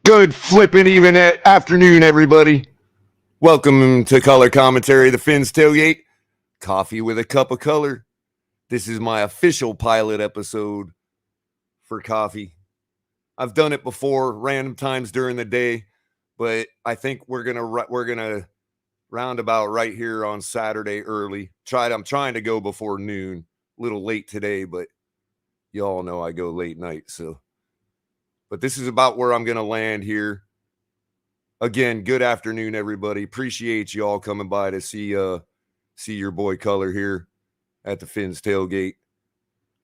Good flipping even afternoon, everybody. Welcome to Color Commentary, the Fins Tailgate. Coffee with a cup of color. This is my official pilot episode for coffee. I've done it before, random times during the day, but I think we're gonna roundabout right here on Saturday early. I'm trying to go before noon. A little late today, but you all know I go late night, so. But this is about where I'm going to land here. Again, good afternoon, everybody. Appreciate you all coming by to see your boy Culler here at the Fins Tailgate.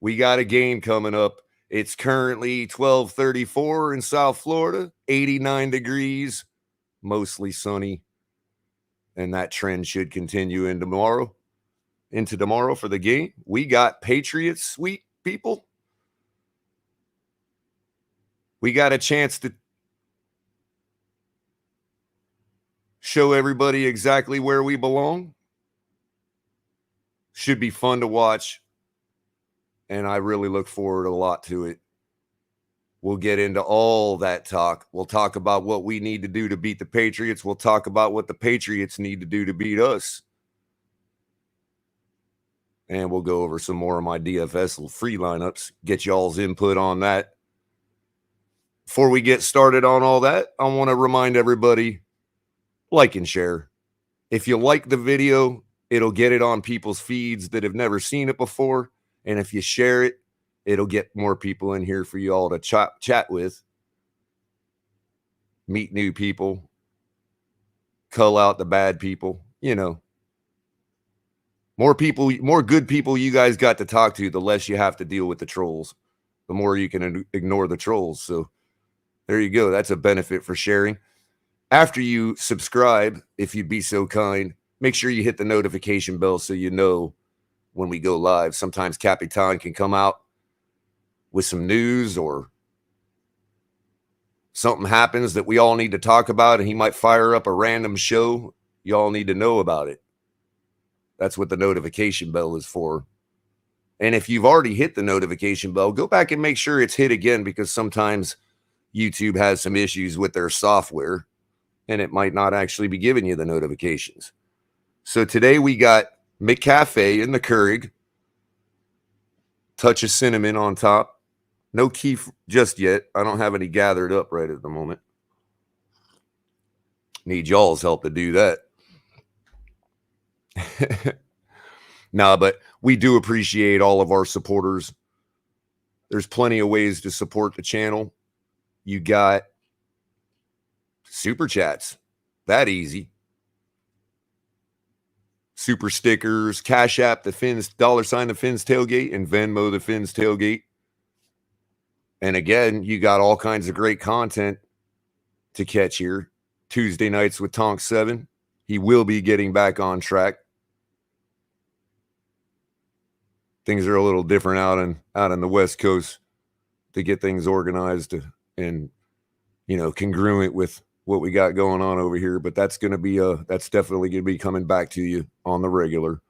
We got a game coming up. It's currently 12:34 in South Florida, 89 degrees, mostly sunny. And that trend should continue into tomorrow for the game. We got Patriots, sweet people. We got a chance to show everybody exactly where we belong. Should be fun to watch, and I really look forward a lot to it. We'll get into all that talk. We'll talk about what we need to do to beat the Patriots. We'll talk about what the Patriots need to do to beat us. And we'll go over some more of my DFS free lineups, get y'all's input on that. Before we get started on all that, I want to remind everybody, like and share. If you like the video, it'll get it on people's feeds that have never seen it before. And if you share it, it'll get more people in here for you all to chat with, meet new people, cull out the bad people, you know. More people, more good people you guys got to talk to, the less you have to deal with the trolls, the more you can ignore the trolls. So there you go. That's a benefit for sharing. After you subscribe, if you'd be so kind, make sure you hit the notification bell so you know when we go live. Sometimes Capitan can come out with some news or something happens that we all need to talk about, and he might fire up a random show. You all need to know about it. That's what the notification bell is for. And if you've already hit the notification bell, go back and make sure it's hit again, because sometimes YouTube has some issues with their software and it might not actually be giving you the notifications. So today we got McCafe in the Keurig, touch of cinnamon on top. No Keef just yet. I don't have any gathered up right at the moment. Need y'all's help to do that. No, but we do appreciate all of our supporters. There's plenty of ways to support the channel. You got super chats. That easy. Super stickers, Cash App, the Fins, $, the Fins Tailgate, and Venmo, the Fins Tailgate. And again, you got all kinds of great content to catch here. Tuesday nights with Tonk 7. He will be getting back on track. Things are a little different out on the West Coast to get things organized and, you know, congruent with what we got going on over here. But that's going to be that's definitely going to be coming back to you on the regular.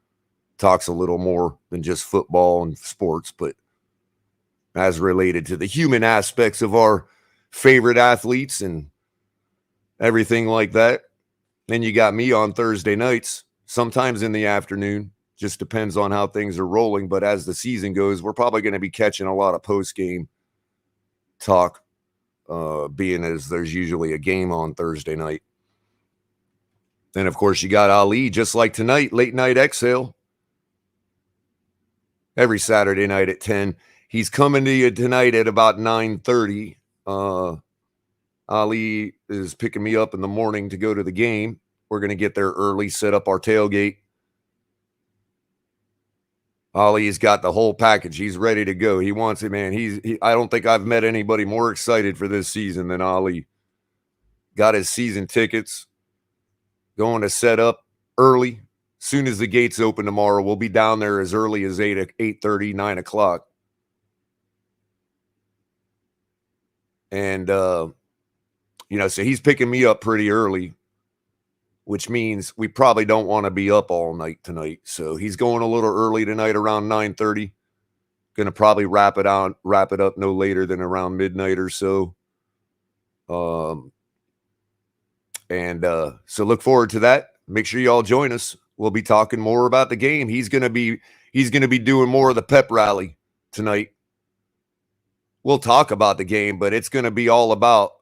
Talks a little more than just football and sports, but as related to the human aspects of our favorite athletes and everything like that. Then you got me on Thursday nights, sometimes in the afternoon. Just depends on how things are rolling. But as the season goes, we're probably going to be catching a lot of post-game talk, being as there's usually a game on Thursday night. Then, of course, you got Ali, just like tonight, late night exhale. Every Saturday night at 10. He's coming to you tonight at about 9:30. Ali is picking me up in the morning to go to the game. We're going to get there early, set up our tailgate. Ali's got the whole package. He's ready to go. He wants it, man. I don't think I've met anybody more excited for this season than Ali. Got his season tickets. Going to set up early. Soon as the gates open tomorrow, we'll be down there as early as 8:30, 9 o'clock. And, you know, so he's picking me up pretty early, which means we probably don't want to be up all night tonight. So he's going a little early tonight around 9:30. Going to probably wrap it up no later than around midnight or so. So look forward to that. Make sure you all join us. We'll be talking more about the game. He's going to be doing more of the pep rally tonight. We'll talk about the game, but it's going to be all about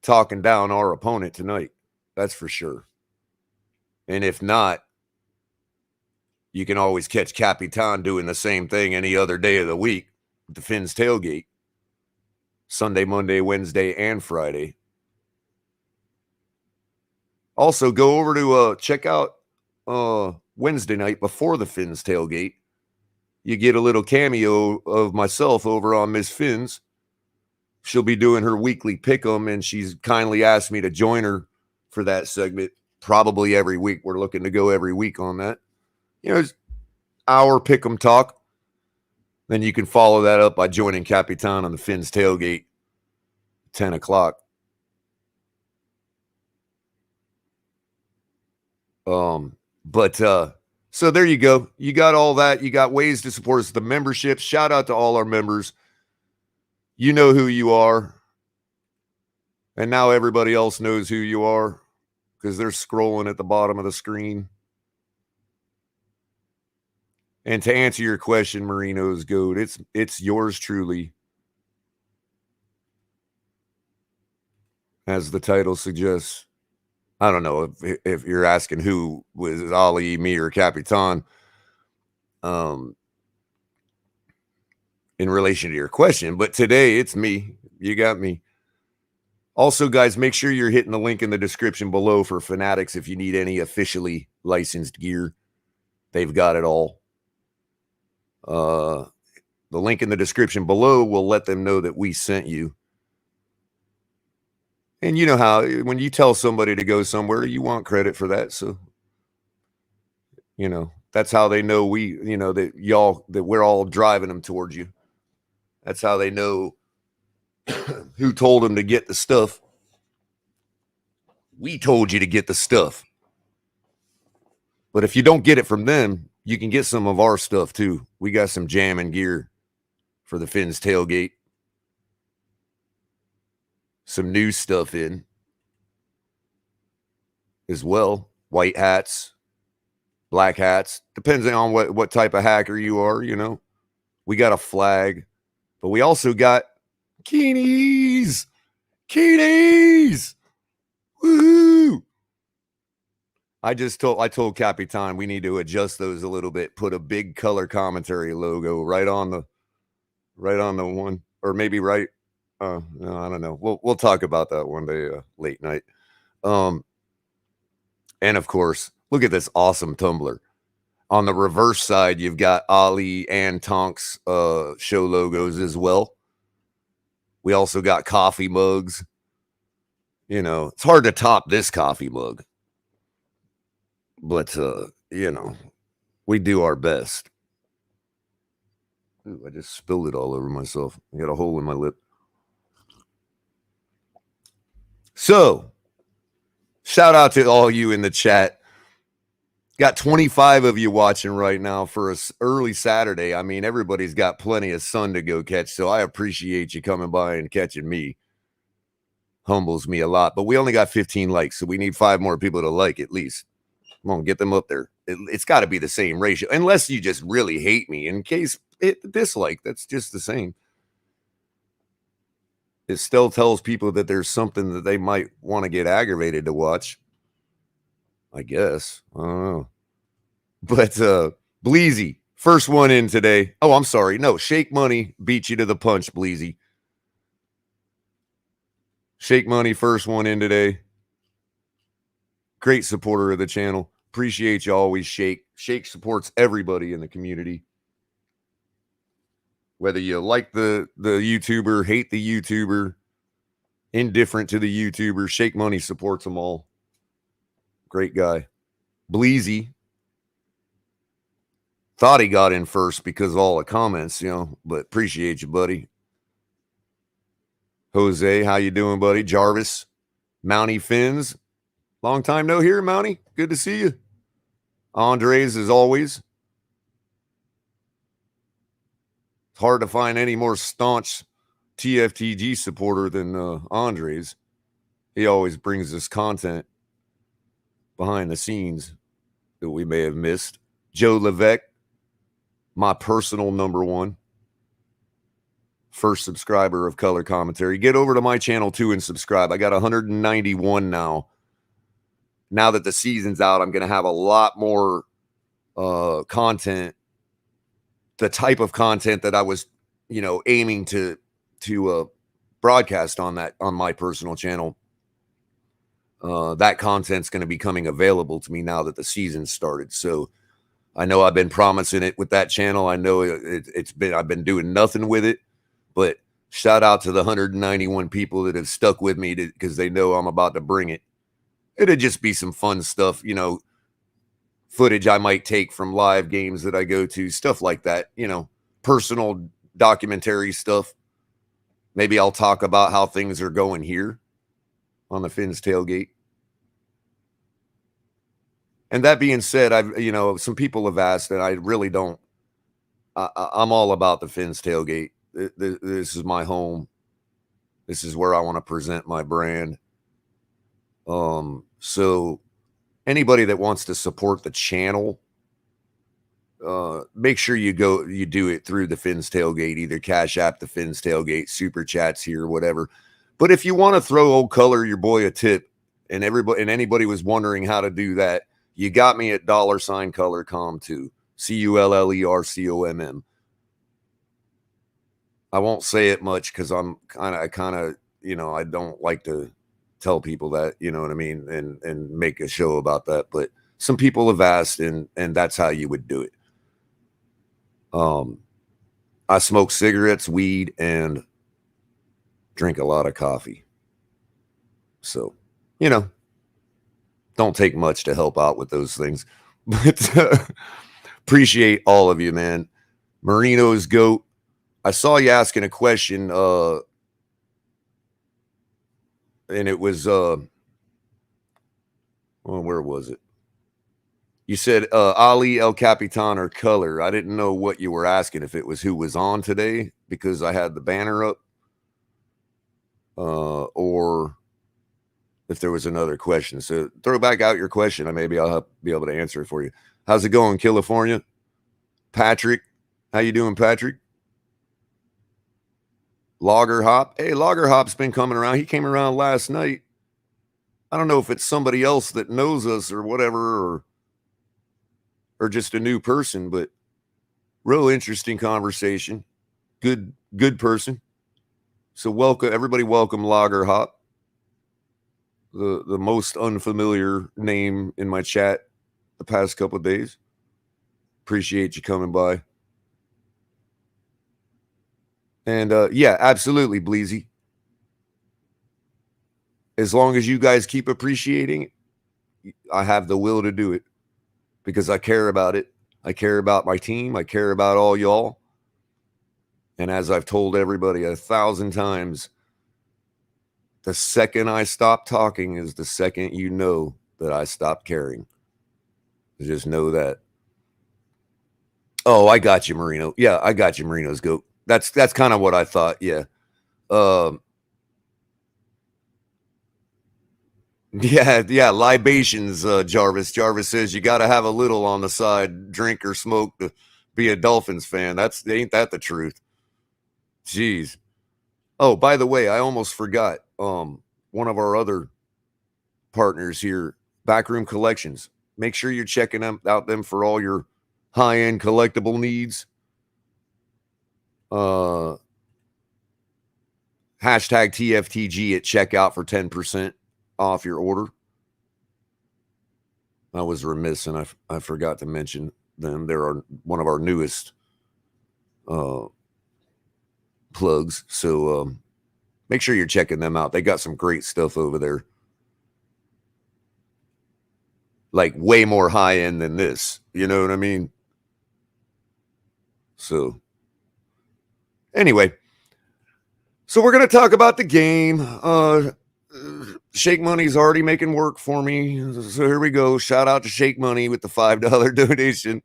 talking down our opponent tonight. That's for sure. And if not, you can always catch Capitan doing the same thing any other day of the week with the Fins Tailgate. Sunday, Monday, Wednesday, and Friday. Also, go over to check out Wednesday night before the Fins Tailgate. You get a little cameo of myself over on Miss Fins. She'll be doing her weekly pick'em, and she's kindly asked me to join her for that segment probably every week. We're looking to go every week on that. You know, hour pick'em talk. Then you can follow that up by joining Capitan on the Fins Tailgate, 10 o'clock. So there you go. You got all that. You got ways to support us. The memberships. Shout out to all our members. You know who you are. And now everybody else knows who you are because they're scrolling at the bottom of the screen. And to answer your question, Marino's Goat, it's yours truly. As the title suggests. I don't know if you're asking who was Ali, me, or Capitan. In relation to your question, but today it's me. You got me. Also, guys, make sure you're hitting the link in the description below for Fanatics if you need any officially licensed gear. They've got it all. The link in the description below will let them know that we sent you. And you know how when you tell somebody to go somewhere, you want credit for that. So, you know, that's how they know that we're all driving them towards you. That's how they know who told them to get the stuff. We told you to get the stuff. But if you don't get it from them, you can get some of our stuff too. We got some jamming gear for the Fins tailgate. Some new stuff in as well. White hats, black hats. Depends on what type of hacker you are, you know. We got a flag, but we also got Keenies. Keenies. Woohoo. I told Capitan we need to adjust those a little bit. Put a big color commentary logo right on the one, or maybe right. No, I don't know. We'll talk about that one day, late night. And of course, look at this awesome tumbler. On the reverse side, you've got Ali and Tonk's show logos as well. We also got coffee mugs. You know, it's hard to top this coffee mug. But, you know, we do our best. Ooh, I just spilled it all over myself. I got a hole in my lip. So, shout out to all you in the chat. Got 25 of you watching right now for an early Saturday. I mean, everybody's got plenty of sun to go catch, so I appreciate you coming by and catching me. Humbles me a lot. But we only got 15 likes, so we need 5 more people to like at least. Come on, get them up there. It's got to be the same ratio, unless you just really hate me. In case it dislike, that's just the same. It still tells people that there's something that they might want to get aggravated to watch. I guess. I don't know. But Bleezy, first one in today. Oh, I'm sorry. No, Shake Money beat you to the punch, Bleezy. Shake Money, first one in today. Great supporter of the channel. Appreciate you always, Shake. Shake supports everybody in the community. Whether you like the YouTuber, hate the YouTuber, indifferent to the YouTuber, Shake Money supports them all. Great guy. Bleezy. Thought he got in first because of all the comments, you know, but appreciate you, buddy. Jose, how you doing, buddy? Jarvis. Mountie Fins. Long time no hear, Mountie. Good to see you. Andres, as always. It's hard to find any more staunch TFTG supporter than Andres. He always brings us content behind the scenes that we may have missed. Joe Levesque, my personal number one. First subscriber of Color Commentary. Get over to my channel too and subscribe. I got 191 now. Now that the season's out, I'm going to have a lot more content. The type of content that I was, you know, aiming to broadcast on my personal channel. That content's going to be coming available to me now that the season started. So I know I've been promising it with that channel. I know I've been doing nothing with it, but shout out to the 191 people that have stuck with me because they know I'm about to bring it. It'd just be some fun stuff, you know, footage I might take from live games that I go to, stuff like that, you know, personal documentary stuff. Maybe I'll talk about how things are going here on the Fins tailgate. And that being said, some people have asked, and I really don't. I'm all about the Fins tailgate. This is my home. This is where I want to present my brand. So anybody that wants to support the channel, make sure you do it through the Fins Tailgate, either Cash App, the Fins Tailgate, Super Chats here, whatever. But if you want to throw old Culler, your boy, a tip, and anybody was wondering how to do that, you got me at $CullerCom too. CULLERCOMM. I won't say it much because I don't like to tell people that, you know what I mean, and make a show about that. But some people have asked, and that's how you would do it. I smoke cigarettes, weed, and drink a lot of coffee. So, don't take much to help out with those things. But appreciate all of you, man. Marino's GOAT. I saw you asking a question, and it was, where was it? You said Ali, El Capitan, or Culler. I didn't know what you were asking, if it was who was on today, because I had the banner up, or if there was another question. So throw back out your question, and maybe I'll be able to answer it for you. How's it going, California? Patrick, how you doing, Patrick? Logger Hop. Hey, Logger Hop's been coming around. He came around last night. I don't know if it's somebody else that knows us or whatever, or just a new person, but real interesting conversation. Good person. So welcome, everybody. Welcome, Logger Hop. The most unfamiliar name in my chat the past couple of days. Appreciate you coming by. And yeah, absolutely, Bleezy. As long as you guys keep appreciating it, I have the will to do it, because I care about it. I care about my team. I care about all y'all. And as I've told everybody 1,000 times, the second I stop talking is the second you know that I stopped caring. Just know that. Oh, I got you, Marino. Yeah, I got you, Marino's GOAT. That's kind of what I thought. Yeah. Yeah, libations, Jarvis. Jarvis says you got to have a little on the side, drink or smoke, to be a Dolphins fan. Ain't that the truth? Jeez. Oh, by the way, I almost forgot. One of our other partners here, Backroom Collections. Make sure you're checking out them for all your high-end collectible needs. Hashtag TFTG at checkout for 10% off your order. I was remiss, and I forgot to mention them. They're one of our newest plugs. So make sure you're checking them out. They got some great stuff over there. Like way more high end than this. You know what I mean? So anyway, so we're going to talk about the game. Shake Money's already making work for me. So here we go. Shout out to Shake Money with the $5 donation.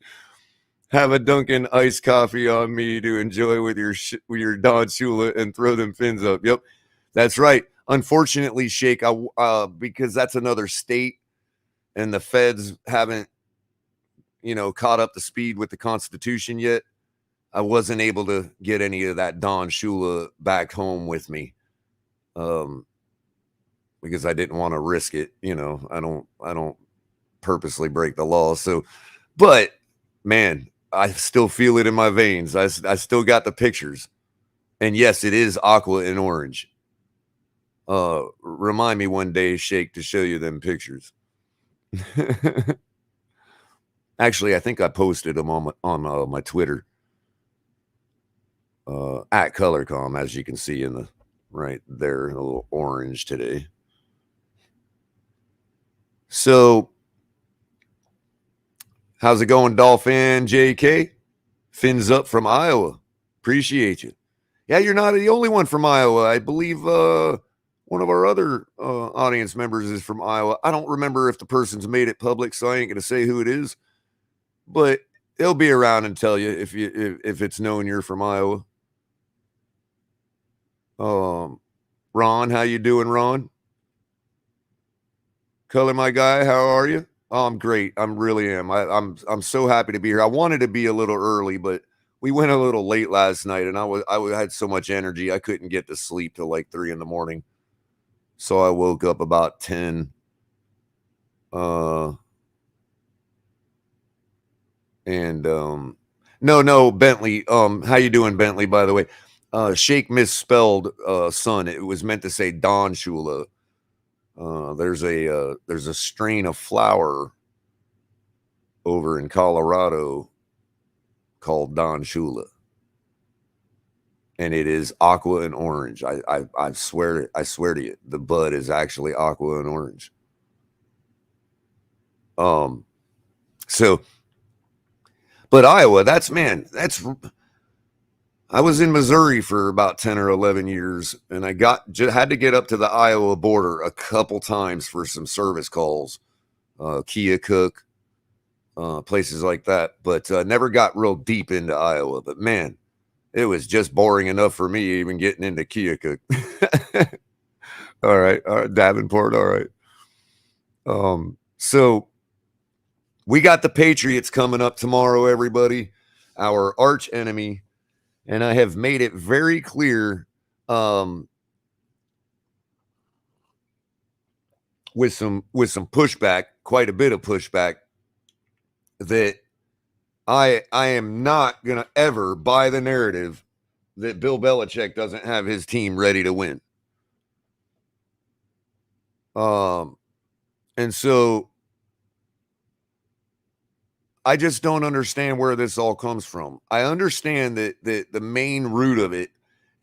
Have a Dunkin' iced coffee on me to enjoy with your Don Shula and throw them fins up. Yep, that's right. Unfortunately, Shake, because that's another state, and the feds haven't, caught up to speed with the Constitution yet. I wasn't able to get any of that Don Shula back home with me, because I didn't want to risk it. I don't purposely break the law. So, but man, I still feel it in my veins. I still got the pictures, and yes, it is aqua and orange. Remind me one day, Shake, to show you them pictures. Actually, I think I posted them on my Twitter. At ColorCom, as you can see in the right there, a little orange today. So, how's it going, Dolphin JK? Fins up from Iowa. Appreciate you. Yeah, you're not the only one from Iowa. I believe one of our other audience members is from Iowa. I don't remember if the person's made it public, so I ain't going to say who it is. But they'll be around and tell you if it's known you're from Iowa. Ron, how you doing, Ron? Color, my guy, how are you? Oh, I'm great. I'm really am. I'm so happy to be here. I wanted to be a little early, but we went a little late last night, and I had so much energy I couldn't get to sleep till like 3 a.m. So I woke up about 10. No, Bentley. How you doing, Bentley? By the way, Shake misspelled son. It was meant to say Don Shula. There's a strain of flower over in Colorado called Don Shula, and it is aqua and orange. I swear to you, the bud is actually aqua and orange. So, but Iowa, I was in Missouri for about 10 or 11 years, and I had to get up to the Iowa border a couple times for some service calls, Keokuk, places like that, but never got real deep into Iowa. But man, it was just boring enough for me even getting into Keokuk. All right, Davenport, all right. So we got the Patriots coming up tomorrow, everybody, our arch enemy. And I have made it very clear with some pushback, quite a bit of pushback, that I am not going to ever buy the narrative that Bill Belichick doesn't have his team ready to win. And so I just don't understand where this all comes from. I understand that the main root of it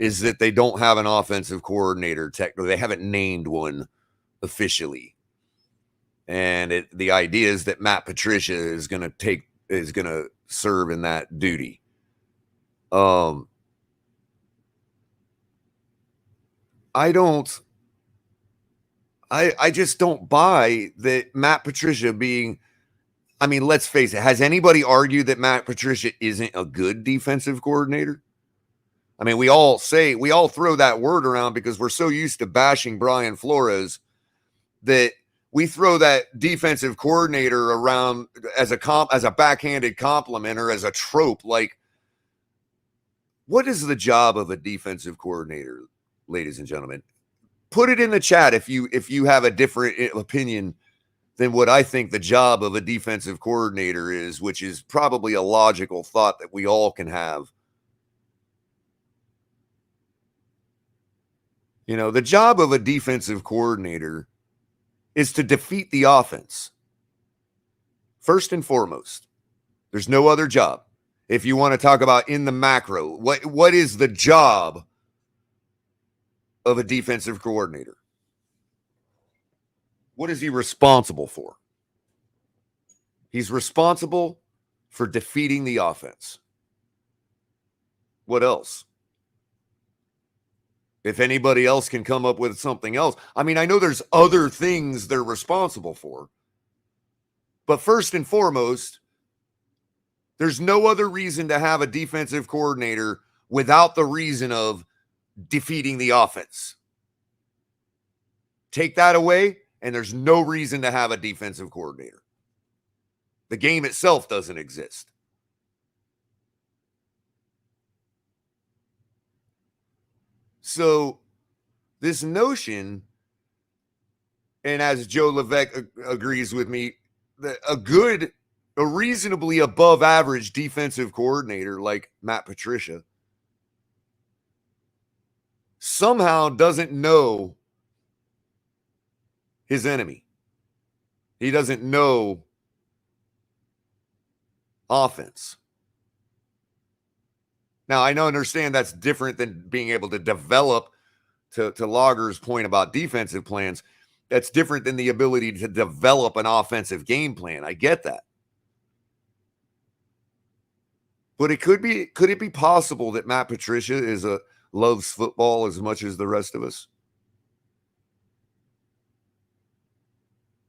is that they don't have an offensive coordinator. Technically, they haven't named one officially. And the idea is that Matt Patricia is going to serve in that duty. I just don't buy that Matt Patricia being, I mean, let's face it. Has anybody argued that Matt Patricia isn't a good defensive coordinator? I mean, we all throw that word around because we're so used to bashing Brian Flores that we throw that defensive coordinator around as a backhanded compliment or as a trope. Like, what is the job of a defensive coordinator, ladies and gentlemen? Put it in the chat if you have a different opinion than what I think the job of a defensive coordinator is, which is probably a logical thought that we all can have. You know, the job of a defensive coordinator is to defeat the offense. First and foremost. There's no other job. If you want to talk about in the macro, what is the job of a defensive coordinator? What is he responsible for? He's responsible for defeating the offense. What else? If anybody else can come up with something else. I mean, I know there's other things they're responsible for. But first and foremost, there's no other reason to have a defensive coordinator without the reason of defeating the offense. Take that away, and there's no reason to have a defensive coordinator. The game itself doesn't exist. So this notion, and as Joe Levesque agrees with me, that a reasonably above average defensive coordinator like Matt Patricia somehow doesn't know his enemy. He doesn't know offense. Now, I understand that's different than being able to develop, to Lager's point about defensive plans, that's different than the ability to develop an offensive game plan. I get that. But could it be possible that Matt Patricia loves football as much as the rest of us?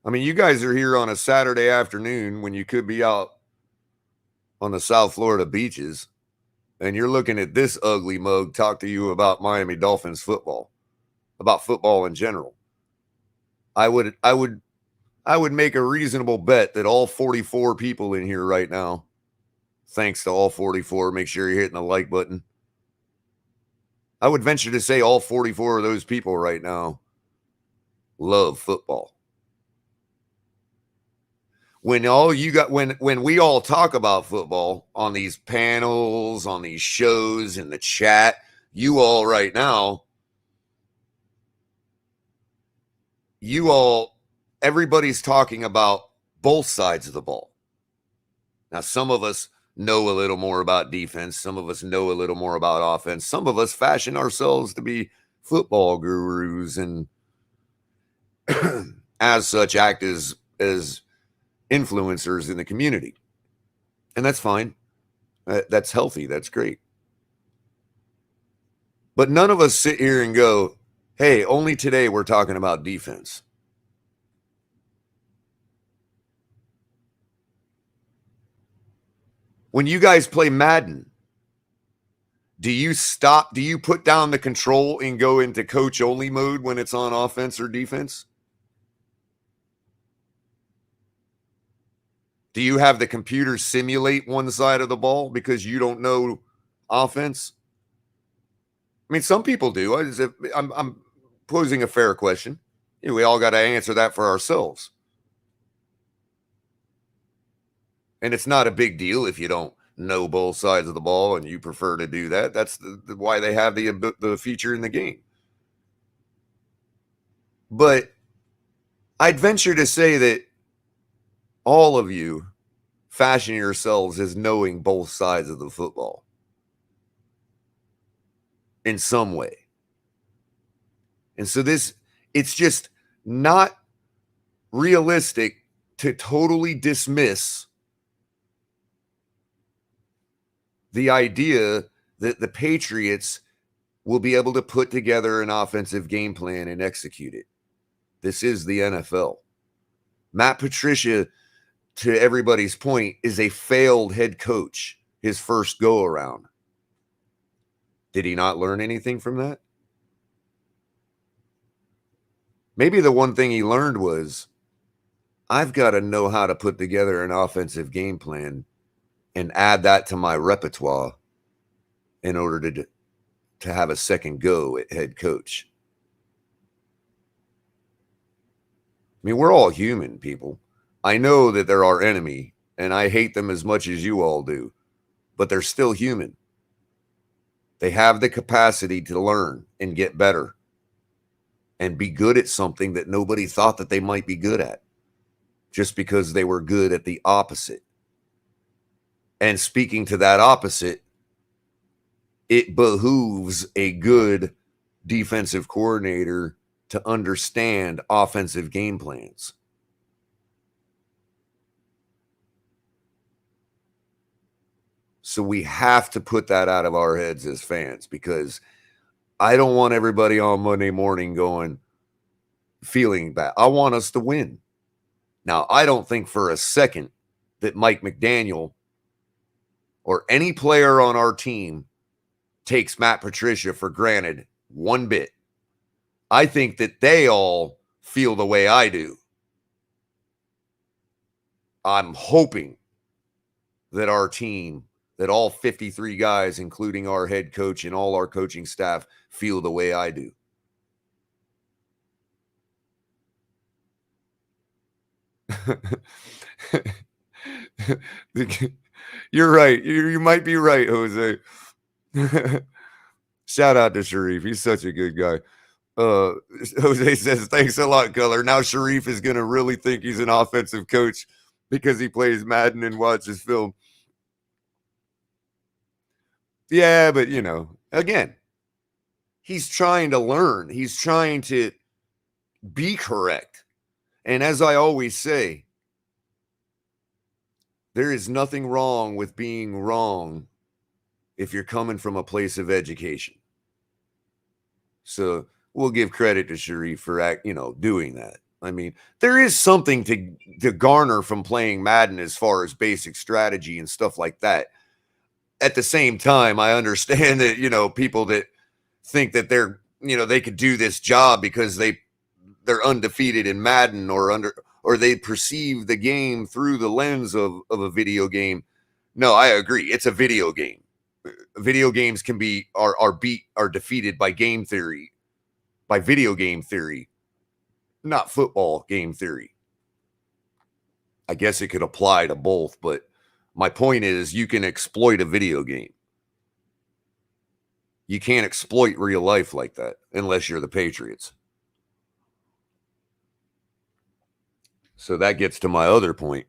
I mean, you guys are here on a Saturday afternoon when you could be out on the South Florida beaches, and you're looking at this ugly mug talk to you about Miami Dolphins football. about football in general. I would make a reasonable bet that all 44 people in here right now, thanks to all 44, make sure you're hitting the like button. I would venture to say all 44 of those people right now love football. When we all talk about football on these panels, on these shows, in the chat, you all right now, everybody's talking about both sides of the ball. Now, some of us know a little more about defense. Some of us know a little more about offense. Some of us fashion ourselves to be football gurus and as such act as influencers in the community. And that's fine. That's healthy. That's great. But none of us sit here and go, hey, only today we're talking about defense. When you guys play Madden, do you put down the control and go into coach only mode when it's on offense or defense? Do you have the computer simulate one side of the ball because you don't know offense? I mean, some people do. I'm posing a fair question. We all got to answer that for ourselves. And it's not a big deal if you don't know both sides of the ball and you prefer to do that. That's why they have the feature in the game. But I'd venture to say that all of you fashion yourselves as knowing both sides of the football in some way. And so it's just not realistic to totally dismiss the idea that the Patriots will be able to put together an offensive game plan and execute it. This is the NFL. Matt Patricia, to everybody's point, is a failed head coach his first go around. Did he not learn anything from that? Maybe the one thing he learned was, I've got to know how to put together an offensive game plan and add that to my repertoire in order to have a second go at head coach. I mean, we're all human, people. I know that they're our enemy, and I hate them as much as you all do, but they're still human. They have the capacity to learn and get better and be good at something that nobody thought that they might be good at just because they were good at the opposite. And speaking to that opposite, it behooves a good defensive coordinator to understand offensive game plans. So we have to put that out of our heads as fans, because I don't want everybody on Monday morning feeling bad. I want us to win. Now, I don't think for a second that Mike McDaniel or any player on our team takes Matt Patricia for granted one bit. I think that they all feel the way I do. I'm hoping that our team, that all 53 guys, including our head coach and all our coaching staff, feel the way I do. You're right. You might be right, Jose. Shout out to Sharif. He's such a good guy. Jose says, thanks a lot, Culler. Now Sharif is going to really think he's an offensive coach because he plays Madden and watches film. Yeah, but, again, he's trying to learn. He's trying to be correct. And as I always say, there is nothing wrong with being wrong if you're coming from a place of education. So we'll give credit to Sharif for doing that. I mean, there is something to garner from playing Madden as far as basic strategy and stuff like that. At the same time, I understand that, people that think that they're they could do this job because they're undefeated in Madden or they perceive the game through the lens of a video game. No, I agree. It's a video game. Video games are defeated by game theory, by video game theory, not football game theory. I guess it could apply to both, but my point is you can exploit a video game. You can't exploit real life like that unless you're the Patriots. So that gets to my other point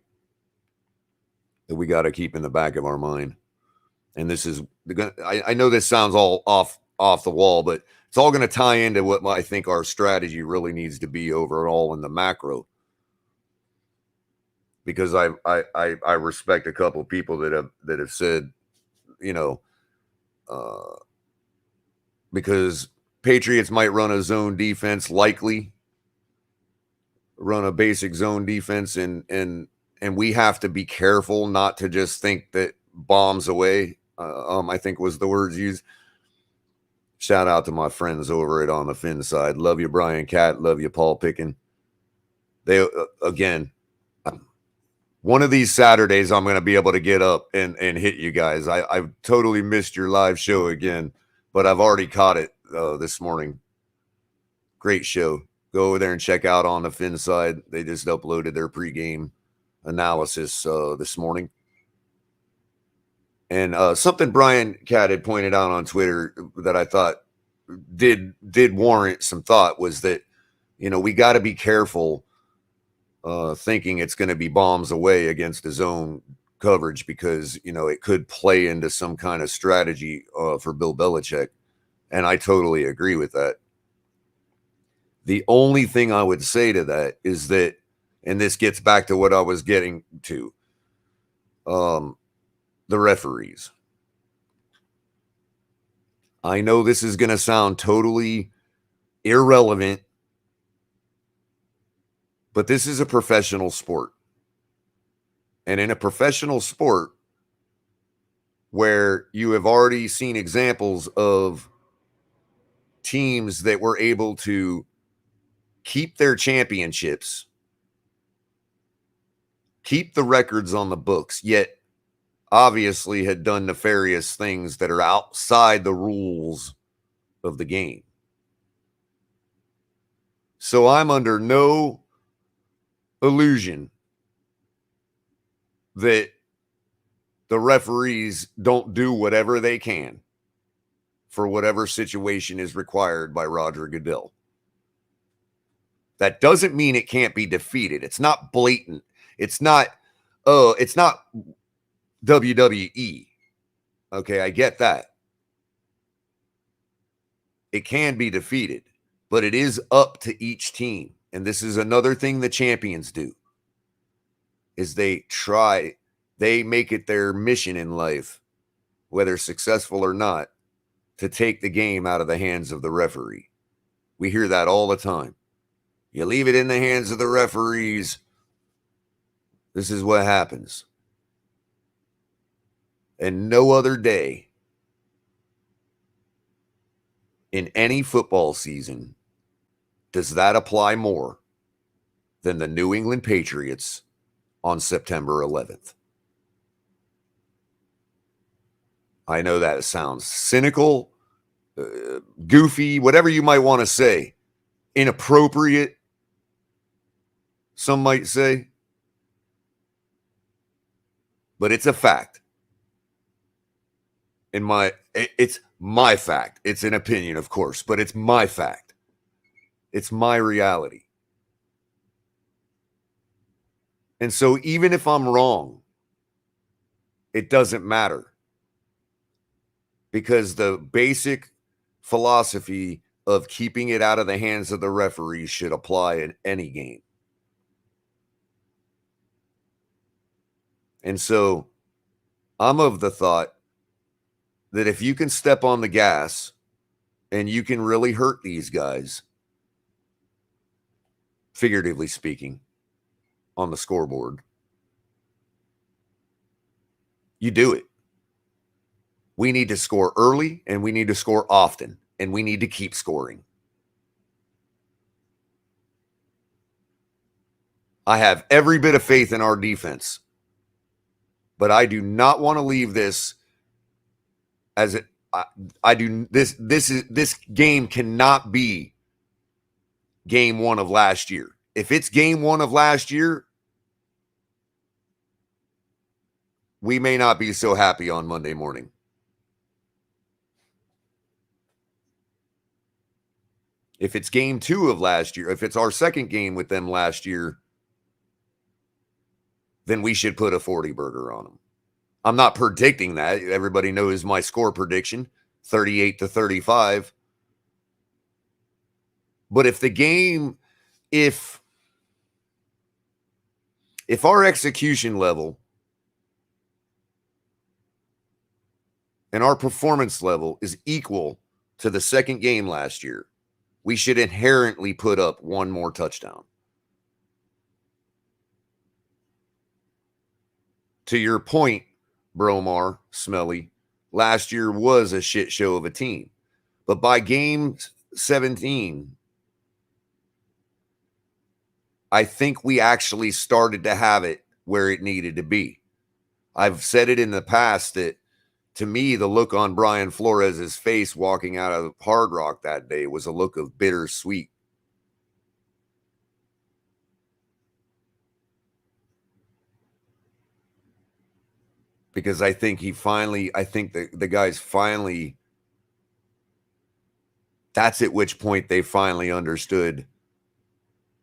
that we got to keep in the back of our mind. And this is, I know this sounds all off the wall, but it's all going to tie into what I think our strategy really needs to be overall in the macro. Because I respect a couple of people that have said, because Patriots might run a zone defense, likely run a basic zone defense, and we have to be careful not to just think that bombs away. I think was the words used. Shout out to my friends over at On the Fin Side. Love you, Brian Catt. Love you, Paul Pickin. They again. One of these Saturdays, I'm going to be able to get up and hit you guys. I've totally missed your live show again, but I've already caught it this morning. Great show. Go over there and check out On the Fin Side. They just uploaded their pregame analysis this morning. And something Brian Catt had pointed out on Twitter that I thought did warrant some thought was that, we got to be careful thinking it's going to be bombs away against the zone coverage because, it could play into some kind of strategy for Bill Belichick. And I totally agree with that. The only thing I would say to that is that, and this gets back to what I was getting to, the referees. I know this is going to sound totally irrelevant, but this is a professional sport. And in a professional sport where you have already seen examples of teams that were able to keep their championships, keep the records on the books, yet obviously had done nefarious things that are outside the rules of the game. So I'm under no illusion that the referees don't do whatever they can for whatever situation is required by Roger Goodell. That doesn't mean it can't be defeated. It's not blatant. It's not WWE. Okay, I get that. It can be defeated, but it is up to each team. And this is another thing the champions do, is they make it their mission in life, whether successful or not, to take the game out of the hands of the referee. We hear that all the time. You leave it in the hands of the referees. This is what happens. And no other day in any football season does that apply more than the New England Patriots on September 11th. I know that sounds cynical, goofy, whatever you might want to say, inappropriate, some might say, but it's a fact. It's my fact. It's an opinion, of course, but it's my fact. It's my reality. And so even if I'm wrong, it doesn't matter. Because the basic philosophy of keeping it out of the hands of the referees should apply in any game. And so I'm of the thought that if you can step on the gas and you can really hurt these guys, figuratively speaking, on the scoreboard, you do it. We need to score early and we need to score often. and we need to keep scoring. I have every bit of faith in our defense, but I do not want to leave this as it. I do this game cannot be game one of last year. If it's game one of last year, we may not be so happy on Monday morning. If it's game two of last year, if it's our second game with them last year, then we should put a 40 burger on them. I'm not predicting that. Everybody knows my score prediction, 38-35. But if the game, if our execution level and our performance level is equal to the second game last year, we should inherently put up one more touchdown. To your point, Bromar, Smelly, last year was a shit show of a team. But by game 17, I think we actually started to have it where it needed to be. I've said it in the past that, to me, the look on Brian Flores' face walking out of Hard Rock that day was a look of bittersweet. Because I think the guys finally, that's at which point they finally understood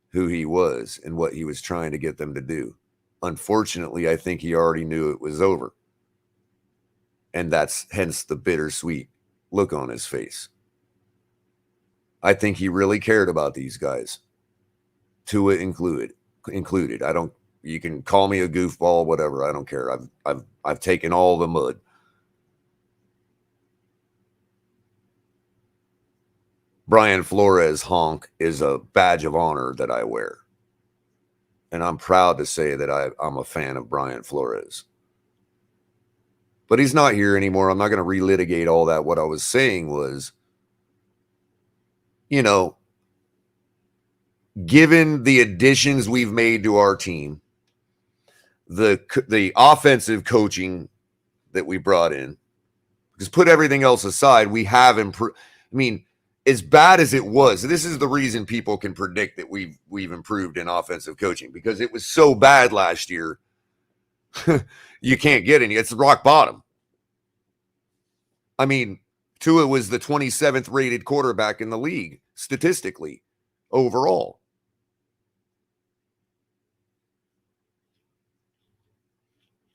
who he was and what he was trying to get them to do. Unfortunately, I think he already knew it was over. And that's hence the bittersweet look on his face. I think he really cared about these guys, Tua included. You can call me a goofball, whatever. I don't care. I've taken all the mud. Brian Flores honk is a badge of honor that I wear. And I'm proud to say that I'm a fan of Brian Flores. But he's not here anymore. I'm not going to relitigate all that. What I was saying was, given the additions we've made to our team, the offensive coaching that we brought in, because put everything else aside, we have improved. I mean, as bad as it was, this is the reason people can predict that we've improved in offensive coaching, because it was so bad last year. You can't get any. It's rock bottom. I mean, Tua was the 27th rated quarterback in the league statistically overall.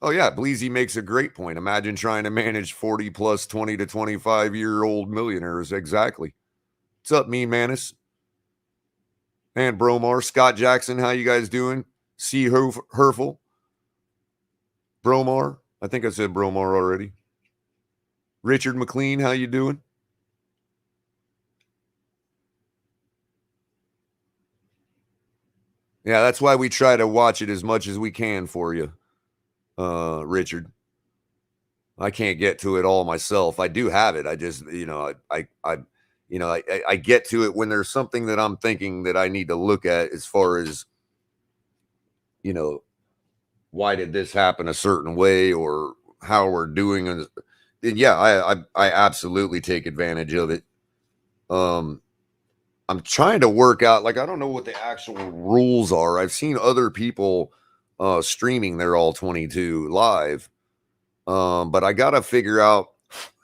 Oh, yeah, Bleezy makes a great point. Imagine trying to manage 40 plus 20 to 25-year-old millionaires. Exactly. What's up, Mean Manus? And Bromar, Scott Jackson, how you guys doing? C. Herfel. Bromar. I think I said Bromar already. Richard McLean, how you doing? Yeah, that's why we try to watch it as much as we can for you, Richard. I can't get to it all myself. I do have it. I just, I get to it when there's something that I'm thinking that I need to look at as far as, why did this happen a certain way or how we're doing. And yeah, I absolutely take advantage of it. I'm trying to work out, I don't know what the actual rules are. I've seen other people streaming their all 22 live. But I got to figure out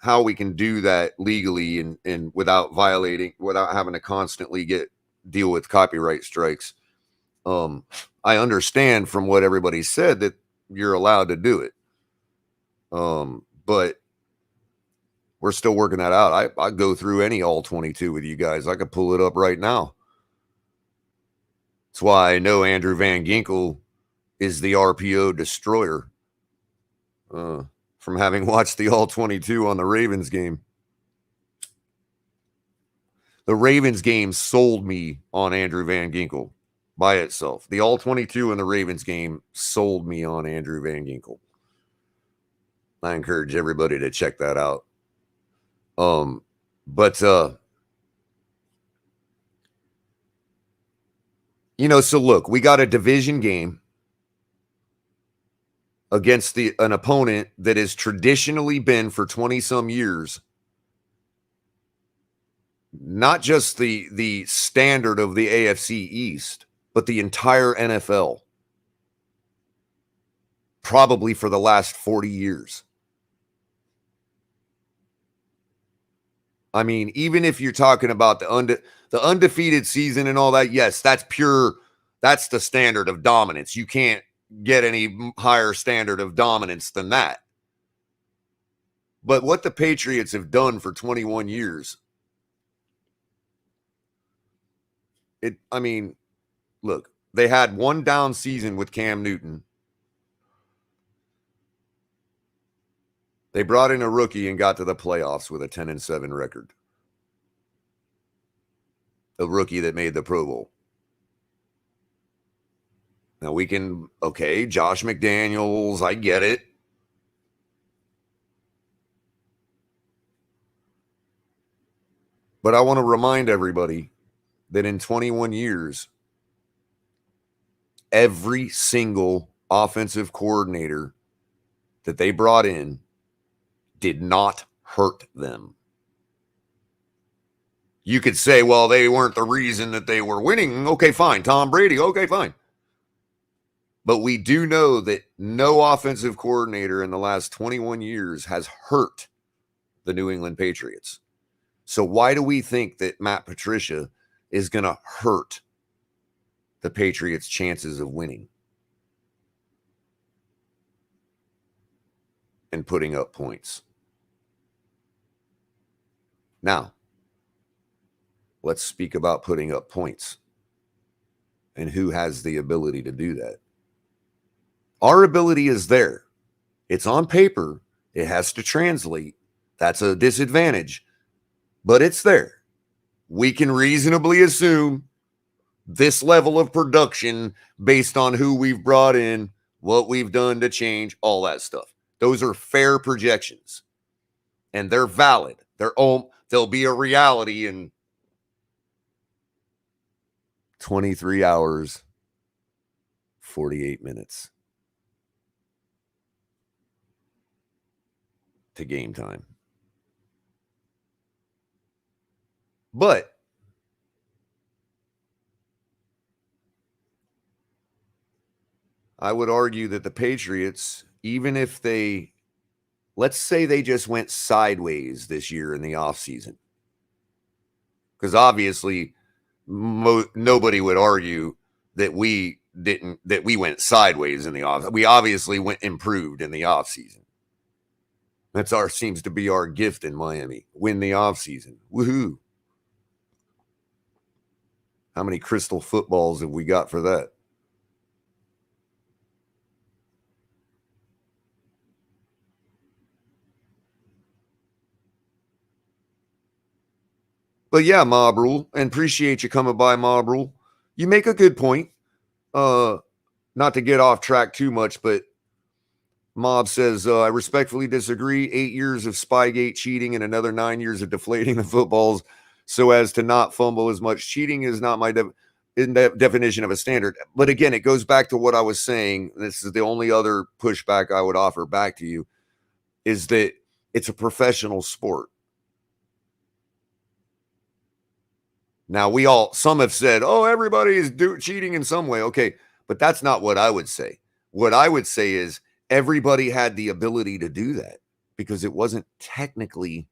how we can do that legally and without having to constantly deal with copyright strikes. I understand from what everybody said that you're allowed to do it. But we're still working that out. I go through any all 22 with you guys. I could pull it up right now. That's why I know Andrew Van Ginkel is the RPO destroyer. From having watched the all 22 on the Ravens game. The Ravens game sold me on Andrew Van Ginkel by itself. The all 22 in the Ravens game sold me on Andrew Van Ginkel. I encourage everybody to check that out. But So look, we got a division game against an opponent that has traditionally been for 20 some years not just the standard of the AFC East, but the entire NFL, probably for the last 40 years. I mean, even if you're talking about the undefeated season and all that, yes, that's the standard of dominance. You can't get any higher standard of dominance than that. But what the Patriots have done for 21 years, look, they had one down season with Cam Newton. They brought in a rookie and got to the playoffs with a 10-7 record. A rookie that made the Pro Bowl. Now Josh McDaniels, I get it. But I want to remind everybody that in 21 years, every single offensive coordinator that they brought in did not hurt them. You could say, well, they weren't the reason that they were winning. Okay, fine. Tom Brady. Okay, fine. But we do know that no offensive coordinator in the last 21 years has hurt the New England Patriots. So why do we think that Matt Patricia is going to hurt the Patriots' chances of winning and putting up points? Now, let's speak about putting up points and who has the ability to do that. Our ability is there. It's on paper. It has to translate. That's a disadvantage, but it's there. We can reasonably assume this level of production based on who we've brought in, what we've done to change, all that stuff. Those are fair projections, and they're valid. They'll be a reality in 23 hours, 48 minutes to game time. But I would argue that the Patriots, even if let's say they just went sideways this year in the offseason, because obviously nobody would argue that we went sideways in the off. We obviously improved in the offseason. Seems to be our gift in Miami. Win the offseason. Woohoo. How many crystal footballs have we got for that? But yeah, Mob Rule, and appreciate you coming by, Mob Rule. You make a good point. Not to get off track too much, but Mob says, I respectfully disagree. 8 years of Spygate cheating and another 9 years of deflating the footballs so as to not fumble as much. Cheating is not my definition of a standard. But again, it goes back to what I was saying. This is the only other pushback I would offer back to you, is that it's a professional sport. Now, some have said, oh, everybody is cheating in some way. Okay, but that's not what I would say. What I would say is everybody had the ability to do that because it wasn't technically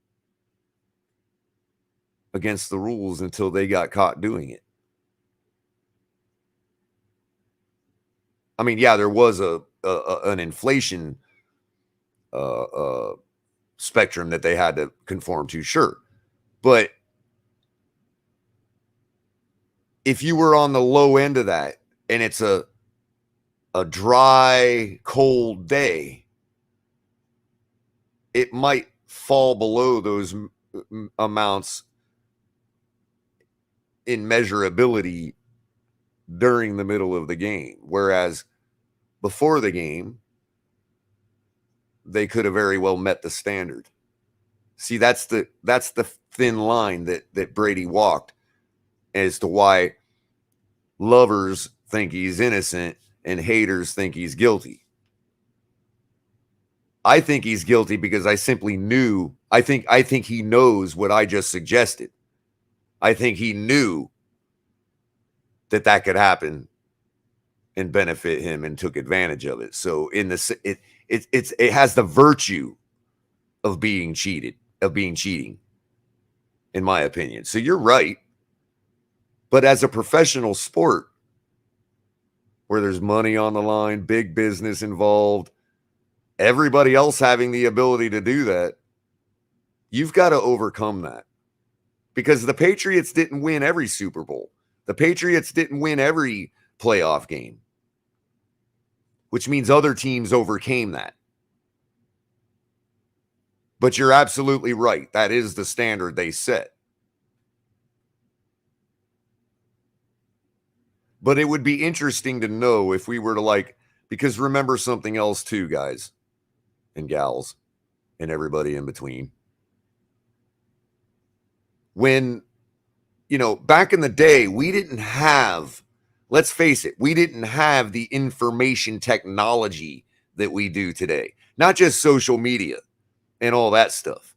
against the rules until they got caught doing it. I mean, yeah, there was an inflation spectrum that they had to conform to, sure. But if you were on the low end of that and it's a dry, cold day, it might fall below those amounts in measurability during the middle of the game. Whereas before the game, they could have very well met the standard. See, that's the thin line that Brady walked as to why lovers think he's innocent and haters think he's guilty. I think he's guilty because I simply knew. I think he knows what I just suggested. I think he knew that could happen and benefit him and took advantage of it. So it has the virtue of being cheating, in my opinion. So you're right. But as a professional sport where there's money on the line, big business involved, everybody else having the ability to do that, you've got to overcome that. Because the Patriots didn't win every Super Bowl. The Patriots didn't win every playoff game, which means other teams overcame that. But you're absolutely right. That is the standard they set. But it would be interesting to know if we were to because remember something else too, guys and gals and everybody in between. When, back in the day, we didn't have, let's face it, we didn't have the information technology that we do today. Not just social media and all that stuff,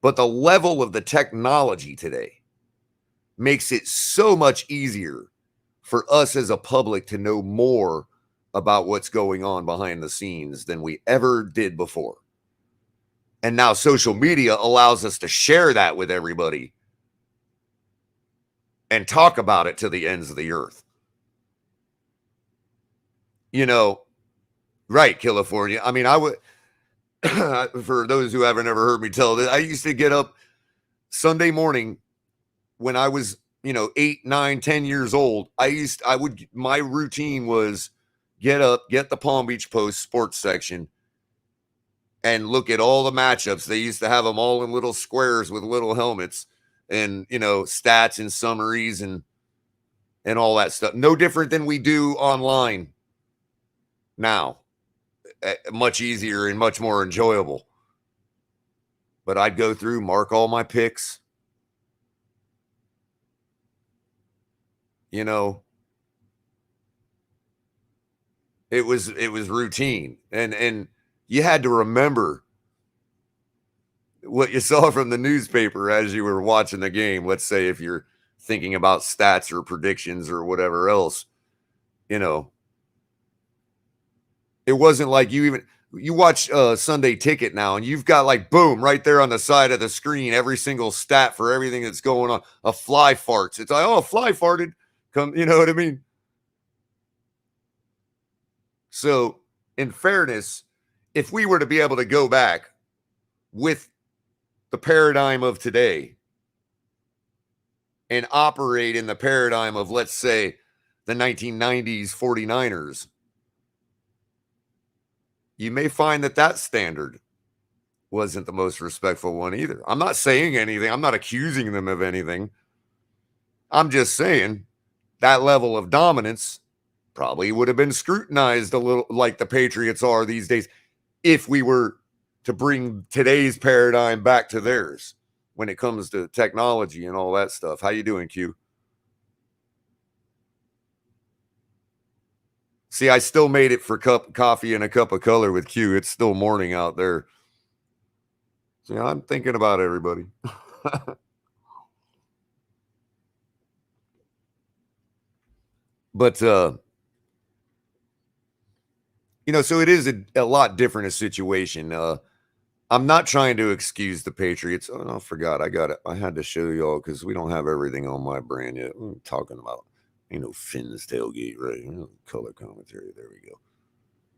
but the level of the technology today makes it so much easier for us as a public to know more about what's going on behind the scenes than we ever did before. And now social media allows us to share that with everybody and talk about it to the ends of the earth. Right, California. I mean, I would, for those who haven't ever heard me tell this, I used to get up Sunday morning when I was, 8, 9, 10 years old. My routine was get up, get the Palm Beach Post sports section, and look at all the matchups. They used to have them all in little squares with little helmets and, stats and summaries and all that stuff. No different than we do online now. Much easier and much more enjoyable. But I'd go through, mark all my picks. It was routine. And you had to remember what you saw from the newspaper as you were watching the game. Let's say if you're thinking about stats or predictions or whatever else, it wasn't like you watch Sunday Ticket now and you've got boom, right there on the side of the screen, every single stat for everything that's going on. A fly farts. It's like, oh, a fly farted. Come, you know what I mean? So in fairness, if we were to be able to go back with the paradigm of today and operate in the paradigm of, let's say, the 1990s 49ers, you may find that standard wasn't the most respectful one either. I'm not saying anything. I'm not accusing them of anything. I'm just saying that level of dominance probably would have been scrutinized a little like the Patriots are these days if we were to bring today's paradigm back to theirs when it comes to technology and all that stuff. How you doing, Q? See, I still made it for coffee and a cup of color with Q. It's still morning out there. See, I'm thinking about everybody. But, so it is a lot different a situation. I'm not trying to excuse the Patriots. Oh, no, I forgot. I had to show y'all because we don't have everything on my brand yet. I'm talking about, Finn's tailgate, right? Color commentary. There we go.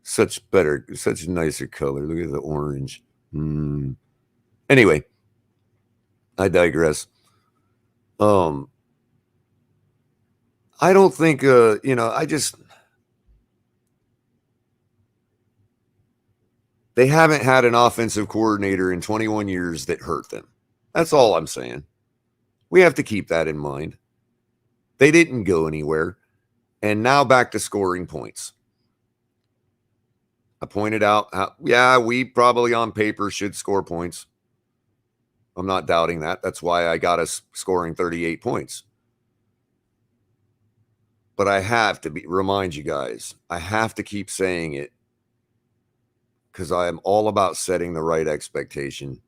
Such nicer color. Look at the orange. Anyway, I digress. I don't think, they haven't had an offensive coordinator in 21 years that hurt them. That's all I'm saying. We have to keep that in mind. They didn't go anywhere. And now back to scoring points. I pointed out how, we probably on paper should score points. I'm not doubting that. That's why I got us scoring 38 points. But I have to remind you guys, I have to keep saying it because I am all about setting the right expectation.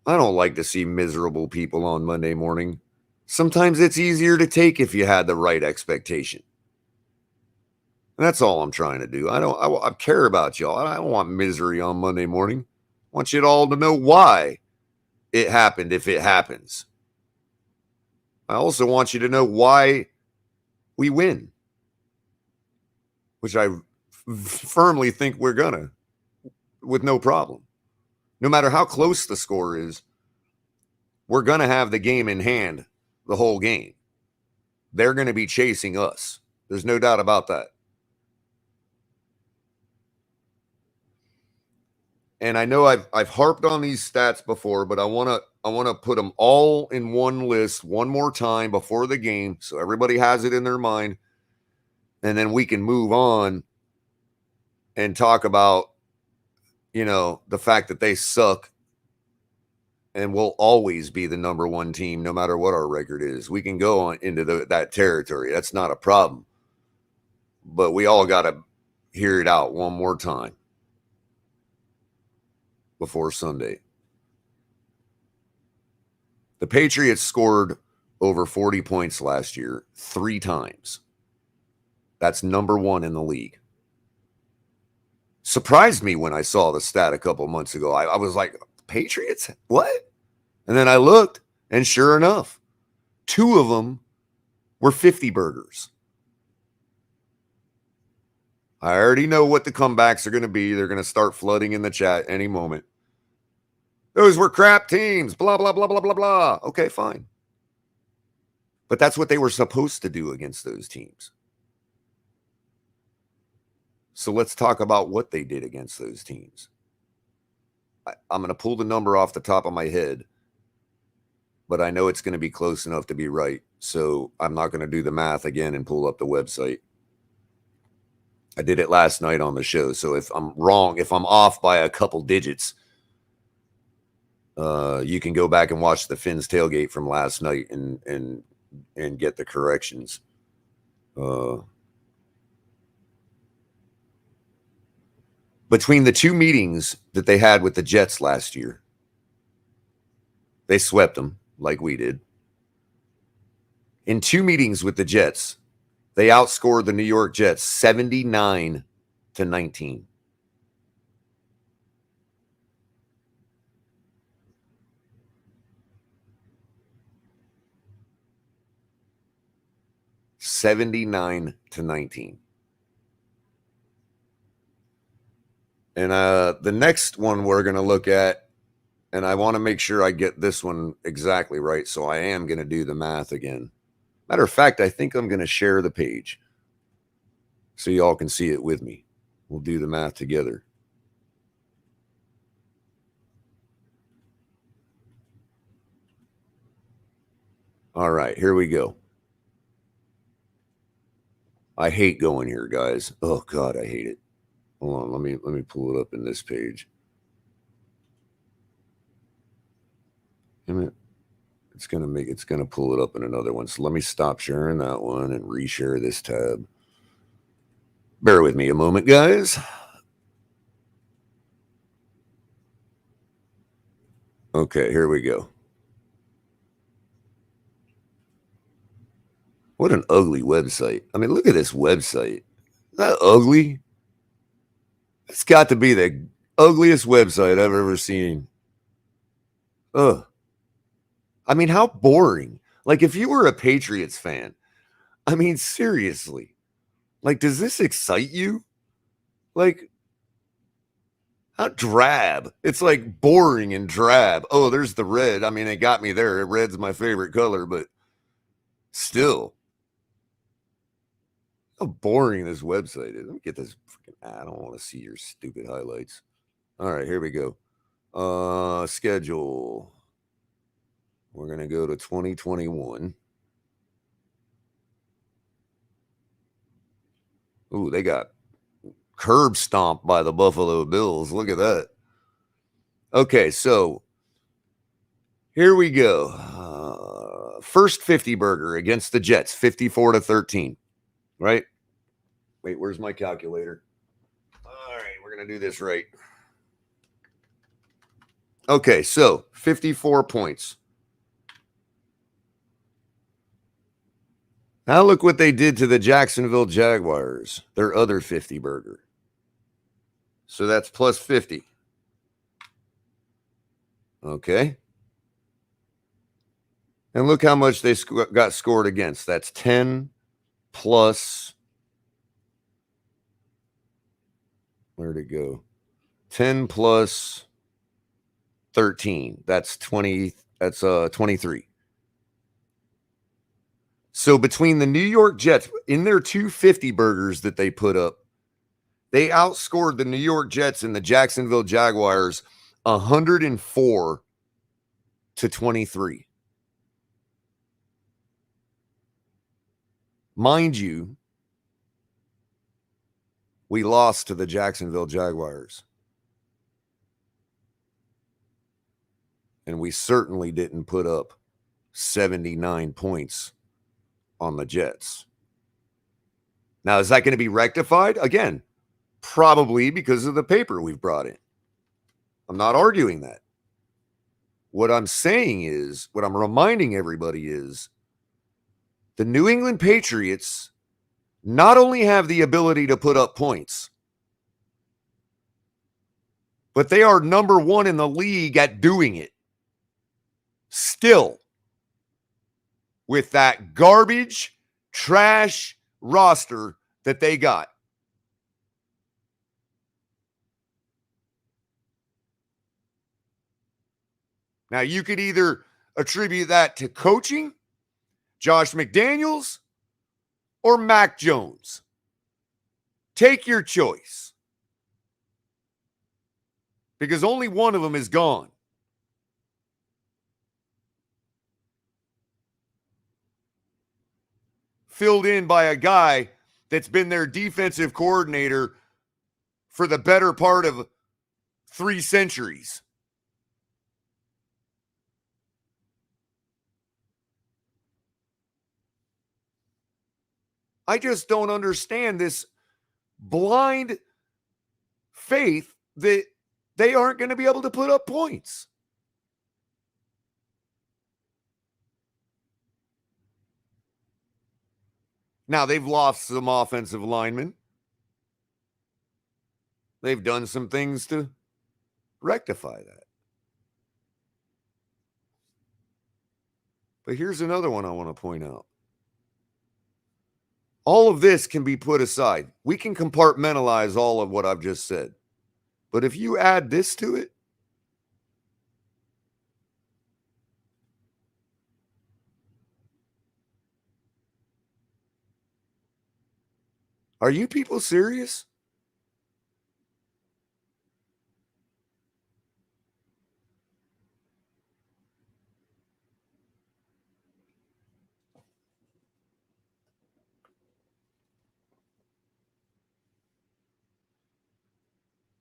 I don't like to see miserable people on Monday morning. Sometimes it's easier to take if you had the right expectation. That's all I'm trying to do. I care about y'all. I don't want misery on Monday morning. I want you all to know why it happened if it happens. I also want you to know why we win, which I firmly think we're gonna, with no problem. No matter how close the score is, we're gonna have the game in hand the whole game. They're gonna be chasing us. There's no doubt about that. And I know I've harped on these stats before, but I want to put them all in one list one more time before the game so everybody has it in their mind, and then we can move on and talk about, the fact that they suck and will always be the number one team no matter what our record is. We can go on into that territory. That's not a problem. But we all got to hear it out one more time before Sunday. The Patriots scored over 40 points last year 3 times. That's number 1 in the league. Surprised me when I saw the stat a couple months ago. I was like, Patriots? What? And then I looked, and sure enough, 2 of them were 50 burgers. I already know what the comebacks are going to be. They're going to start flooding in the chat any moment. Those were crap teams, blah, blah, blah, blah, blah, blah. Okay, fine. But that's what they were supposed to do against those teams. So let's talk about what they did against those teams. I'm going to pull the number off the top of my head, but I know it's going to be close enough to be right. So I'm not going to do the math again and pull up the website. I did it last night on the show. So if I'm wrong, if I'm off by a couple digits, you can go back and watch the Fins tailgate from last night and get the corrections. Between the 2 meetings that they had with the Jets last year, they swept them like we did. In 2 meetings with the Jets, they outscored the New York Jets 79-19. $79-19. And the next one we're going to look at, and I want to make sure I get this one exactly right, so I am going to do the math again. Matter of fact, I think I'm going to share the page so y'all can see it with me. We'll do the math together. All right, here we go. I hate going here, guys. Oh God, I hate it. Hold on, let me pull it up in this page. Damn it. It's gonna pull it up in another one. So let me stop sharing that one and reshare this tab. Bear with me a moment, guys. Okay, here we go. What an ugly website. I mean, look at this website. Isn't that ugly? It's got to be the ugliest website I've ever seen. Ugh. I mean, how boring. Like, if you were a Patriots fan, I mean, seriously. Like, does this excite you? Like, how drab. It's like boring and drab. Oh, there's the red. I mean, it got me there. Red's my favorite color, but still. How boring this website is. Let me get this freaking ad. I don't want to see your stupid highlights. All right, here we go. Schedule. We're going to go to 2021. Ooh, they got curb stomped by the Buffalo Bills. Look at that. Okay, so here we go. first 50 burger against the Jets, 54-13, right? Wait, where's my calculator? All right, we're going to do this right. Okay, so 54 points. Now look what they did to the Jacksonville Jaguars, their other 50 burger. So that's plus 50. Okay. And look how much they got scored against. That's 10 plus. Where'd it go? 10 plus 13. That's 20. That's 23. So between the New York Jets, in their 250 burgers that they put up, they outscored the New York Jets and the Jacksonville Jaguars 104-23. Mind you, we lost to the Jacksonville Jaguars. And we certainly didn't put up 79 points on the Jets. Now, is that going to be rectified? Again, probably because of the paper we've brought in. I'm not arguing that. What I'm saying is, what I'm reminding everybody is, the New England Patriots not only have the ability to put up points, but they are number one in the league at doing it. Still, with that garbage, trash roster that they got. Now, you could either attribute that to coaching, Josh McDaniels, or Mac Jones. Take your choice. Because only one of them is gone. Filled in by a guy that's been their defensive coordinator for the better part of 3 centuries. I just don't understand this blind faith that they aren't going to be able to put up points. Now, they've lost some offensive linemen. They've done some things to rectify that. But here's another one I want to point out. All of this can be put aside. We can compartmentalize all of what I've just said. But if you add this to it, are you people serious?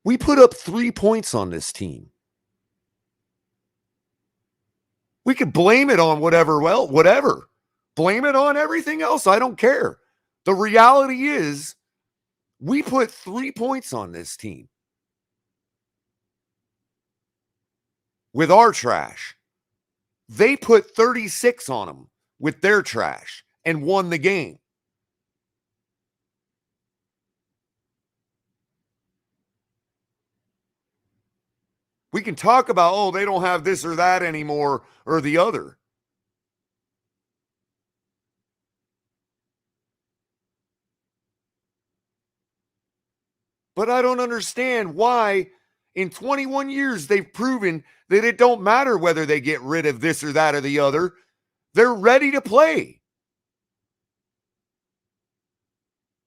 We put up 3 points on this team. We could blame it on whatever. Blame it on everything else. I don't care. The reality is, we put 3 points on this team with our trash. They put 36 on them with their trash and won the game. We can talk about, oh, they don't have this or that anymore or the other. But I don't understand why in 21 years they've proven that it don't matter whether they get rid of this or that or the other. They're ready to play.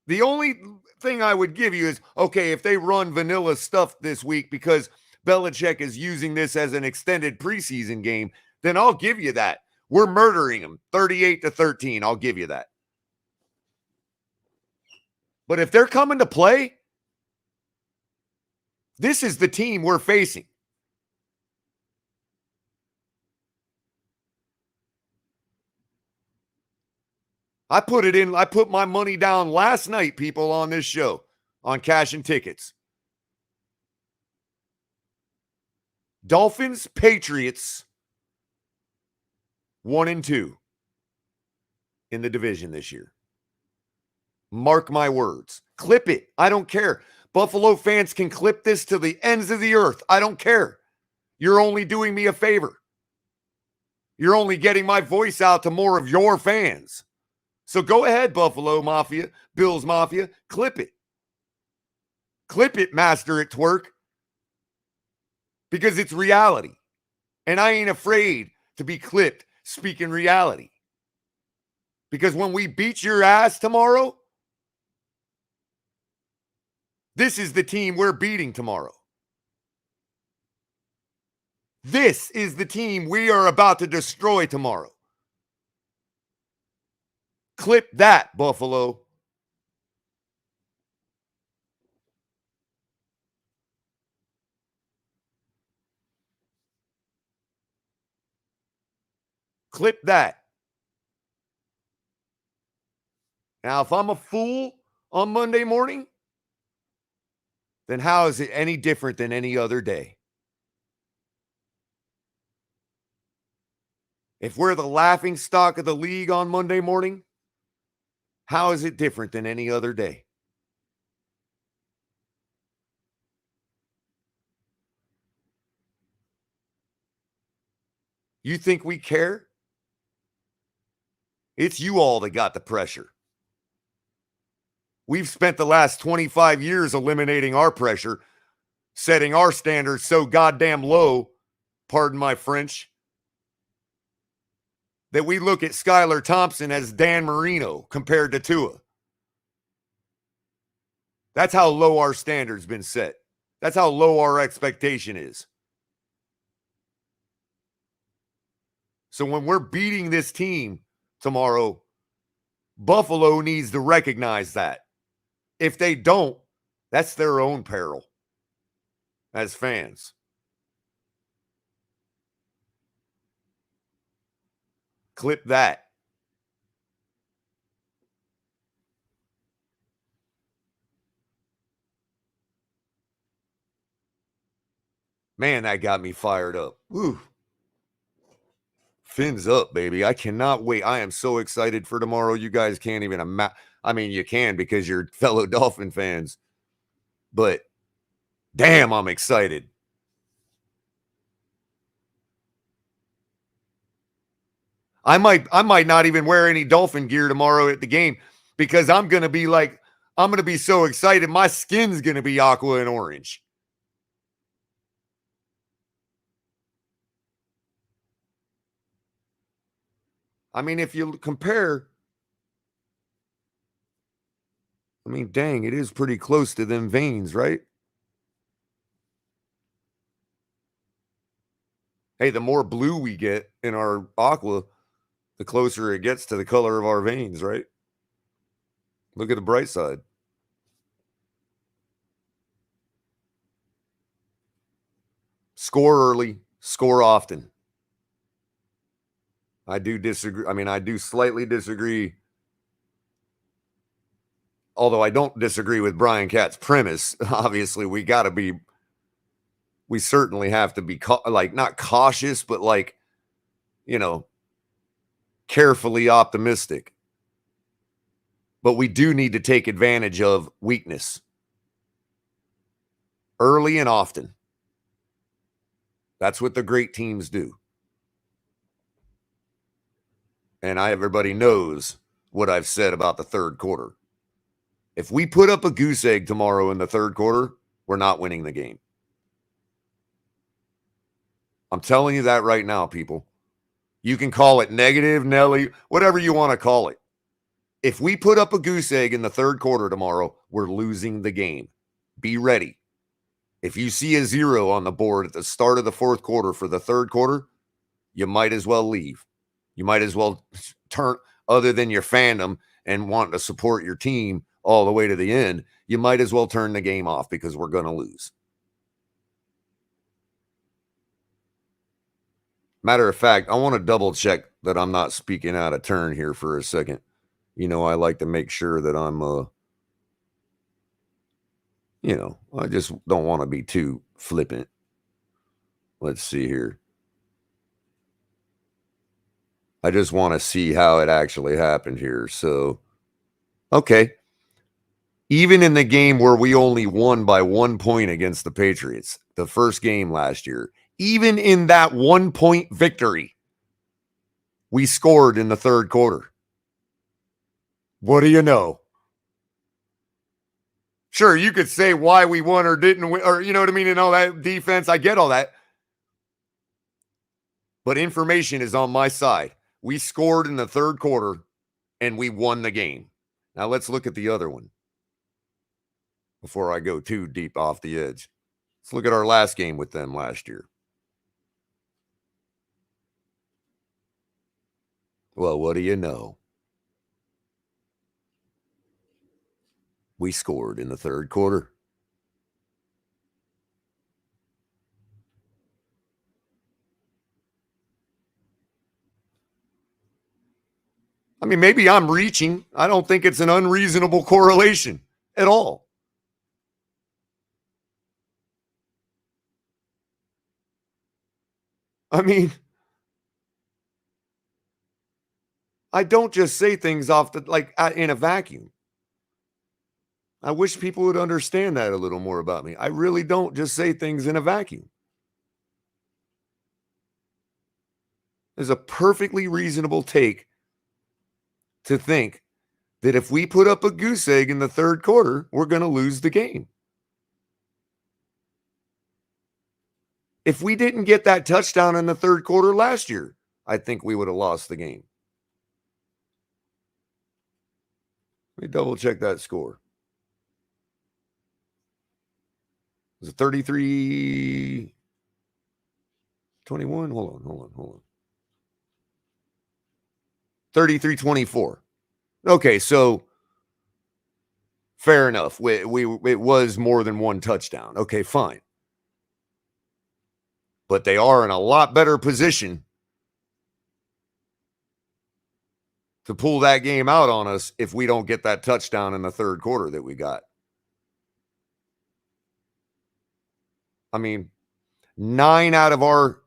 The only thing I would give you is, okay, if they run vanilla stuff this week because Belichick is using this as an extended preseason game, then I'll give you that. We're murdering them 38-13. I'll give you that. But if they're coming to play, this is the team we're facing. I put my money down last night, people, on this show, on cash and tickets. Dolphins, Patriots, 1-2 in the division this year. Mark my words. Clip it. I don't care. Buffalo fans can clip this to the ends of the earth. I don't care. You're only doing me a favor. You're only getting my voice out to more of your fans. So go ahead, Buffalo Mafia, Bills Mafia, clip it. Clip it, master at twerk. Because it's reality. And I ain't afraid to be clipped speaking reality. Because when we beat your ass tomorrow, this is the team we're beating tomorrow. This is the team we are about to destroy tomorrow. Clip that, Buffalo. Clip that. Now, if I'm a fool on Monday morning, then how is it any different than any other day? If we're the laughing stock of the league on Monday morning, how is it different than any other day? You think we care? It's you all that got the pressure. We've spent the last 25 years eliminating our pressure, setting our standards so goddamn low, pardon my French, that we look at Skylar Thompson as Dan Marino compared to Tua. That's how low our standard's been set. That's how low our expectation is. So when we're beating this team tomorrow, Buffalo needs to recognize that. If they don't, that's their own peril as fans. Clip that. Man, that got me fired up. Woo. Fins up, baby. I cannot wait. I am so excited for tomorrow. You guys can't even imagine. I mean, you can because you're fellow Dolphin fans. But damn, I'm excited. I might not even wear any Dolphin gear tomorrow at the game because I'm going to be so excited. My skin's going to be aqua and orange. I mean, if you compare, I mean, dang, it is pretty close to them veins, right? Hey, the more blue we get in our aqua, the closer it gets to the color of our veins, right? Look at the bright side. Score early, score often. I do disagree. I mean, I do slightly disagree. Although I don't disagree with Brian Catt's premise. Obviously, we certainly have to be not cautious, but carefully optimistic. But we do need to take advantage of weakness early and often. That's what the great teams do. And everybody knows what I've said about the third quarter. If we put up a goose egg tomorrow in the third quarter, we're not winning the game. I'm telling you that right now, people. You can call it negative, Nelly, whatever you want to call it. If we put up a goose egg in the third quarter tomorrow, we're losing the game. Be ready. If you see a 0 on the board at the start of the fourth quarter for the third quarter, you might as well leave. You might as well turn, other than your fandom and wanting to support your team all the way to the end, you might as well turn the game off because we're going to lose. Matter of fact, I want to double check that I'm not speaking out of turn here for a second. I like to make sure that I'm, I just don't want to be too flippant. Let's see here. I just want to see how it actually happened here. So, okay. Even in the game where we only won by 1 point against the Patriots, the first game last year, even in that 1 point victory, we scored in the third quarter. What do you know? Sure, you could say why we won or didn't win, or you know what I mean, and all that defense. I get all that. But information is on my side. We scored in the third quarter and we won the game. Now let's look at the other one before I go too deep off the edge. Let's look at our last game with them last year. Well, what do you know? We scored in the third quarter. I mean, maybe I'm reaching. I don't think it's an unreasonable correlation at all. I mean, I don't just say things off in a vacuum. I wish people would understand that a little more about me. I really don't just say things in a vacuum. There's a perfectly reasonable take to think that if we put up a goose egg in the third quarter, we're going to lose the game. If we didn't get that touchdown in the third quarter last year, I think we would have lost the game. Let me double check that score. Was it 33-21? Hold on. 33-24. Okay, so fair enough. It was more than one touchdown. Okay, fine. But they are in a lot better position to pull that game out on us if we don't get that touchdown in the third quarter that we got. I mean, 9 out of our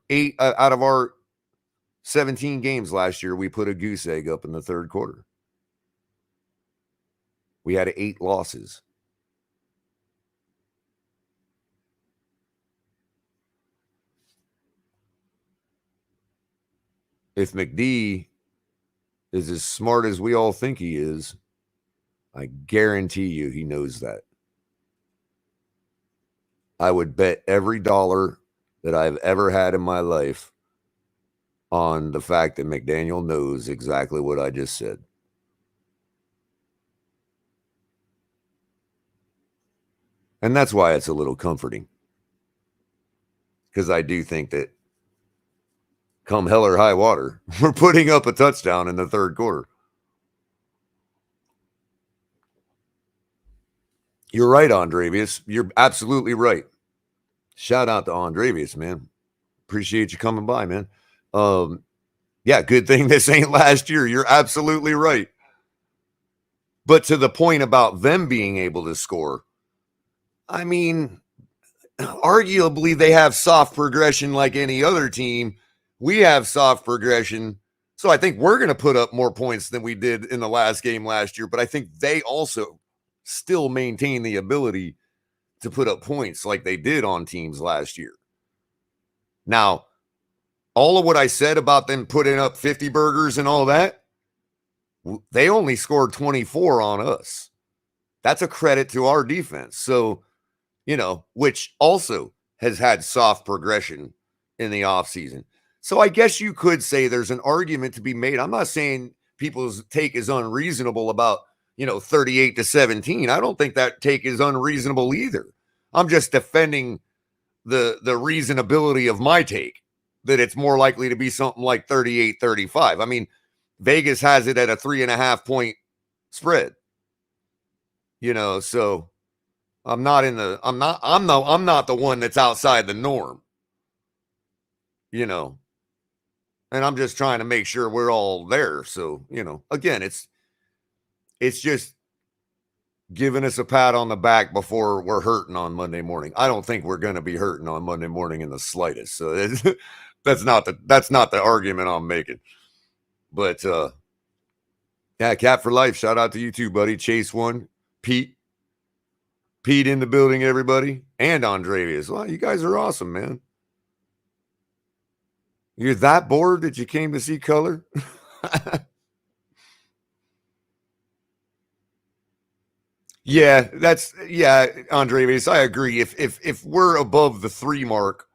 17 games last year, we put a goose egg up in the third quarter. We had 8 losses. If McD is as smart as we all think he is, I guarantee you he knows that. I would bet every dollar that I've ever had in my life on the fact that McDaniel knows exactly what I just said. And that's why it's a little comforting. Because I do think that come hell or high water, we're putting up a touchdown in the third quarter. You're right, Andrevius. You're absolutely right. Shout out to Andrevius, man. Appreciate you coming by, man. Yeah, good thing this ain't last year. You're absolutely right. But to the point about them being able to score, I mean, arguably they have soft progression like any other team. We have soft progression. So I think we're going to put up more points than we did in the last game last year. But I think they also still maintain the ability to put up points like they did on teams last year. Now, all of what I said about them putting up 50 burgers and all that, they only scored 24 on us. That's a credit to our defense. So, which also has had soft progression in the offseason. So I guess you could say there's an argument to be made. I'm not saying people's take is unreasonable about, 38-17. I don't think that take is unreasonable either. I'm just defending the reasonability of my take, that it's more likely to be something like 38-35. I mean, Vegas has it at a 3.5 point spread. So I'm not the one that's outside the norm. And I'm just trying to make sure we're all there. So, again, It's just giving us a pat on the back before we're hurting on Monday morning. I don't think we're going to be hurting on Monday morning in the slightest. So that's not the argument I'm making. But yeah, Cat for Life. Shout out to you too, buddy. Chase one, Pete in the building, everybody, and Andreas. Well, you guys are awesome, man. You're that bored that you came to see color? Yeah, Andreas, I agree. If we're above the 3 mark,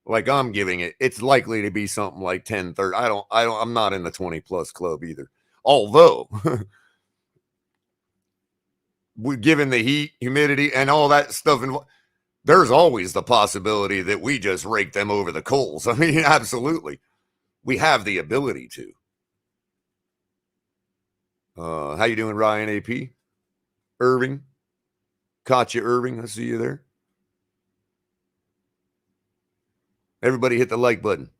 like I'm giving it, it's likely to be something like 10, 30. I'm not in the 20 plus club either. Although given the heat, humidity, and all that stuff, there's always the possibility that we just rake them over the coals. I mean, absolutely. We have the ability to. How you doing, Ryan AP? Irving? Caught you, Irving. I see you there. Everybody hit the like button.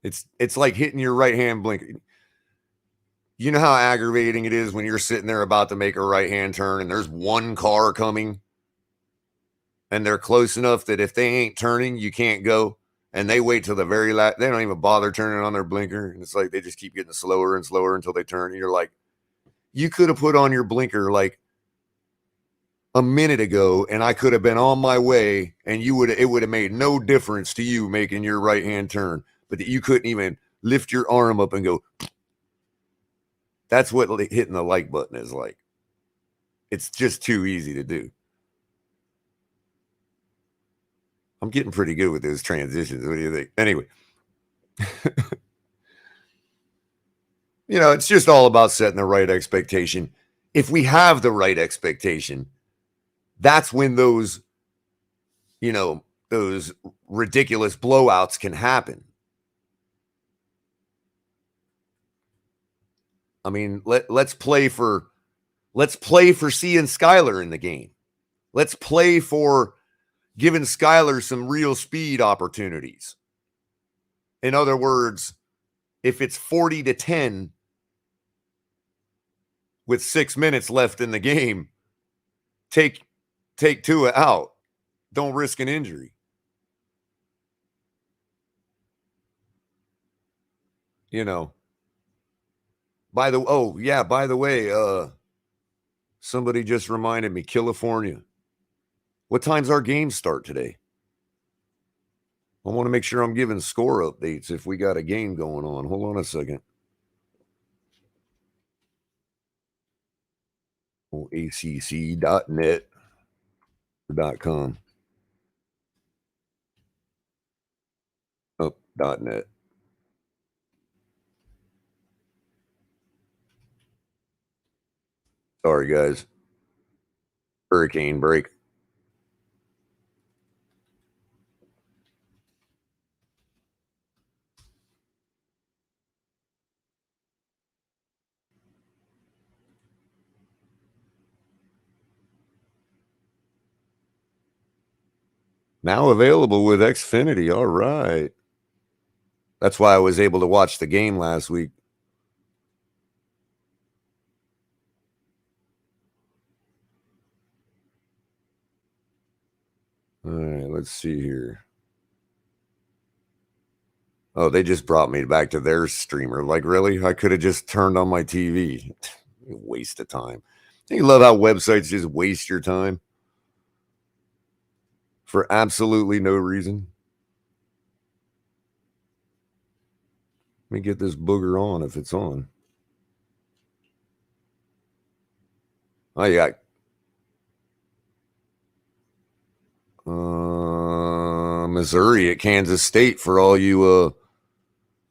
It's like hitting your right hand blinker. You know how aggravating it is when you're sitting there about to make a right hand turn and there's one car coming and they're close enough that if they ain't turning, you can't go. And they wait till the very last. They don't even bother turning on their blinker. And it's like they just keep getting slower and slower until they turn. And you're like, you could have put on your blinker like a minute ago and I could have been on my way and it would have made no difference to you making your right hand turn, but that you couldn't even lift your arm up and go. That's what hitting the like button is like. It's just too easy to do. I'm getting pretty good with those transitions. What do you think? Anyway, it's just all about setting the right expectation. If we have the right expectation, that's when those ridiculous blowouts can happen. I mean, let's play for seeing Skyler in the game. Let's play for giving Skyler some real speed opportunities. In other words, if it's 40-10 with 6 minutes left in the game, take Tua out. Don't risk an injury. By the way, somebody just reminded me, California. What time's our game start today? I want to make sure I'm giving score updates if we got a game going on. Hold on a second. ACC.net.com. Oh, .net. Sorry, guys. Hurricane break. Now available with Xfinity. All right. That's why I was able to watch the game last week. All right, let's see here. Oh, they just brought me back to their streamer. Like, really? I could have just turned on my TV. Waste of time. You love how websites just waste your time for absolutely no reason. Let me get this booger on if it's on. Oh, yeah. Missouri at Kansas State for all you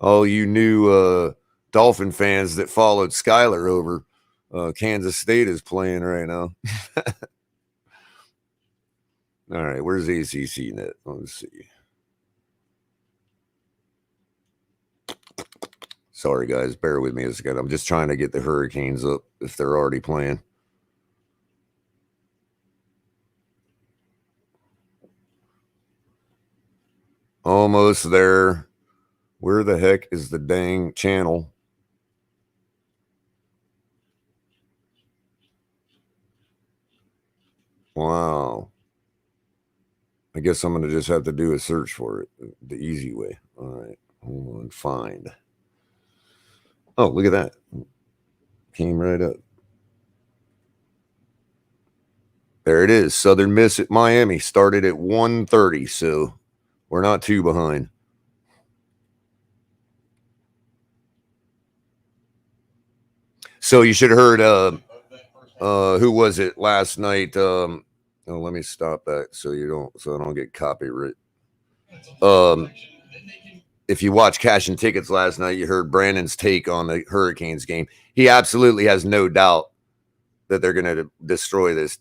new Dolphin fans that followed Skyler over. Kansas State is playing right now. All right, where's ACC net? Let's see. Sorry, guys, bear with me a second. I'm just trying to get the Hurricanes up if they're already playing. Almost there. Where the heck is the dang channel? Wow. I guess I'm going to just have to do a search for it the easy way. All right. Hold on. Find. Oh, look at that. Came right up. There it is. Southern Miss at Miami. Started at 1:30, so we're not too behind. So you should have heard who was it last night? Oh, let me stop that so I don't get copyright. If you watch Cash and Tickets last night, you heard Brandon's take on the Hurricanes game. He absolutely has no doubt that they're going to destroy this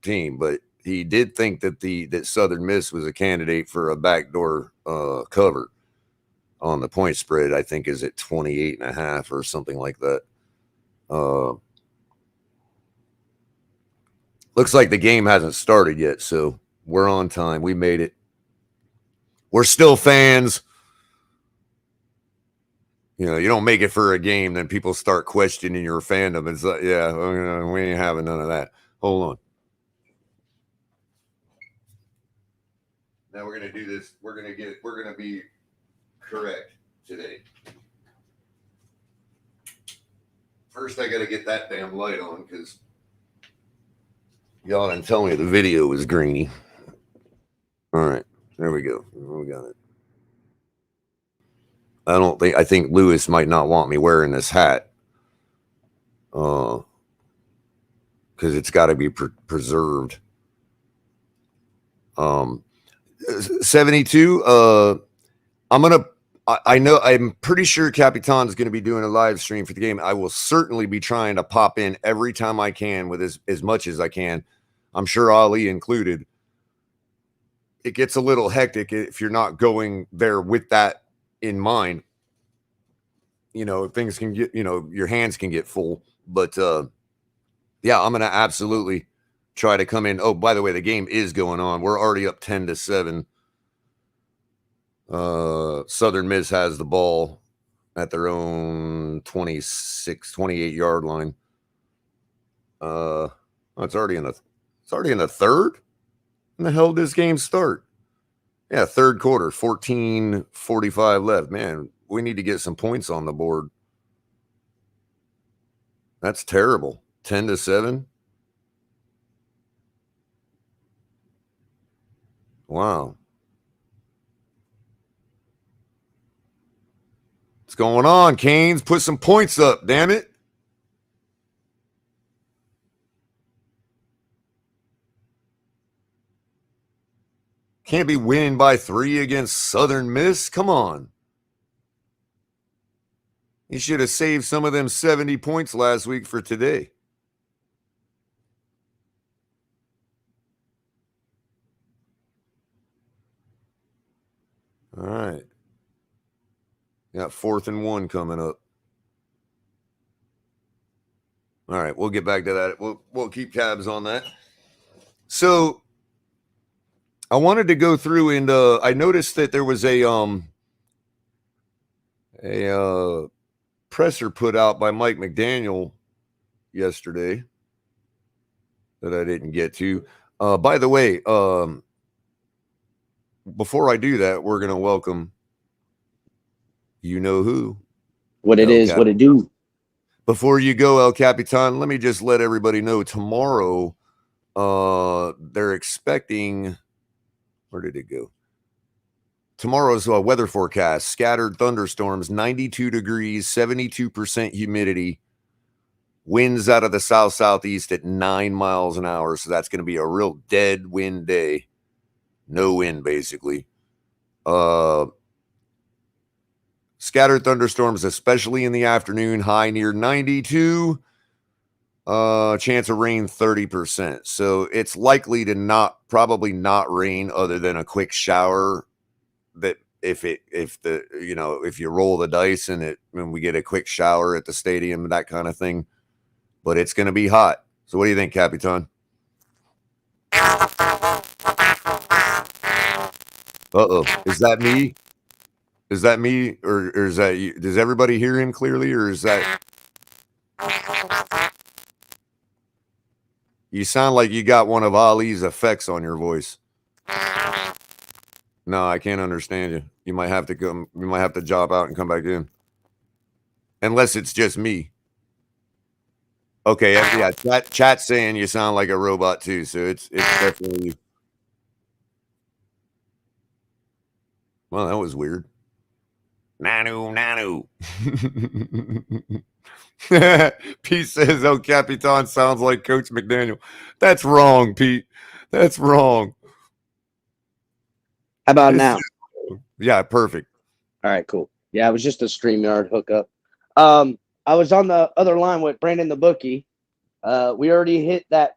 team, but he did think that Southern Miss was a candidate for a backdoor cover on the point spread. I think is at 28.5 or something like that. Looks like the game hasn't started yet, so we're on time. We made it. We're still fans. You know, you don't make it for a game, then people start questioning your fandom. It's like, yeah, we ain't having none of that. Hold on. Now we're gonna do this. We're gonna be correct today. First, I gotta get that damn light on because y'all didn't tell me the video was grainy. All right, there we go. We got it. I think Lewis might not want me wearing this hat. Because it's got to be preserved. 72. I'm pretty sure Capitan's going to be doing a live stream for the game. I will certainly be trying to pop in every time I can with as much as I can. I'm sure Ali included. It gets a little hectic if you're not going there with that in mind. You know, things can get, your hands can get full. But yeah, I'm going to absolutely try to come in. Oh, by the way, the game is going on. We're already up 10-7. Southern Miss has the ball at their own 28-yard line. It's already in the third. When the hell did this game start? Yeah, third quarter, 14:45 left. Man, we need to get some points on the board. That's terrible. 10-7. Wow. What's going on, Canes? Put some points up, damn it. Can't be winning by 3 against Southern Miss. Come on. You should have saved some of them 70 points last week for today. All right. Got 4th and 1 coming up. All right, we'll get back to that. We'll keep tabs on that. So I wanted to go through and I noticed that there was a presser put out by Mike McDaniel yesterday that I didn't get to. By the way, before I do that, we're gonna welcome you know who. What it is, what it do. Before you go, El Capitan, let me just let everybody know tomorrow they're expecting, where did it go? Tomorrow's weather forecast, scattered thunderstorms, 92 degrees, 72% humidity, winds out of the south-southeast at 9 miles an hour. So that's going to be a real dead wind day. No wind, basically. Scattered thunderstorms, especially in the afternoon, high near 92. Chance of rain 30%. So it's likely to probably not rain other than a quick shower. That if you roll the dice and we get a quick shower at the stadium, that kind of thing. But it's going to be hot. So what do you think, Capitan? Uh-oh. Is that me? Is that me? Or is that you? Does everybody hear him clearly? Or is that... You sound like you got one of Ali's effects on your voice. No, I can't understand you. You might have to come. You might have to job out and come back in. Unless it's just me. Okay, yeah. Chat's saying you sound like a robot too, so it's definitely you. Well, that was weird. Nanu. Pete says, "Oh, Capitan sounds like Coach McDaniel." That's wrong, Pete. That's wrong. How about now? Yeah, perfect. All right, cool. Yeah, it was just a StreamYard hookup. I was on the other line with Brandon the bookie. We already hit that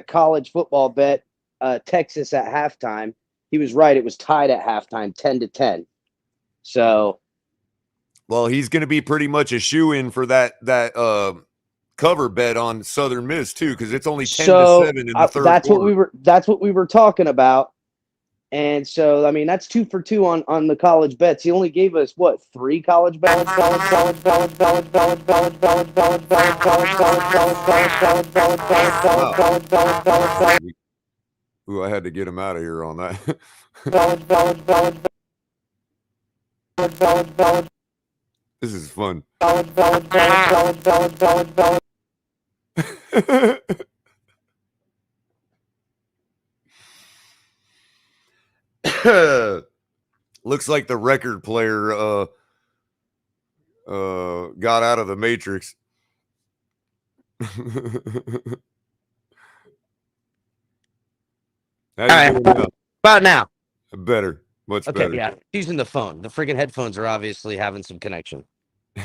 college football bet. Texas at halftime. He was right. It was tied at halftime, 10-10. So, well, he's going to be pretty much a shoe-in for that cover bet on Southern Miss too, because it's only 10-7 in the third quarter. That's what we were talking about. And so, I mean, that's 2 for 2 on the college bets. He only gave us what, 3 college bets? Ooh, I had to get him out of here on that. This is fun. Looks like the record player got out of the Matrix. All right, about now. Better. Much better. Yeah. Using the phone. The freaking headphones are obviously having some connection.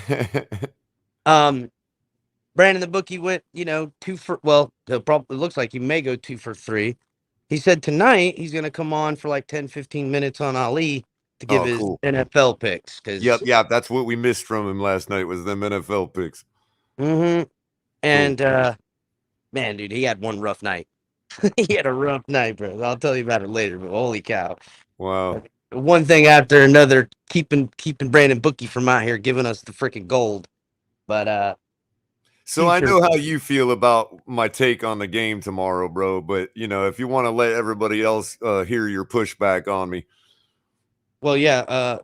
Brandon the bookie went, 2 for, well, it looks like he may go 2 for 3. He said tonight he's going to come on for like 10-15 minutes on Ali to give his NFL picks. Yep, that's what we missed from him last night was them NFL picks. Mm-hmm. And man, dude, he had one rough night. He had a rough night, bro. I'll tell you about it later, but holy cow. Wow. One thing after another, keeping Brandon bookie from out here giving us the freaking gold. But so I know how you feel about my take on the game tomorrow, bro. But if you want to let everybody else hear your pushback on me. Well, yeah,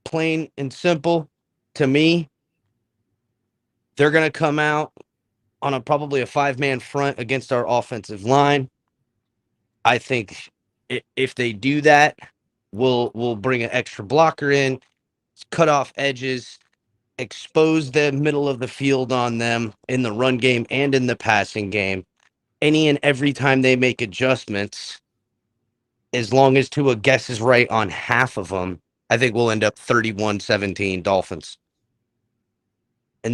plain and simple. To me, they're gonna come out on probably a 5-man front against our offensive line. I think if they do that, we'll bring an extra blocker in, cut off edges, expose the middle of the field on them in the run game and in the passing game. Any and every time they make adjustments, as long as Tua guesses right on half of them, I think we'll end up 31-17 Dolphins. And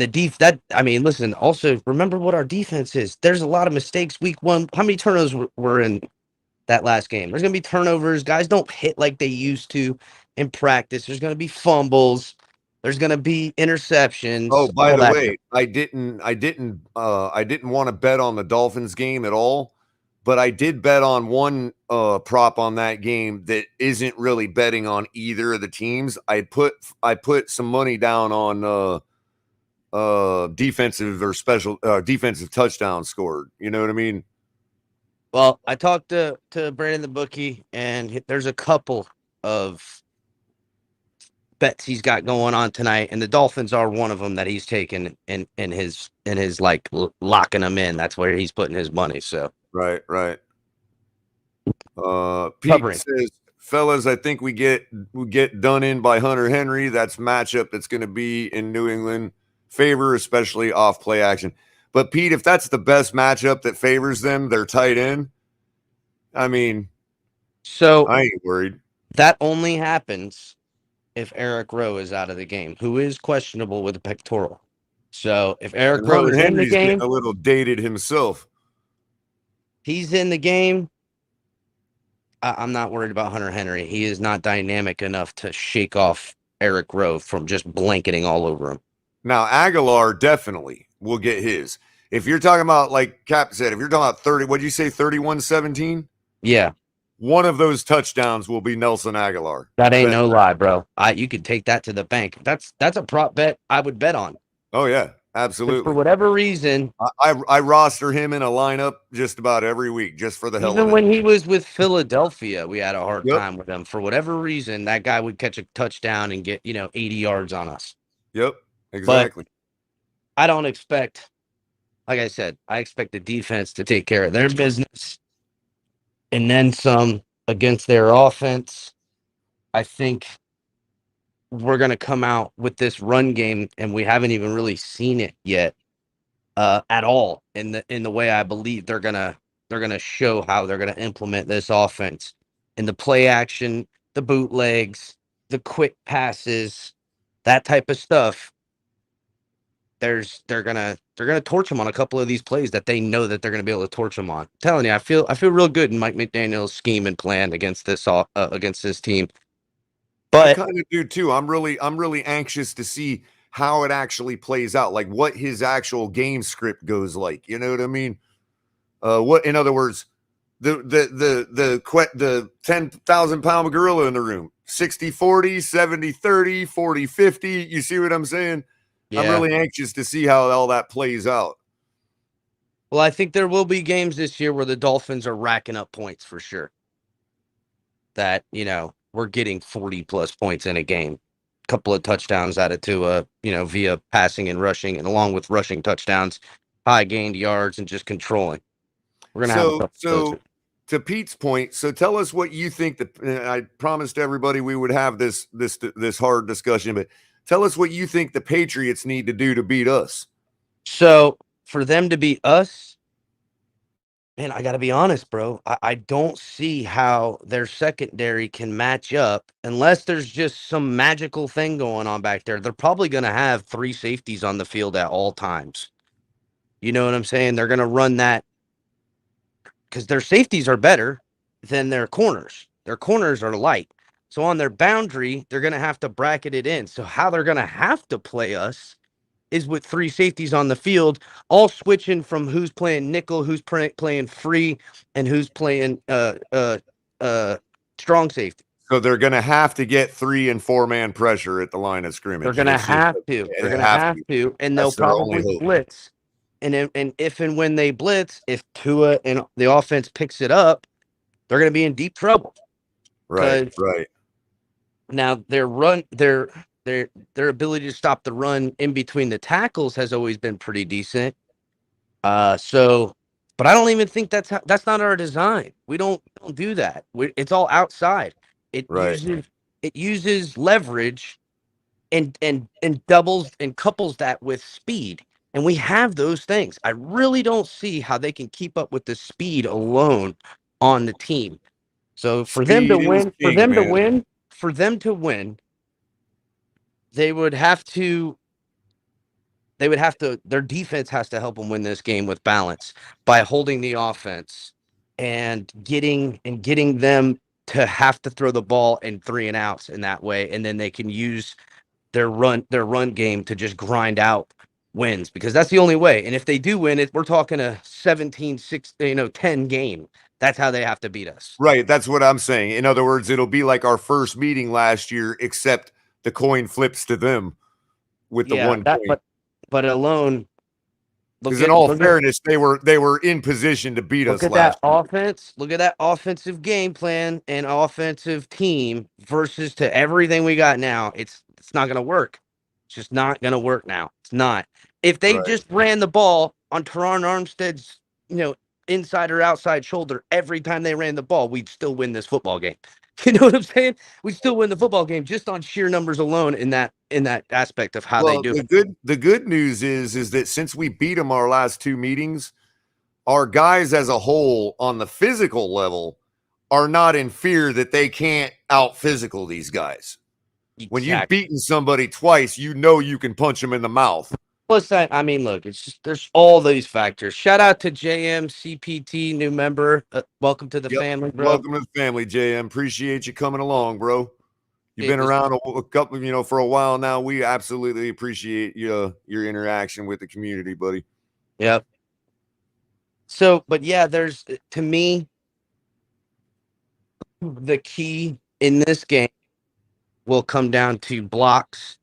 listen, also remember what our defense is. There's a lot of mistakes week 1. How many turnovers were in that last game? There's going to be turnovers. Guys don't hit like they used to in practice. There's going to be fumbles. There's going to be interceptions. Oh, by the way, I didn't want to bet on the Dolphins game at all, but I did bet on one prop on that game that isn't really betting on either of the teams. I put some money down on defensive or special defensive touchdown scored. You know what I mean? Well, I talked to Brandon the bookie, and there's a couple of bets he's got going on tonight, and the Dolphins are one of them that he's taken in his like locking them in. That's where he's putting his money. So right. Pete says, fellas, I think we get done in by Hunter Henry. That's matchup that's going to be in New England favor, especially off play action. But Pete, if that's the best matchup that favors them, they're tight end. I mean, so I ain't worried. That only happens if Eric Rowe is out of the game, who is questionable with a pectoral. So if Eric Rowe is in the game, a little dated himself. He's in the game. I'm not worried about Hunter Henry. He is not dynamic enough to shake off Eric Rowe from just blanketing all over him. Now, Aguilar definitely will get his. If you're talking about, like Cap said, if you're talking about 30, what'd you say, 31-17? Yeah. One of those touchdowns will be Nelson Aguilar. That ain't no lie, bro. You could take that to the bank. That's a prop bet I would bet on. Oh, yeah. Absolutely. For whatever reason, I roster him in a lineup just about every week, just for the hell of it. even when he was with Philadelphia, we had a hard Yep. time with him. For whatever reason, that guy would catch a touchdown and get 80 yards on us. Yep, exactly. But I don't expect, like I said, I expect the defense to take care of their business and then some against their offense. I think we're going to come out with this run game, and we haven't even really seen it yet at all in the way I believe they're gonna show how they're gonna implement this offense in the play action, the bootlegs, the quick passes, that type of stuff. They're gonna torch them on a couple of these plays that they know that they're gonna be able to torch them on. I'm telling you, I feel real good in Mike McDaniel's scheme and plan against this team. I But kind of do too. I'm really anxious to see how it actually plays out, like what his actual game script goes like. You know what I mean? What, in other words, the 10,000 pound gorilla in the room, 60-40, 70-30, 40-50. You see what I'm saying? yeah. I'm really anxious to see how all that plays out. Well, I think there will be games this year where the Dolphins are racking up points for sure. That, we're getting 40 plus points in a game. A couple of touchdowns added to via passing and rushing, and along with rushing touchdowns, high gained yards, and just controlling. We're gonna have a couple of those. To Pete's point, so tell us what you think. I promised everybody we would have this hard discussion, but tell us what you think the Patriots need to do to beat us. So for them to beat us, man, I got to be honest, bro. I don't see how their secondary can match up unless there's just some magical thing going on back there. They're probably going to have 3 safeties on the field at all times. You know what I'm saying? They're going to run that because their safeties are better than their corners. Their corners are light. So on their boundary, they're going to have to bracket it in. So how they're going to have to play us is with 3 safeties on the field, all switching from who's playing nickel, who's playing free, and who's playing strong safety. So they're going to have to get 3 and 4 man pressure at the line of scrimmage. They're going to have to. They're going to have to, and they'll probably blitz. And if and when they blitz, if Tua and the offense picks it up, they're going to be in deep trouble. Right. Now their ability to stop the run in between the tackles has always been pretty decent. But I don't even think that's not our design. We don't do that. It's all outside. It uses leverage and doubles and couples that with speed. And we have those things. I really don't see how they can keep up with the speed alone on the team. So for them to win, their defense has to help them win this game with balance by holding the offense and getting them to have to throw the ball in 3 and outs in that way. And then they can use their run game to just grind out wins, because that's the only way. And if they do win it, we're talking a 17-6, 10 game. That's how they have to beat us. Right. That's what I'm saying. In other words, it'll be like our first meeting last year, except the coin flips to them with the 1 point. But alone, because in all fairness, they were in position to beat us. Look at that offense. Look at that offensive game plan and offensive team versus to everything we got now. It's not going to work. It's just not going to work now. It's not. If they just ran the ball on Teron Armstead's, inside or outside shoulder every time they ran the ball, we'd still win this football game. You know what I'm saying? We still win the football game just on sheer numbers alone in that aspect of how they do it. The good news is that since we beat them our last 2 meetings, our guys as a whole on the physical level are not in fear that they can't out physical these guys. Exactly. When you've beaten somebody twice, you can punch them in the mouth. Plus, look, it's just there's all these factors. Shout out to JM CPT, new member. Welcome to the family, bro. Welcome to the family, JM. Appreciate you coming along, bro. You've been around a couple, for a while now. We absolutely appreciate your interaction with the community, buddy. Yep. So, but yeah, there's, to me, the key in this game will come down to blocks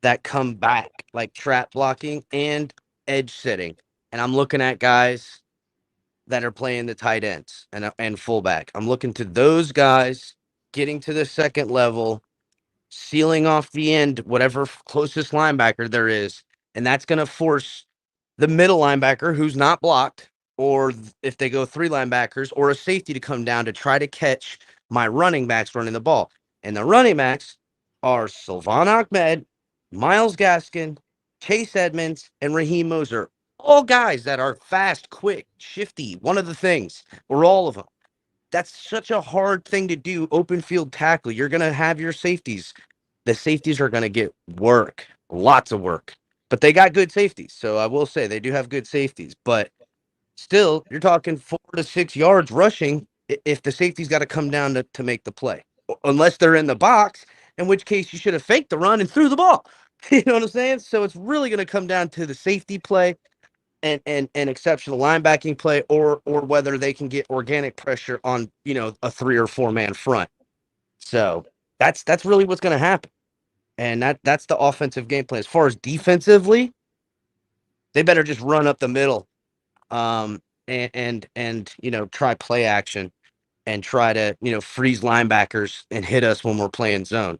that come back, like trap blocking and edge sitting. And I'm looking at guys that are playing the tight ends and fullback. I'm looking to those guys getting to the second level, sealing off the end, whatever closest linebacker there is. And that's going to force the middle linebacker who's not blocked, or if they go three linebackers, or a safety to come down to try to catch my running backs running the ball. And the running backs are Sylvan Ahmed, Myles Gaskin, Chase Edmonds, and Raheem Moser. All guys that are fast, quick, shifty. One of the things, or all of them. That's such a hard thing to do, open field tackle. You're going to have your safeties. The safeties are going to get work, lots of work. But they got good safeties. So I will say they do have good safeties. But still, you're talking 4 to 6 yards rushing if the safety's got to come down to make the play. Unless they're in the box, in which case you should have faked the run and threw the ball. You know what I'm saying? So it's really going to come down to the safety play and exceptional linebacking play, or whether they can get organic pressure on, a 3 or 4 man front. So that's really what's going to happen. And that's the offensive game plan. As far as defensively, they better just run up the middle, and try play action and try to freeze linebackers and hit us when we're playing zone.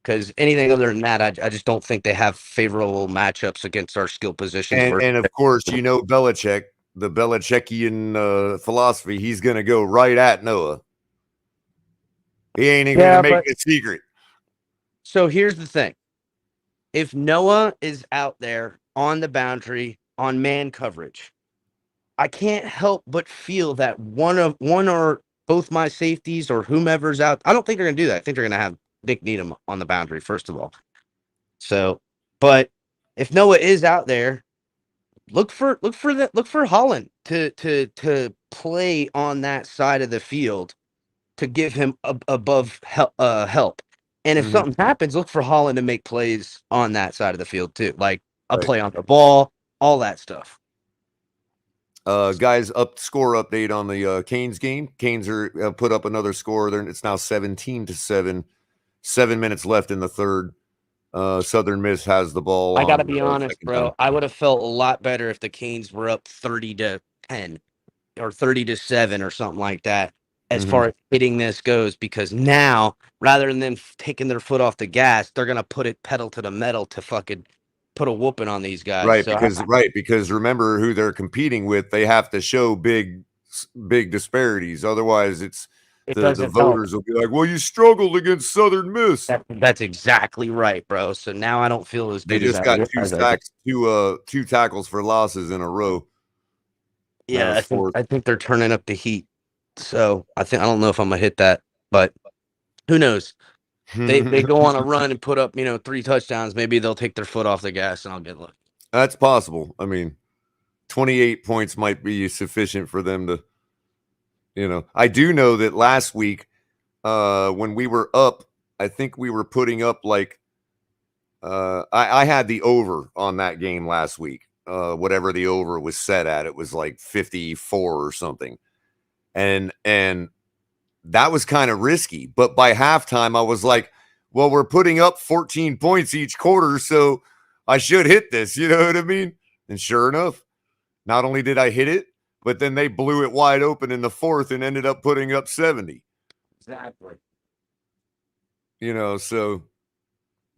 Because anything other than that, I just don't think they have favorable matchups against our skill positions. And of course, Belichick, the Belichickian philosophy, he's going to go right at Noah. He ain't even going to make it a secret. So here's the thing. If Noah is out there on the boundary on man coverage, I can't help but feel that one or both my safeties or whomever's out, I don't think they're going to do that. I think they're going to have Nick Needham on the boundary, first of all. So, but if Noah is out there, look for Holland to play on that side of the field to give him above help. And if something happens, look for Holland to make plays on that side of the field too, like a play on the ball, all that stuff. Guys, score update on the Canes game. Canes are put up another score. It's now 17-7. 7 minutes left in the third. Southern Miss has the ball. I gotta be honest, bro. Down. I would have felt a lot better if the Canes were up 30-10 or 30-7 or something like that, as far as hitting this goes, because now, rather than them taking their foot off the gas, they're gonna put it pedal to the metal to fucking put a whooping on these guys. Right, so because remember who they're competing with. They have to show big disparities. Otherwise, the voters will be like, "Well, you struggled against Southern Miss." That's exactly right, bro. So now I don't feel as good. They just got 2 sacks, 2 tackles for losses in a row. Yeah, I think they're turning up the heat. So I don't know if I'm gonna hit that, but who knows? They go on a run and put up 3 touchdowns. Maybe they'll take their foot off the gas and I'll get lucky. That's possible. I mean, 28 points might be sufficient for them to. I do know that last week, when we were up, I think we were putting up like. I had the over on that game last week. Whatever the over was set at, it was like 54 or something, and that was kind of risky. But by halftime, I was like, well, we're putting up 14 points each quarter, so I should hit this. You know what I mean? And sure enough, not only did I hit it, but then they blew it wide open in the fourth and ended up putting up 70. Exactly. So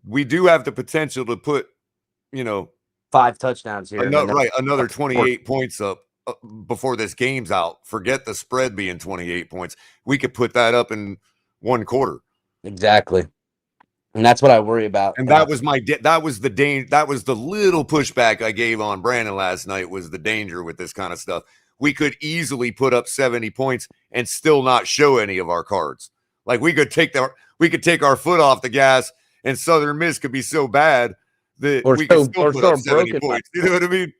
we do have the potential to put, 5 touchdowns here. Another 28 points up before this game's out. Forget the spread being 28 points. We could put that up in one quarter. Exactly. And that's what I worry about. And that was the little pushback I gave on Brandon last night, was the danger with this kind of stuff. We could easily put up 70 points and still not show any of our cards. Like we could take our foot off the gas, and Southern Miss could be so bad that we could still put up 70 points. You know what I mean?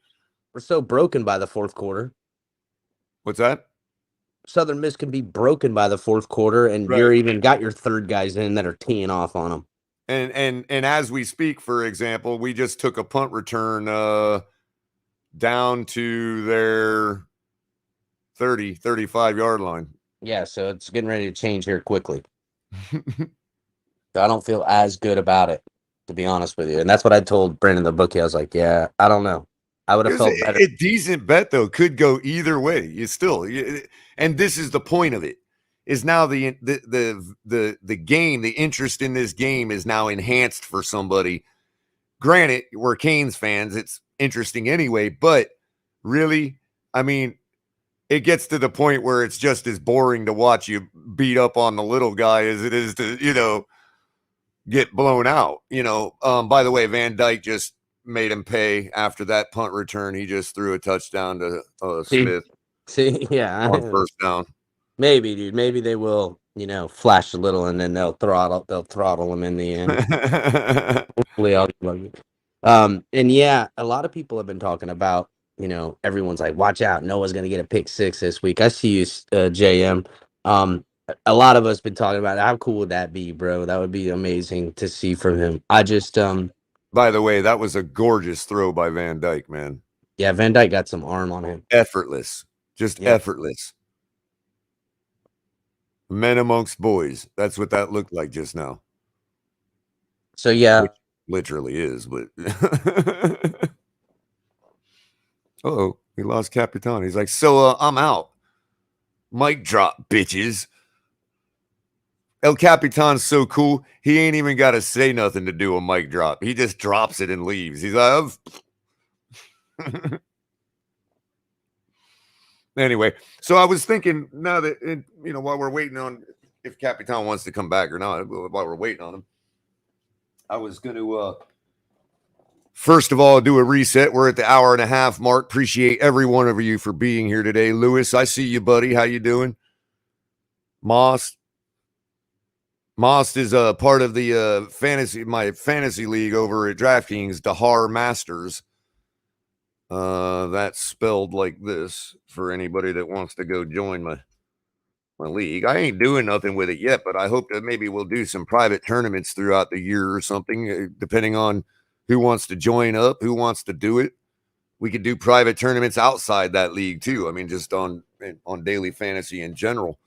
We're so broken by the fourth quarter. What's that? Southern Miss can be broken by the fourth quarter, and you're even got your third guys in that are teeing off on them. And as we speak, for example, we just took a punt return down to their 35-yard line. Yeah, so it's getting ready to change here quickly. I don't feel as good about it. to be honest with you. And that's what I told Brandon the bookie. I was like, yeah, I don't know. I would have felt better. A decent bet though could go either way. And this is the point of it. Is now the game, the interest in this game is now enhanced for somebody. Granted, we're Canes fans, it's interesting anyway, but really, I mean, it gets to the point where it's just as boring to watch you beat up on the little guy as it is to, get blown out. By the way, Van Dyke just made him pay after that punt return. He just threw a touchdown to Smith. See, yeah. On first down. Maybe, dude. Maybe they will, flash a little and then they'll throttle him in the end. Hopefully I'll and yeah, a lot of people have been talking about, everyone's like, watch out, Noah's gonna get a pick 6 this week. I see you, JM. A lot of us been talking about how cool would that be, bro? That would be amazing to see from him. I just by the way, that was a gorgeous throw by Van Dyke, man. Yeah, Van Dyke got some arm on him. Effortless. Just effortless. Men amongst boys. That's what that looked like just now. So yeah. Which literally is, but uh-oh, he lost Capitan. He's like, so I'm out. Mic drop, bitches. El Capitan's so cool, he ain't even got to say nothing to do a mic drop. He just drops it and leaves. He's like, anyway, so I was thinking now that, while we're waiting on if Capitan wants to come back or not, while we're waiting on him, I was going to, first of all, do a reset. We're at the hour and a half mark. Appreciate every one of you for being here today. Lewis, I see you, buddy. How you doing? Moss is a part of the my fantasy league over at DraftKings, Dahar Masters. That's spelled like this for anybody that wants to go join my league. I ain't doing nothing with it yet, but I hope that maybe we'll do some private tournaments throughout the year or something, depending on who wants to join up, who wants to do it. We could do private tournaments outside that league too. I mean, just on daily fantasy in general.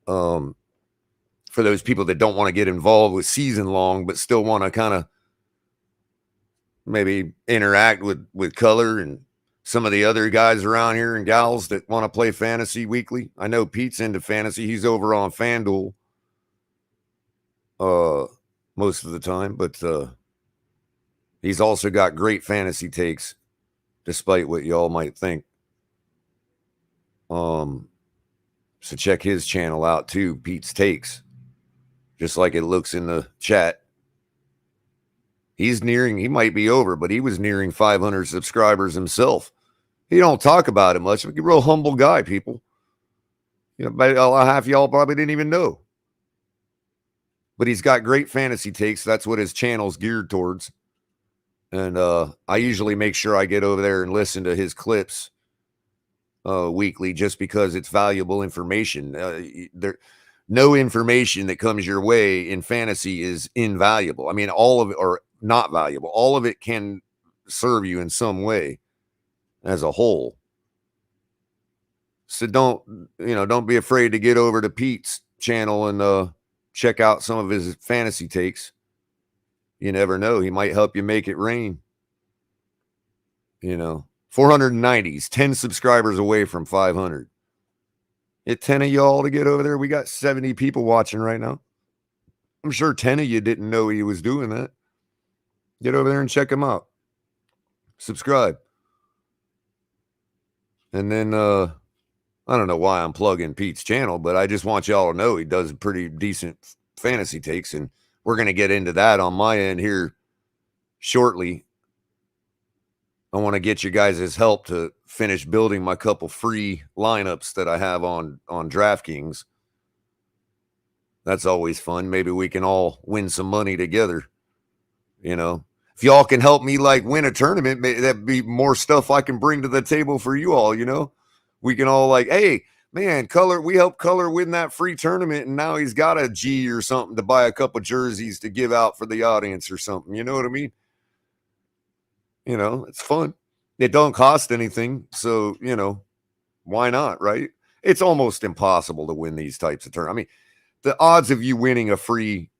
For those people that don't want to get involved with season long, but still want to kind of maybe interact with Culler and some of the other guys around here and gals that want to play fantasy weekly. I know Pete's into fantasy. He's over on FanDuel most of the time, but he's also got great fantasy takes, despite what y'all might think. So check his channel out too, Pete's Takes. Just like it looks in the chat. He might be over, but he was nearing 500 subscribers himself. He don't talk about it much. He's a real humble guy, people. Half of y'all probably didn't even know. But he's got great fantasy takes. That's what his channel's geared towards. And I usually make sure I get over there and listen to his clips weekly just because it's valuable information. No information that comes your way in fantasy is invaluable. I mean, all of it are not valuable. All of it can serve you in some way as a whole. So don't be afraid to get over to Pete's channel and check out some of his fantasy takes. You never know. He might help you make it rain. 490s, 10 subscribers away from 500. Get 10 of y'all to get over there. We got 70 people watching right now. I'm sure 10 of you didn't know he was doing that. Get over there and check him out. Subscribe. And then, I don't know why I'm plugging Pete's channel, but I just want y'all to know he does pretty decent fantasy takes, and we're going to get into that on my end here shortly. I want to get you guys' help to finish building my couple free lineups that I have on DraftKings. That's always fun. Maybe we can all win some money together. If y'all can help me win a tournament, that'd be more stuff I can bring to the table for you all. We can all hey, man, Culler, we helped Culler win that free tournament, and now he's got a G or something to buy a couple jerseys to give out for the audience or something. You know what I mean? It's fun. It don't cost anything. So, why not, right? It's almost impossible to win these types of tournaments. I mean, the odds of you winning a free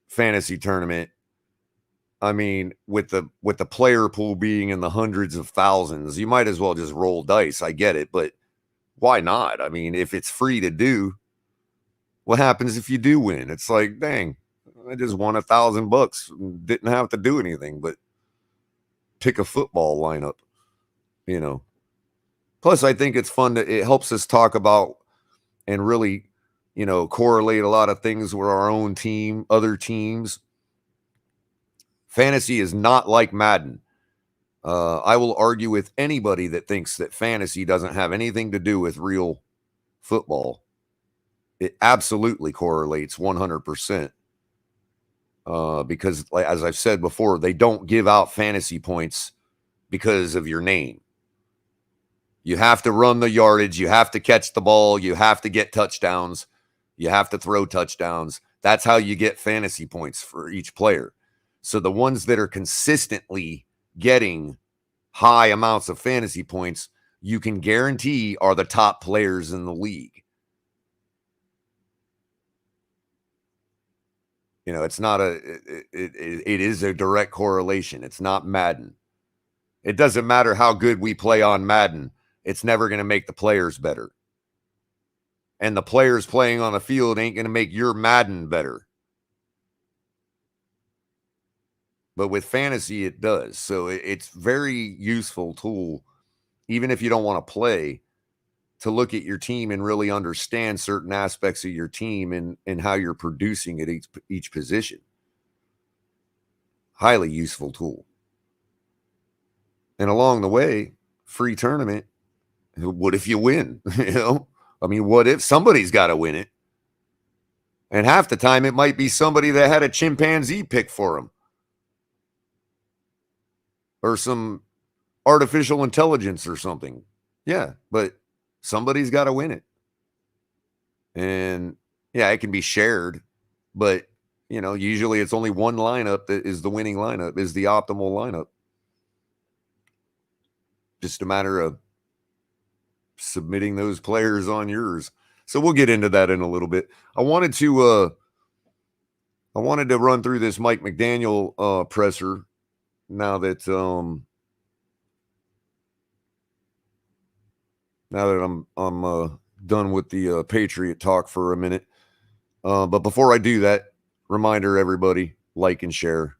fantasy tournament I mean, with the player pool being in the hundreds of thousands, you might as well just roll dice. I get it, but why not? I mean, if it's free to do, what happens if you do win? It's like, dang, I just won $1,000, didn't have to do anything but pick a football lineup, you know. Plus, I think it's fun it helps us talk about and really, correlate a lot of things with our own team, other teams. Fantasy is not like Madden. I will argue with anybody that thinks that fantasy doesn't have anything to do with real football. It absolutely correlates 100%. Because, like, as I've said before, they don't give out fantasy points because of your name. You have to run the yardage. You have to catch the ball. You have to get touchdowns. You have to throw touchdowns. That's how you get fantasy points for each player. So the ones that are consistently getting high amounts of fantasy points, you can guarantee are the top players in the league. It's not it is a direct correlation. It's not Madden. It doesn't matter how good we play on Madden. It's never going to make the players better. And the players playing on the field ain't going to make your Madden better. But with fantasy, it does. So it's very useful tool, even if you don't want to play, to look at your team and really understand certain aspects of your team and how you're producing at each position. Highly useful tool. And along the way, free tournament. What if you win? I mean, what if somebody's got to win it? And half the time it might be somebody that had a chimpanzee pick for them. Or some artificial intelligence or something. Yeah, but somebody's got to win it. And yeah, it can be shared, but usually it's only one lineup that is the winning lineup, is the optimal lineup. Just a matter of submitting those players on yours. So we'll get into that in a little bit. I wanted to run through this Mike McDaniel presser now that I'm done with the Patriot talk for a minute. But before I do that, reminder, everybody, like and share.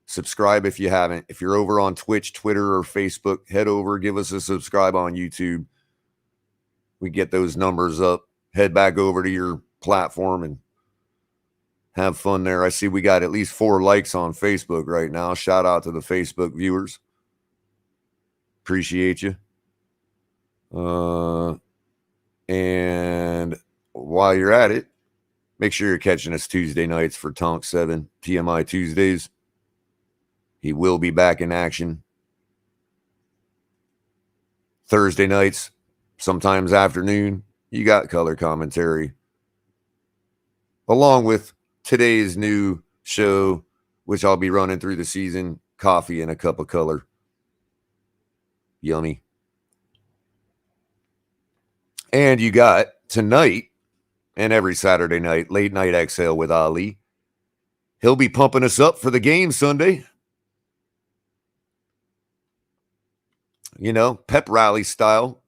Subscribe if you haven't. If you're over on Twitch, Twitter, or Facebook, head over, give us a subscribe on YouTube. We get those numbers up. Head back over to your platform and have fun there. I see we got at least 4 likes on Facebook right now. Shout out to the Facebook viewers. Appreciate you. And while you're at it, make sure you're catching us Tuesday nights for Tonk 7, TMI Tuesdays. He will be back in action. Thursday nights, sometimes afternoon, you got color commentary. Along with today's new show, which I'll be running through the season, Coffee and a Cup of Color. Yummy. And you got tonight and every Saturday night, Late Night Exhale with Ali. He'll be pumping us up for the game Sunday. Pep rally style.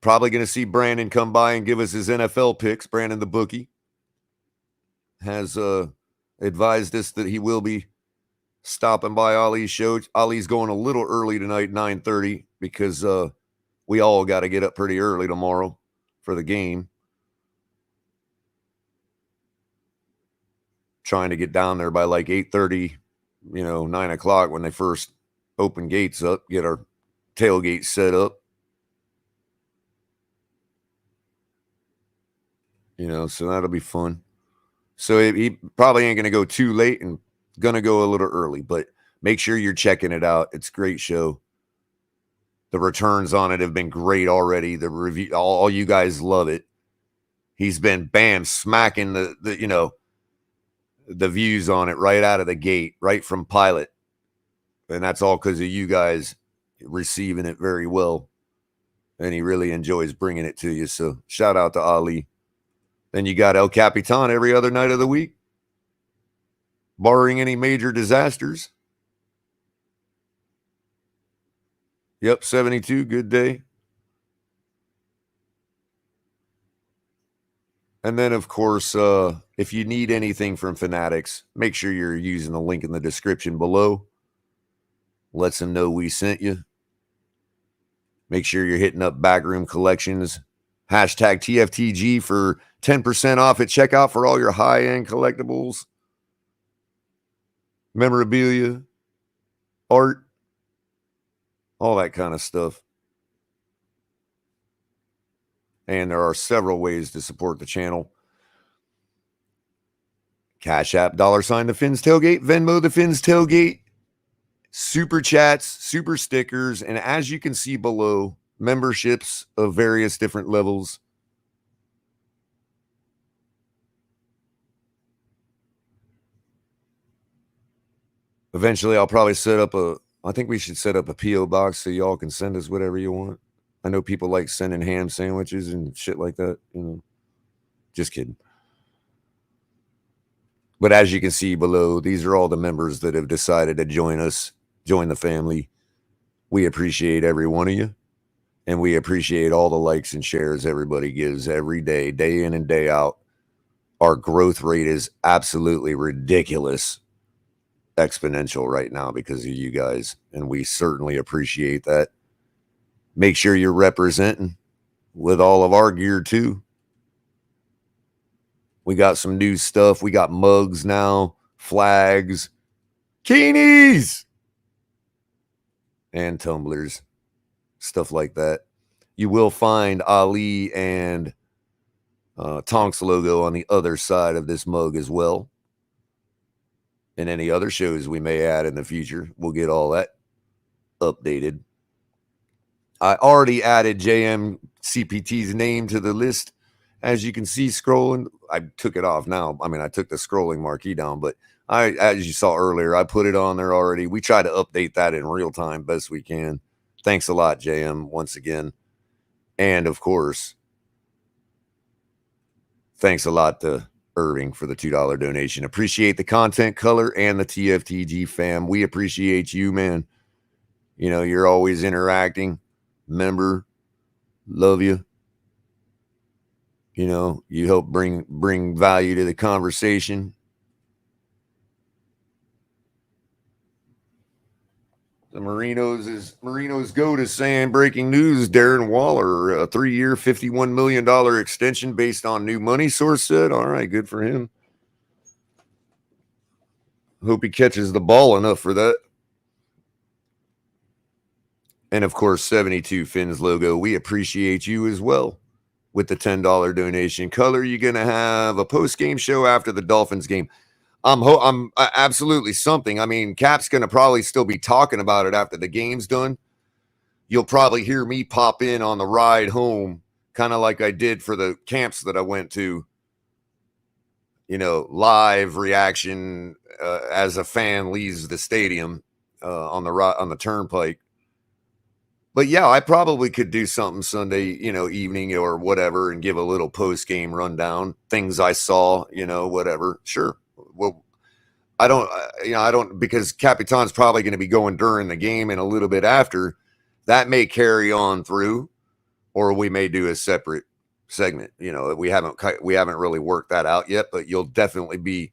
Probably going to see Brandon come by and give us his NFL picks. Brandon the bookie has advised us that he will be stopping by Ali's show. Ali's going a little early tonight, 9:30, because we all got to get up pretty early tomorrow for the game. Trying to get down there by like 8:30, 9 o'clock when they first open gates up, get our tailgate set up. So that'll be fun. So he probably ain't going to go too late and going to go a little early, but make sure you're checking it out. It's a great show. The returns on it have been great already. The review, all you guys love it. He's been smacking the views on it right out of the gate, right from pilot. And that's all because of you guys receiving it very well. And he really enjoys bringing it to you. So shout out to Ali. Then you got El Capitan every other night of the week. barring any major disasters. Yep, 72, good day. And then, of course, if you need anything from Fanatics, make sure you're using the link in the description below. Lets them know we sent you. Make sure you're hitting up Backroom Collections. Hashtag TFTG for 10% off at checkout for all your high-end collectibles, memorabilia, art, all that kind of stuff. And there are several ways to support the channel. Cash App, $, the Fins Tailgate, Venmo, the Fins Tailgate, super chats, super stickers, and as you can see below, memberships of various different levels. Eventually, I'll probably I think we should set up a P.O. box so y'all can send us whatever you want. I know people like sending ham sandwiches and shit like that, you know. Just kidding. But as you can see below, these are all the members that have decided to join us, join the family. We appreciate every one of you. And we appreciate all the likes and shares everybody gives every day, day in and day out. Our growth rate is absolutely ridiculous, exponential right now because of you guys. And we certainly appreciate that. Make sure you're representing with all of our gear too. We got some new stuff. We got mugs now, flags, keenies, and tumblers, stuff like that. You will find Ali and Tonks logo on the other side of this mug as well. And any other shows we may add in the future, we'll get all that updated. I already added JMCPT's name to the list. As you can see scrolling, I took it off now. I mean, I took the scrolling marquee down, but as you saw earlier, I put it on there already. We try to update that in real time best we can. Thanks a lot, JM, once again. And of course, thanks a lot to Irving for the $2 donation. Appreciate the content, Color, and the TFTG fam. We appreciate you, man. You know, you're always interacting. Member, love you. You know, you help bring value to the conversation. The Marinos go to saying breaking news. Darren Waller, a 3-year, $51 million extension based on new money source said. All right, good for him. Hope he catches the ball enough for that. And of course, 72 Fins logo. We appreciate you as well with the $10 donation. Color, you're going to have a post-game show after the Dolphins game. I'm absolutely something. I mean, Cap's going to probably still be talking about it after the game's done. You'll probably hear me pop in on the ride home, kind of like I did for the camps that I went to. You know, live reaction as a fan leaves the stadium on the turnpike. But yeah, I probably could do something Sunday, you know, evening or whatever, and give a little post-game rundown, things I saw, you know, whatever. Sure. Well, I don't, because Capitan's probably going to be going during the game and a little bit after. That may carry on through, or we may do a separate segment. You know, we haven't really worked that out yet, but you'll be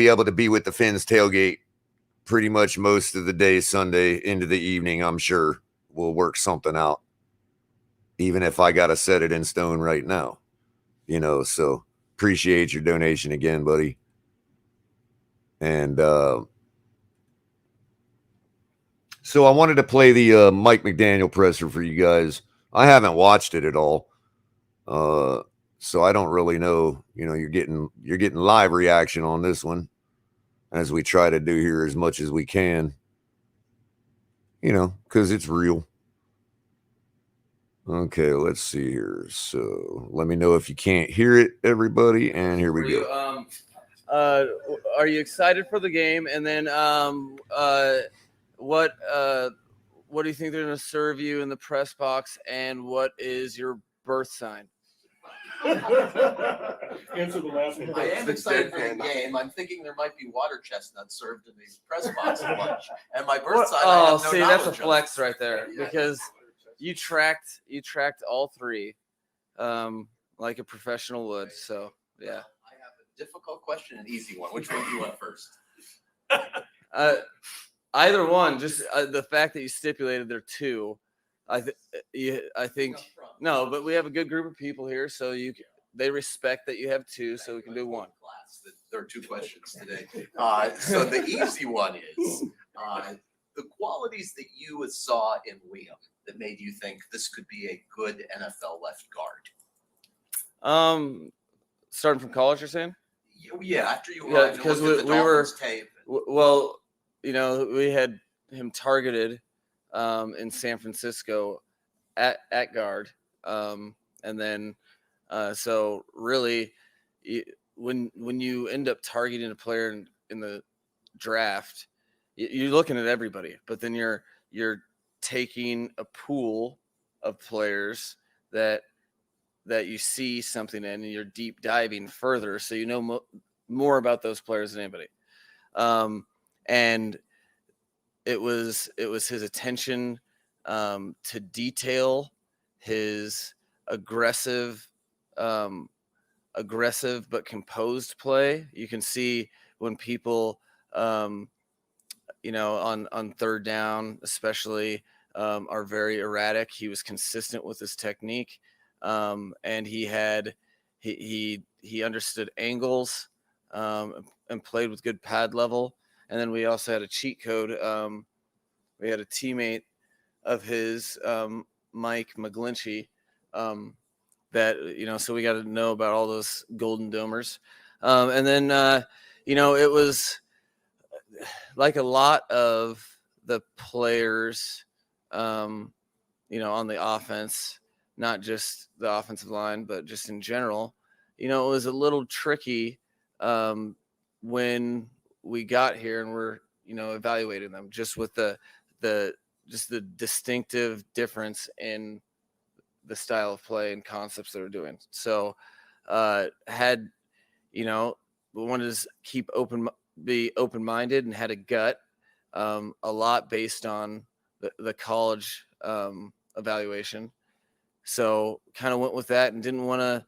able to be with the Fins tailgate pretty much most of the day Sunday into the evening. I'm sure we'll work something out, even if I got to set it in stone right now, you know. So appreciate your donation again, buddy. And so I wanted to play the Mike McDaniel presser for you guys. I haven't watched it at all, so I don't really know. You know, you're getting live reaction on this one, as we try to do here as much as we can. You know, because it's real. Okay, let's see here. So let me know if you can't hear it, everybody. And here we go. Are you excited for the game? And then what do you think they're going to serve you in the press box? And what is your birth sign? Answer the last one. I am excited for the game. I'm thinking there might be water chestnuts served in the press box at lunch. And my birth side, I have no see, that's a knowledge of. flex right there because you tracked all three, like a professional would. So yeah. I have a difficult question, an easy one. Which one do you want first? Either one. Just the fact that you stipulated there are two. I think no, but we have a good group of people here, so they respect that you have two, so we can do one. There are two questions today. So the easy one is the qualities that you saw in Liam that made you think this could be a good NFL left guard. Starting from college, you're saying? Yeah, after you arrived, because we were tape. Well, we had him targeted in San Francisco at guard, and then so really, when you end up targeting a player in the draft, you're looking at everybody, but then you're taking a pool of players that you see something in, and you're deep diving further, so you know more about those players than anybody. And it was his attention to detail, his aggressive but composed play. You can see when people on third down especially are very erratic. He was consistent with his technique, and he understood angles and played with good pad level. And then we also had a cheat code. We had a teammate of his, Mike McGlinchey, that, so we got to know about all those golden domers. And then, it was like a lot of the players, on the offense, not just the offensive line, but just in general, it was a little tricky when we got here and we're, evaluating them just with the distinctive difference in the style of play and concepts that we're doing. So we wanted to be open-minded and had a gut, a lot based on the college evaluation. So kind of went with that and didn't want to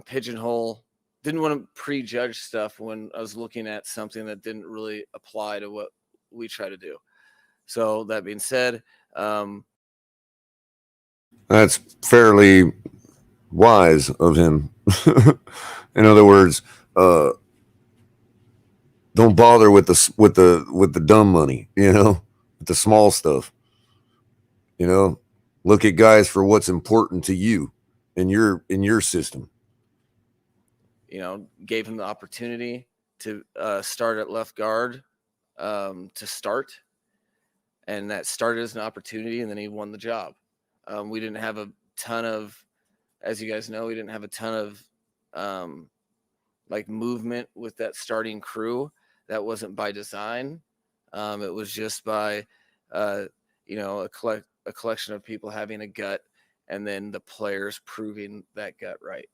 pigeonhole, didn't want to prejudge stuff when I was looking at something that didn't really apply to what we try to do. So that being said, that's fairly wise of him. In other words, don't bother with the dumb money, with the small stuff. Look at guys for what's important to you in your system. Gave him the opportunity to start at left guard to start. And that started as an opportunity, and then he won the job. We didn't have a ton of, as you guys know, movement with that starting crew. That wasn't by design. It was just by, a collection of people having a gut, and then the players proving that gut right.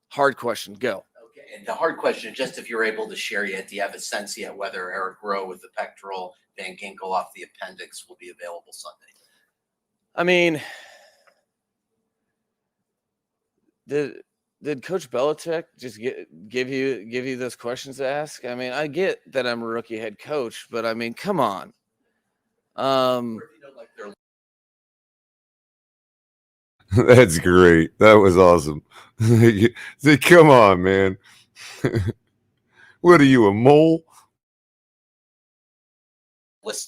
Hard question, go. Okay, and the hard question is just if you're able to share yet, do you have a sense yet whether Eric Rowe with the pectoral, Van Ginkel off the appendix will be available Sunday? I mean, did Coach Belichick just give you those questions to ask? I mean, I get that I'm a rookie head coach, but I mean, come on. That's great. That was awesome. Say, come on, man. What are you, a mole?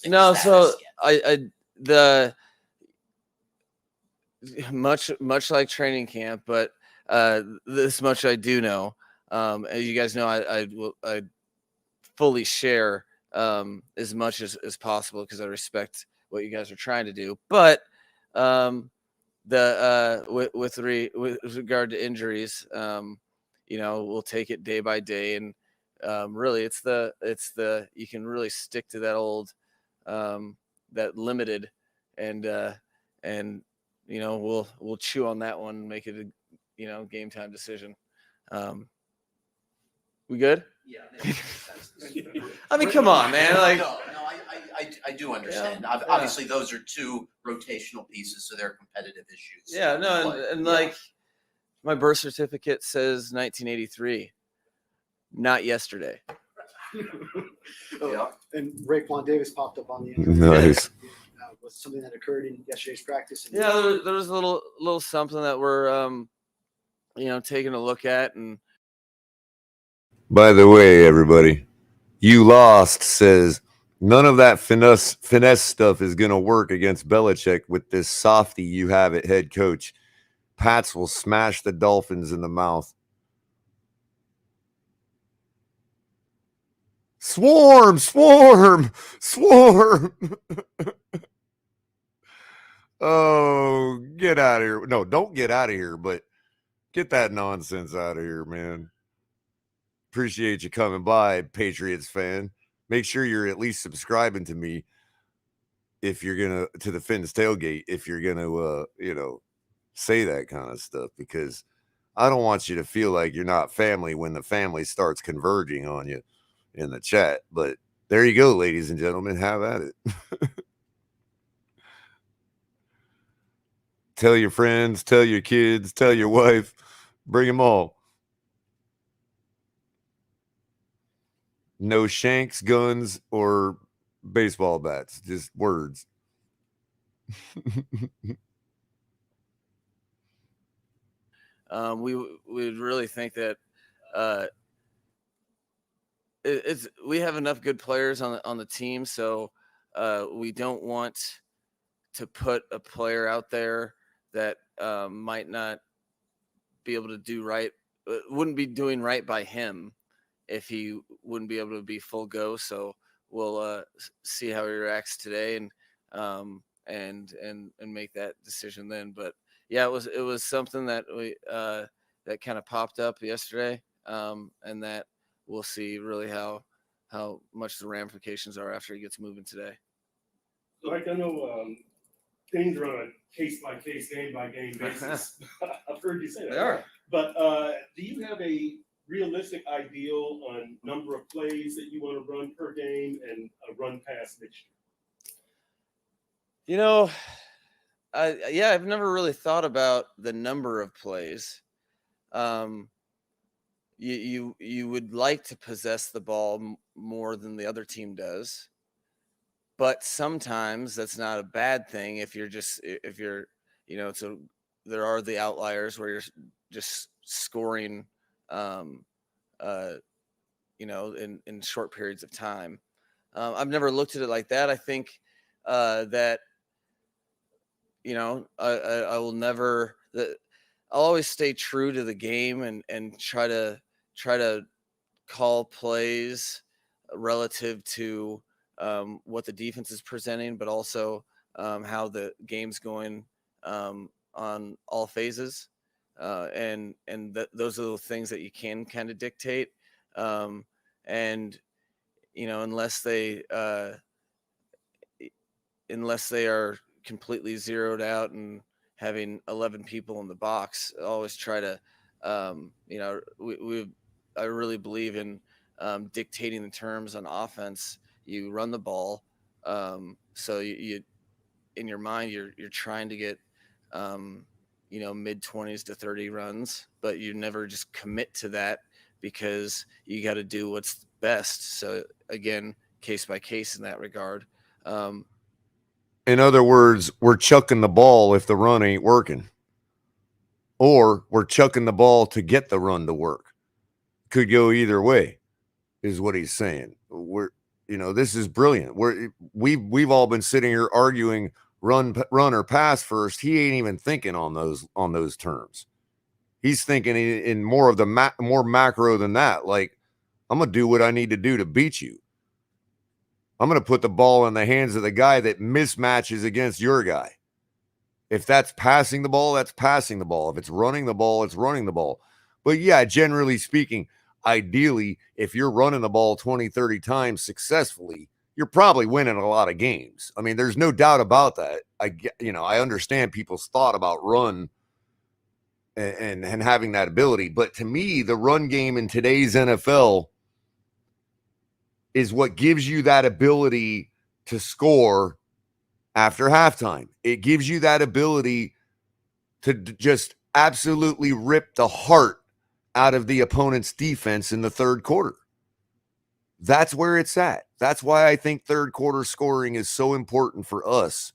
No, so much like training camp, but this much I do know. As you guys know, I fully share as much as possible because I respect what you guys are trying to do. But with regard to injuries, we'll take it day by day, and really it's the you can really stick to that old that limited, and we'll chew on that one and make it game time decision. We good? Yeah, that makes sense. I mean, come on, man. Like, no, I do understand. Yeah. Obviously, those are two rotational pieces, so they're competitive issues. yeah, no, But, and yeah. like my birth certificate says 1983, not yesterday. Yeah. And Raekwon Davis popped up on the Nice. was something that occurred in yesterday's practice. And Yeah, there was a little something that we're taking a look at, and By the way, everybody, you lost says none of that finesse stuff is going to work against Belichick with this softy you have at head coach. Pats will smash the Dolphins in the mouth. Swarm. Oh, get out of here. No, don't get out of here, but get that nonsense out of here, man. Appreciate you coming by, Patriots fan. Make sure you're at least subscribing to me if you're to the Fins Tailgate, if you're gonna say that kind of stuff, because I don't want you to feel like you're not family when the family starts converging on you in the chat. But there you go, ladies and gentlemen, have at it. Tell your friends, tell your kids, tell your wife, bring them all. No shanks, guns, or baseball bats, just words. we would really think that we have enough good players on the team, so we don't want to put a player out there that might not be able to do right, wouldn't be doing right by him if he wouldn't be able to be full go. So we'll see how he reacts today and make that decision then. But yeah, it was something that we that kind of popped up yesterday, and that we'll see really how much the ramifications are after he gets moving today. Like, I know things are on a case-by-case, game-by-game basis. I've heard you say that. They are. But do you have a realistic ideal on number of plays that you want to run per game and a run-pass mixture? I've never really thought about the number of plays. You would like to possess the ball more than the other team does, but sometimes that's not a bad thing if you're so there are the outliers where you're just scoring in short periods of time. I've never looked at it like that. I think that I will never I'll always stay true to the game and try to call plays relative to what the defense is presenting, but also how the game's going on all phases. Those are the things that you can kind of dictate. Unless they are completely zeroed out and having 11 people in the box, I always try to, I really believe in dictating the terms on offense. You run the ball, so you in your mind you're trying to get mid 20s to 30 runs, but you never just commit to that because you got to do what's best. So again, case by case in that regard. In other words, we're chucking the ball if the run ain't working, or we're chucking the ball to get the run to work. Could go either way, is what he's saying. This is brilliant. We've all been sitting here arguing run or pass first. He ain't even thinking on those terms. He's thinking in more of the more macro than that. Like, I'm gonna do what I need to do to beat you. I'm going to put the ball in the hands of the guy that mismatches against your guy. If that's passing the ball, that's passing the ball. If it's running the ball, it's running the ball. But yeah, generally speaking, ideally, if you're running the ball 20, 30 times successfully, you're probably winning a lot of games. I mean, there's no doubt about that. I understand people's thought about run and having that ability. But to me, the run game in today's NFL is what gives you that ability to score after halftime. It gives you that ability to just absolutely rip the heart out of the opponent's defense in the third quarter. That's where it's at. That's why I think third quarter scoring is so important for us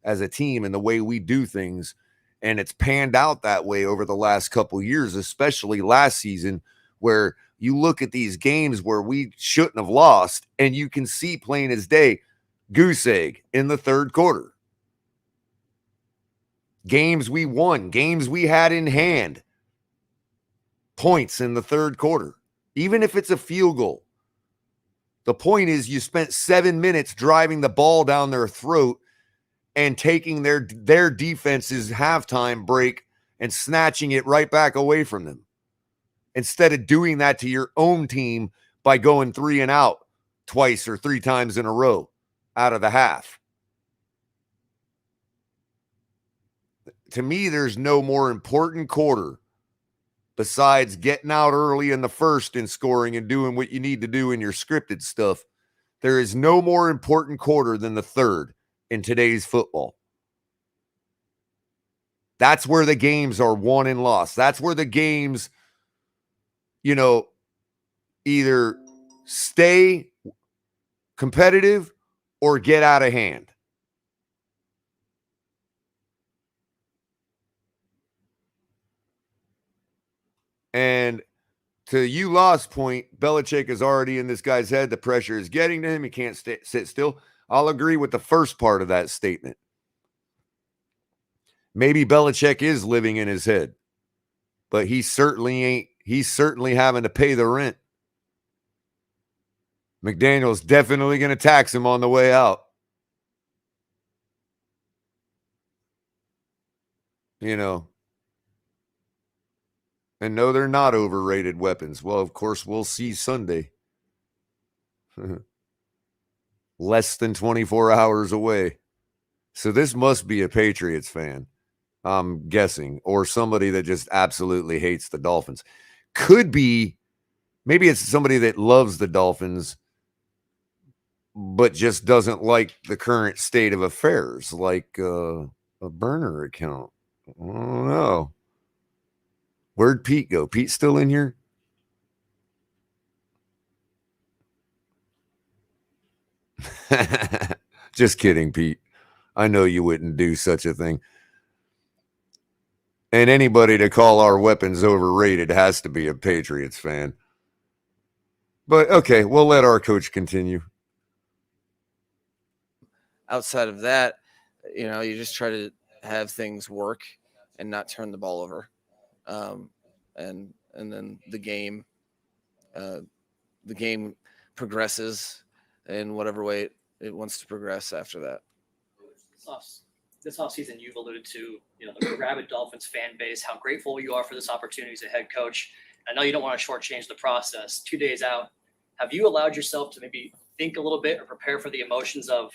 as a team and the way we do things. And it's panned out that way over the last couple years, especially last season, where you look at these games where we shouldn't have lost, and you can see plain as day, goose egg in the third quarter. Games we won, games we had in hand, points in the third quarter, even if it's a field goal. The point is you spent 7 minutes driving the ball down their throat and taking their defense's halftime break and snatching it right back away from them, instead of doing that to your own team by going 3 and out twice or 3 times in a row out of the half. To me, there's no more important quarter besides getting out early in the first and scoring and doing what you need to do in your scripted stuff. There is no more important quarter than the third in today's football. That's where the games are won and lost. That's where the games, either stay competitive or get out of hand. And to you lost's point, Belichick is already in this guy's head. The pressure is getting to him. He can't sit still. I'll agree with the first part of that statement. Maybe Belichick is living in his head, but he certainly ain't. He's certainly having to pay the rent. McDaniel's definitely going to tax him on the way out. And no, they're not overrated weapons. Well, of course, we'll see Sunday. Less than 24 hours away. So this must be a Patriots fan, I'm guessing, or somebody that just absolutely hates the Dolphins. Could be, maybe it's somebody that loves the Dolphins, but just doesn't like the current state of affairs, like a burner account. I don't know. Where'd Pete go? Pete's still in here? Just kidding, Pete. I know you wouldn't do such a thing. And anybody to call our weapons overrated has to be a Patriots fan. But okay, we'll let our coach continue. Outside of that, you just try to have things work and not turn the ball over. And then the game progresses in whatever way it wants to progress after that. This offseason, you've alluded to, the rabid Dolphins fan base, how grateful you are for this opportunity as a head coach. I know you don't want to shortchange the process. 2 days out, have you allowed yourself to maybe think a little bit or prepare for the emotions of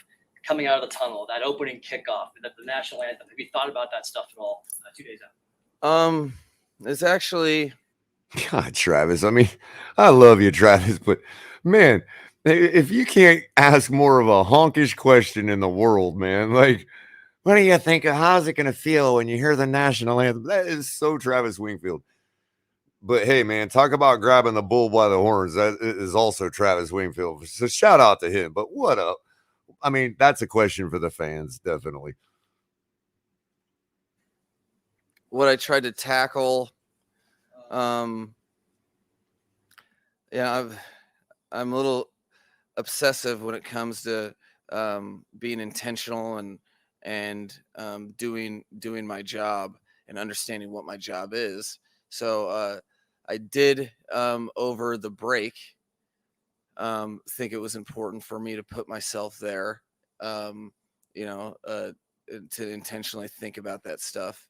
coming out of the tunnel, that opening kickoff, the national anthem? Have you thought about that stuff at all 2 days out? It's actually, God, Travis. I mean, I love you, Travis, but man, if you can't ask more of a honkish question in the world, man, like, what do you think? How's it going to feel when you hear the national anthem? That is so Travis Wingfield. But hey, man, talk about grabbing the bull by the horns. That is also Travis Wingfield. So shout out to him. But what up? I mean, that's a question for the fans, definitely. what I tried to tackle. I'm a little obsessive when it comes to being intentional and doing my job and understanding what my job is. So I did over the break think it was important for me to put myself there, to intentionally think about that stuff,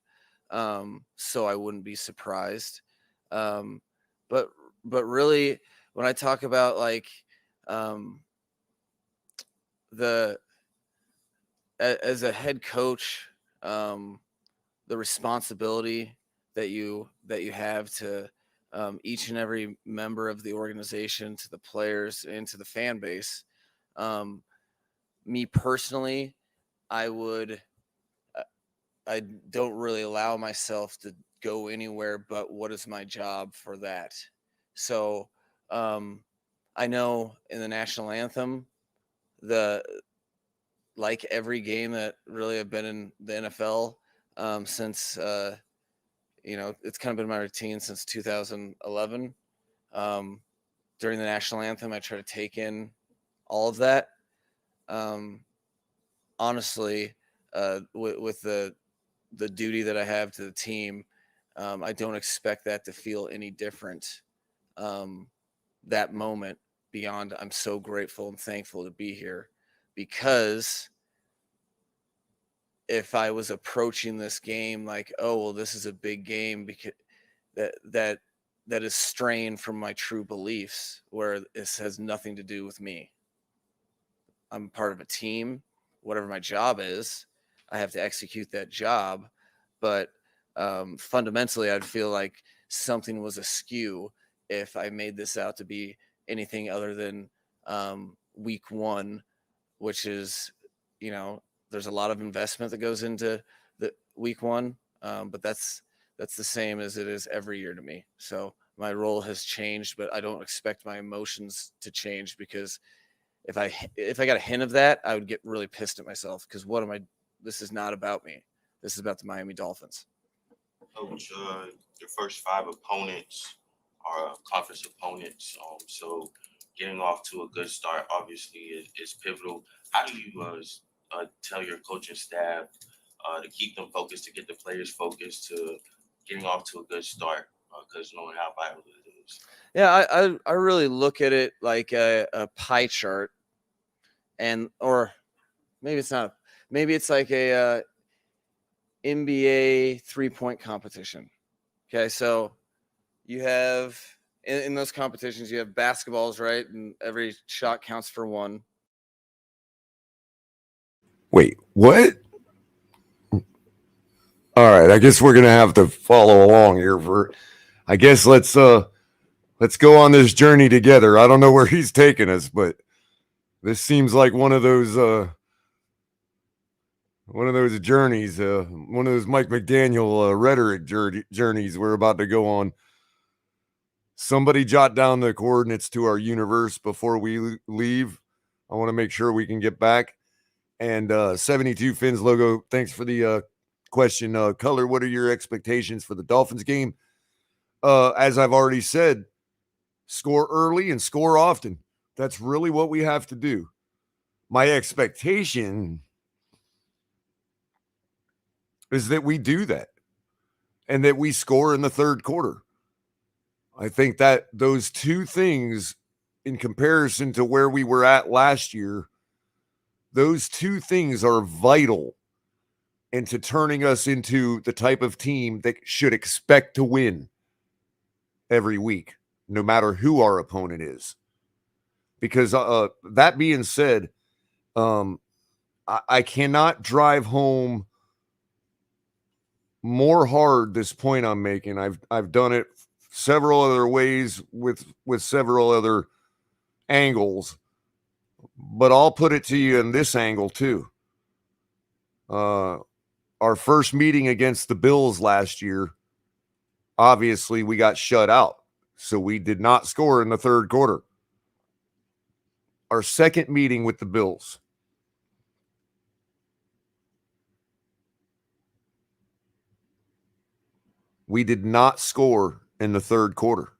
so I wouldn't be surprised. But really, when I talk about like as a head coach, the responsibility that you have to each and every member of the organization, to the players, and to the fan base. Me personally, I don't really allow myself to go anywhere but what is my job for that. So I know in the national anthem, like every game that really have been in the NFL since it's kind of been my routine since 2011. During the national anthem, I try to take in all of that. Honestly, with the duty that I have to the team, I don't expect that to feel any different. That moment beyond, I'm so grateful and thankful to be here, because if I was approaching this game like, oh, well, this is a big game, because that is straying from my true beliefs, where this has nothing to do with me. I'm part of a team. Whatever my job is, I have to execute that job. But fundamentally, I'd feel like something was askew if I made this out to be anything other than week one, which is, there's a lot of investment that goes into the week one, but that's the same as it is every year to me. So my role has changed, but I don't expect my emotions to change, because if I got a hint of that, I would get really pissed at myself, because this is not about me. This is about the Miami Dolphins. Coach, your first 5 opponents are conference opponents. So getting off to a good start obviously is pivotal. How do you tell your coaching staff to keep them focused, to get the players focused, to getting off to a good start? Because knowing how vital it is. Yeah, I really look at it like a pie chart, or maybe it's not. Maybe it's like a NBA 3-point competition. Okay, so you have in those competitions, you have basketballs, right? And every shot counts for 1. Wait, what? All right, I guess we're gonna have to follow along here. I guess let's go on this journey together. I don't know where he's taking us, but this seems like one of those journeys, one of those Mike McDaniel rhetoric journeys we're about to go on. Somebody jot down the coordinates to our universe before we leave. I want to make sure we can get back. And 72 Fins logo, thanks for the question. Culler, what are your expectations for the Dolphins game? As I've already said, score early and score often. That's really what we have to do. My expectation is that we do that and that we score in the third quarter. I think that those two things, in comparison to where we were at last year, those two things are vital into turning us into the type of team that should expect to win every week, no matter who our opponent is. Because that being said, I cannot drive home more hard this point I'm making. I've done it several other ways with several other angles, but I'll put it to you in this angle too. Our first meeting against the Bills last year, obviously we got shut out, so we did not score in the third quarter. Our second meeting with the Bills, we did not score in the third quarter.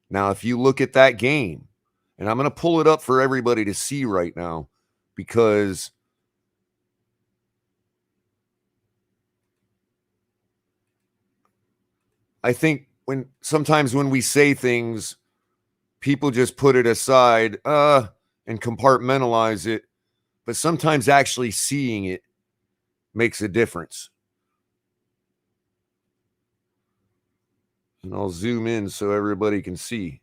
Now, if you look at that game, and I'm going to pull it up for everybody to see right now, because I think sometimes when we say things, people just put it aside and compartmentalize it, but sometimes actually seeing it makes a difference. And I'll zoom in so everybody can see.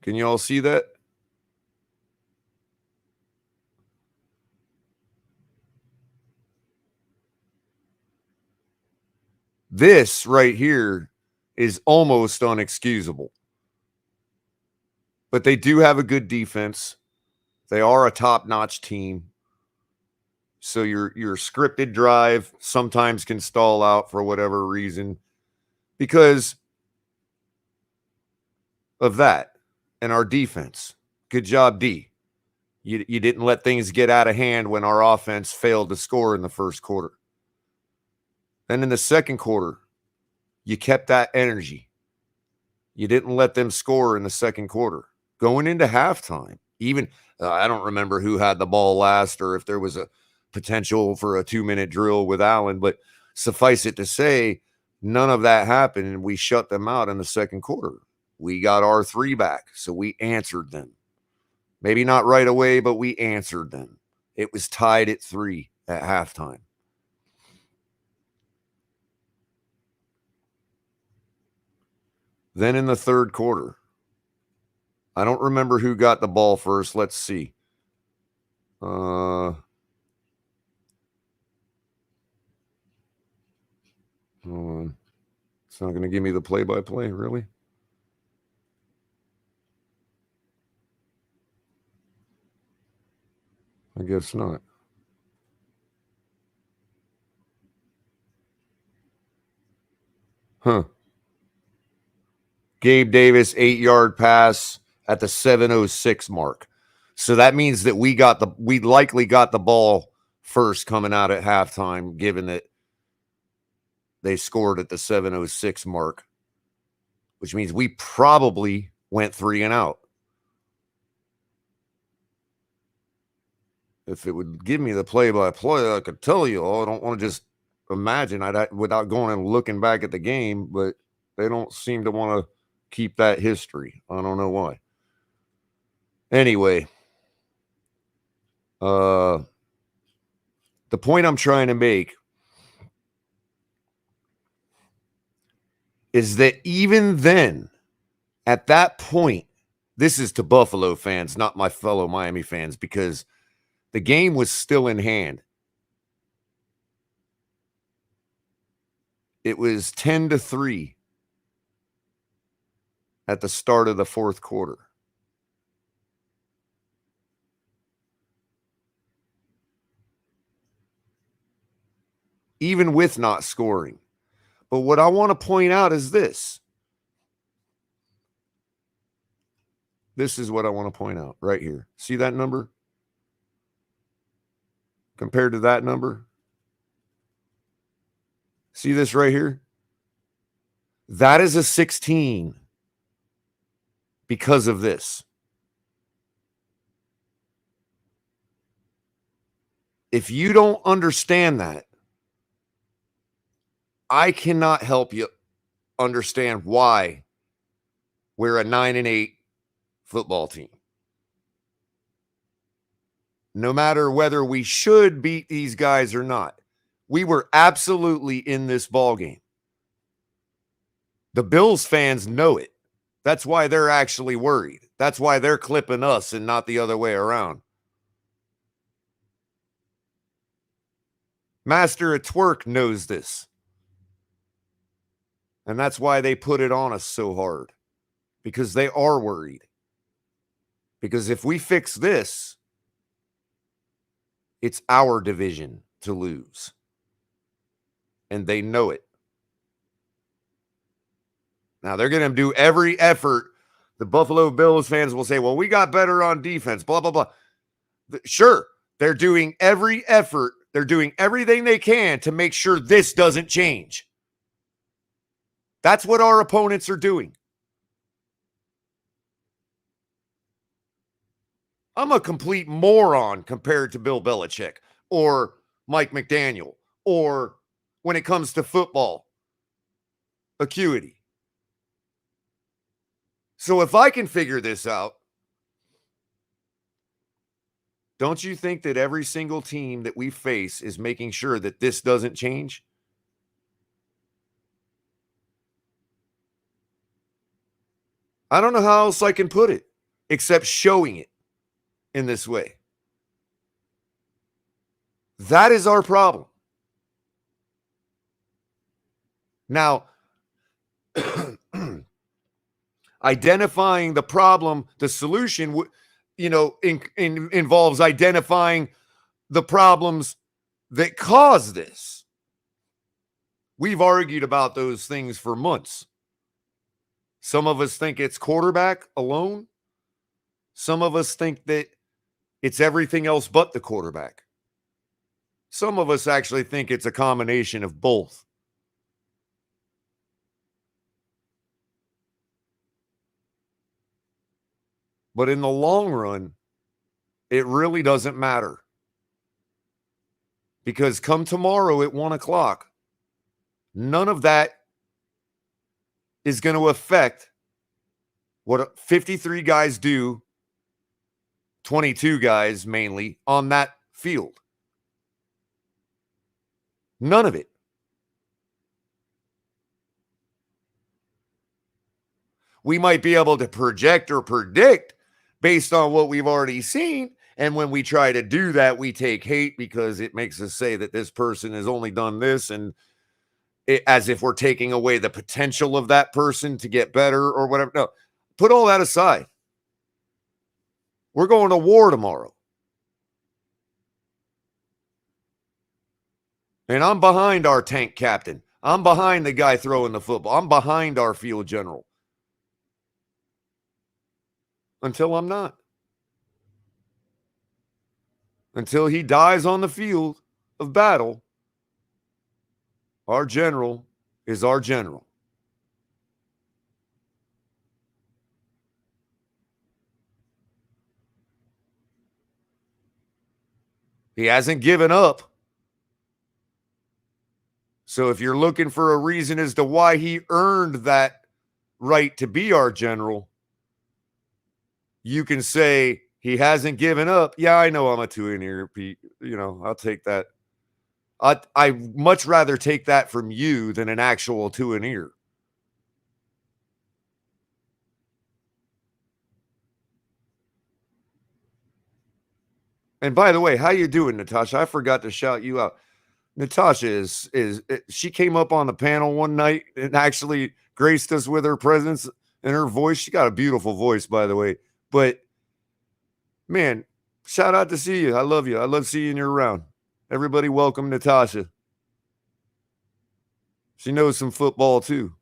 Can you all see that? This right here is almost unexcusable. But they do have a good defense. They are a top-notch team. So your scripted drive sometimes can stall out for whatever reason because of that. And our defense. Good job, D. You didn't let things get out of hand when our offense failed to score in the first quarter. Then in the second quarter, you kept that energy. You didn't let them score in the second quarter. Going into halftime, even I don't remember who had the ball last or if there was a potential for a 2-minute drill with Allen, but suffice it to say, none of that happened, and we shut them out in the second quarter. We got our 3 back, so we answered them. Maybe not right away, but we answered them. It was tied at 3 at halftime. Then in the third quarter, I don't remember who got the ball first. Let's see. Hold on. It's not going to give me the play-by-play, really? I guess not. Huh. Gabe Davis, 8-yard pass at the 7:06 mark. So that means that we likely got the ball first coming out at halftime, given that they scored at the 7:06 mark, which means we probably went 3 and out. If it would give me the play-by-play, I could tell you all. I don't want to just imagine without going and looking back at the game, but they don't seem to want to keep that history. I don't know why. Anyway, the point I'm trying to make is that even then, at that point, this is to Buffalo fans, not my fellow Miami fans, because the game was still in hand. It was 10-3 at the start of the fourth quarter. Even with not scoring. But what I want to point out is this. This is what I want to point out right here. See that number? Compared to that number? See this right here? That is a 16 because of this. If you don't understand that, I cannot help you understand why we're a 9-8 football team. No matter whether we should beat these guys or not, we were absolutely in this ball game. The Bills fans know it. That's why they're actually worried. That's why they're clipping us and not the other way around. Master at Twerk knows this. And that's why they put it on us so hard. Because they are worried. Because if we fix this, it's our division to lose. And they know it. Now, they're going to do every effort. The Buffalo Bills fans will say, well, we got better on defense, blah, blah, blah. Sure, they're doing every effort. They're doing everything they can to make sure this doesn't change. That's what our opponents are doing. I'm a complete moron compared to Bill Belichick or Mike McDaniel or when it comes to football acuity. So if I can figure this out, don't you think that every single team that we face is making sure that this doesn't change? I don't know how else I can put it except showing it in this way. That is our problem. Now, identifying the problem, the solution, involves identifying the problems that cause this. We've argued about those things for months. Some of us think it's quarterback alone. Some of us think that it's everything else but the quarterback. Some of us actually think it's a combination of both. But in the long run, it really doesn't matter. Because come tomorrow at 1 o'clock, none of that is going to affect what 53 guys do, 22 guys mainly, on that field. None of it. We might be able to project or predict based on what we've already seen. And when we try to do that, we take hate because it makes us say that this person has only done this, and as if we're taking away the potential of that person to get better or whatever. No, put all that aside. We're going to war tomorrow. And I'm behind our tank captain. I'm behind the guy throwing the football. I'm behind our field general. Until I'm not. Until he dies on the field of battle, our general is our general. He hasn't given up. So if you're looking for a reason as to why he earned that right to be our general, you can say he hasn't given up. Yeah, I know I'm a two-in-ear, Pete. I'll take that. I much rather take that from you than an actual two-in-ear. And by the way, how you doing, Natasha? I forgot to shout you out. Natasha she came up on the panel one night and actually graced us with her presence and her voice. She got a beautiful voice, by the way. But man, shout out to see you. I love you. I love seeing you around. Everybody welcome Natasha. She knows some football too.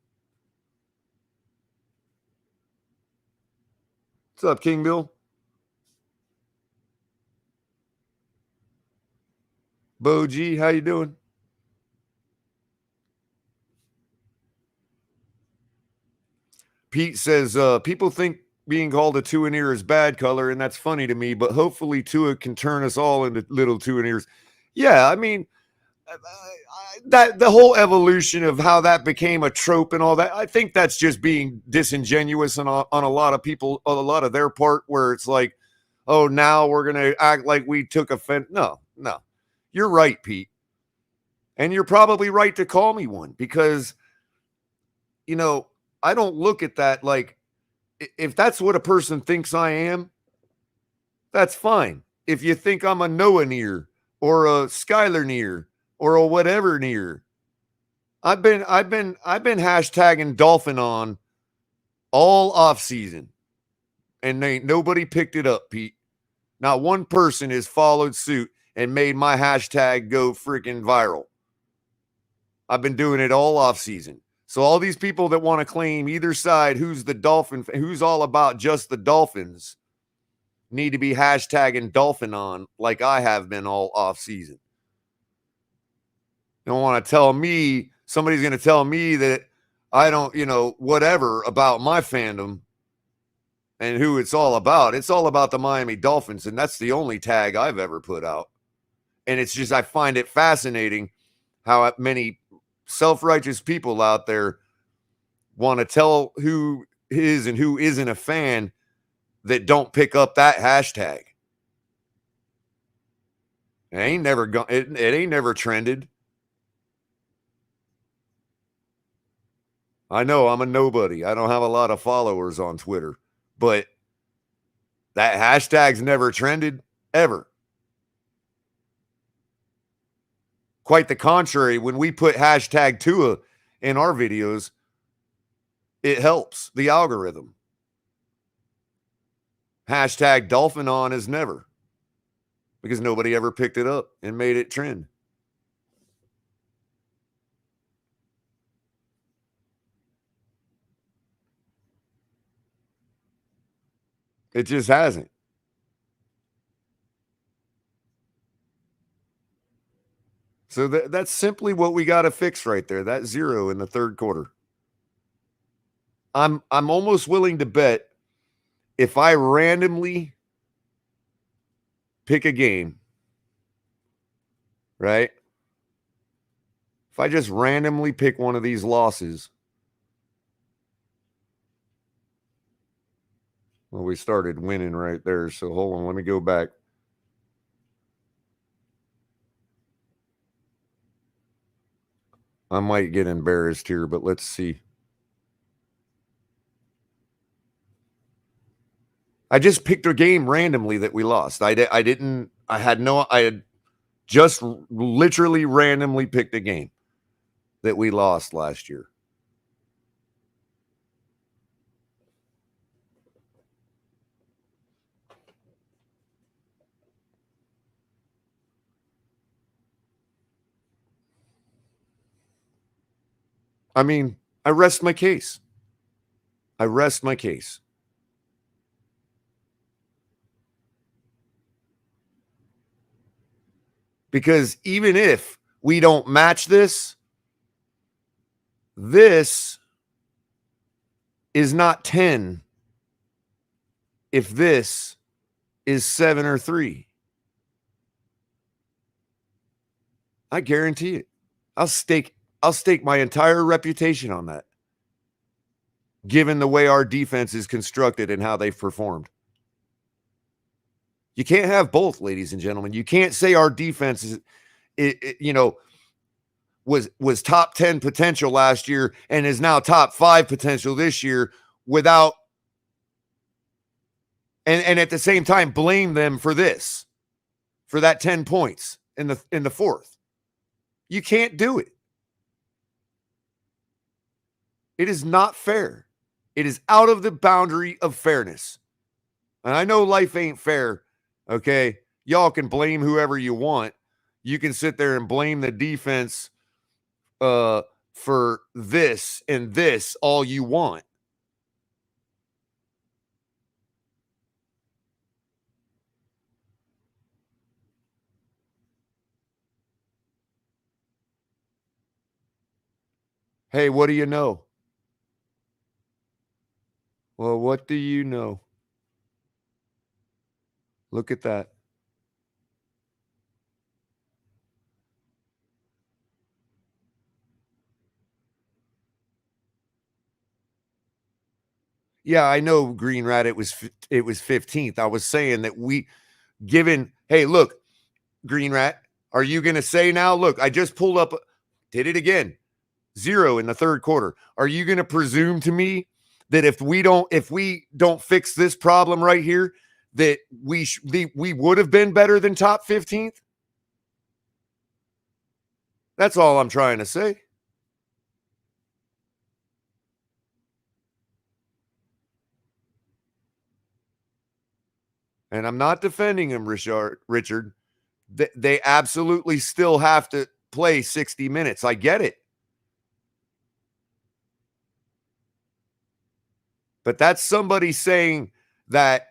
What's up, King Bill? Bo G, how you doing? Pete says, people think being called a two-in-ear is bad, Color, and that's funny to me, but hopefully Tua can turn us all into little two-in-ears. Yeah, I mean, that the whole evolution of how that became a trope and all that, I think that's just being disingenuous on a lot of people, on a lot of their part, where it's like, oh, now we're going to act like we took offense. No. You're right, Pete. And you're probably right to call me one because, I don't look at that like, if that's what a person thinks I am, that's fine. If you think I'm a Noah-near or a Skyler-near or a whatever-near, I've been hashtagging Dolphin on all off season, and nobody picked it up, Pete. Not one person has followed suit and made my hashtag go freaking viral. I've been doing it all off season. So all these people that want to claim either side, who's the Dolphin, who's all about just the Dolphins, need to be hashtagging Dolphin on like I have been all off season. Don't want to tell me, somebody's going to tell me that I don't, whatever about my fandom and who it's all about. It's all about the Miami Dolphins, and that's the only tag I've ever put out. And it's just, I find it fascinating how many self-righteous people out there want to tell who is and who isn't a fan that don't pick up that hashtag. It ain't never gone. It ain't never trended. I know I'm a nobody. I don't have a lot of followers on Twitter, but that hashtag's never trended ever. Quite the contrary, when we put hashtag Tua in our videos, it helps the algorithm. Hashtag Dolphin on is never, because nobody ever picked it up and made it trend. It just hasn't. So that's simply what we got to fix right there. That 0 in the third quarter. I'm almost willing to bet if I randomly pick a game, right? If I just randomly pick one of these losses. Well, we started winning right there. So hold on, let me go back. I might get embarrassed here, but let's see. I just picked a game randomly that we lost. I had just literally randomly picked a game that we lost last year. I mean, I rest my case. I rest my case. Because even if we don't match this, this is not 10 if this is 7 or 3. I guarantee it. I'll stake my entire reputation on that, given the way our defense is constructed and how they've performed. You can't have both, ladies and gentlemen. You can't say our defense was top 10 potential last year and is now top 5 potential this year without and at the same time blame them for that 10 points in the fourth. You can't do it. It is not fair. It is out of the boundary of fairness. And I know life ain't fair, okay? Y'all can blame whoever you want. You can sit there and blame the defense for this and this all you want. Hey, what do you know? Well, what do you know? Look at that. Yeah, I know, Green Rat, it was 15th. I was saying that hey, look, Green Rat, are you going to say now, look, I just pulled up, did it again, 0 in the third quarter. Are you going to presume to me that if we don't fix this problem right here, that we would have been better than top 15th? That's all I'm trying to say. And I'm not defending him, Richard. They absolutely still have to play 60 minutes. I get it. But that's somebody saying that,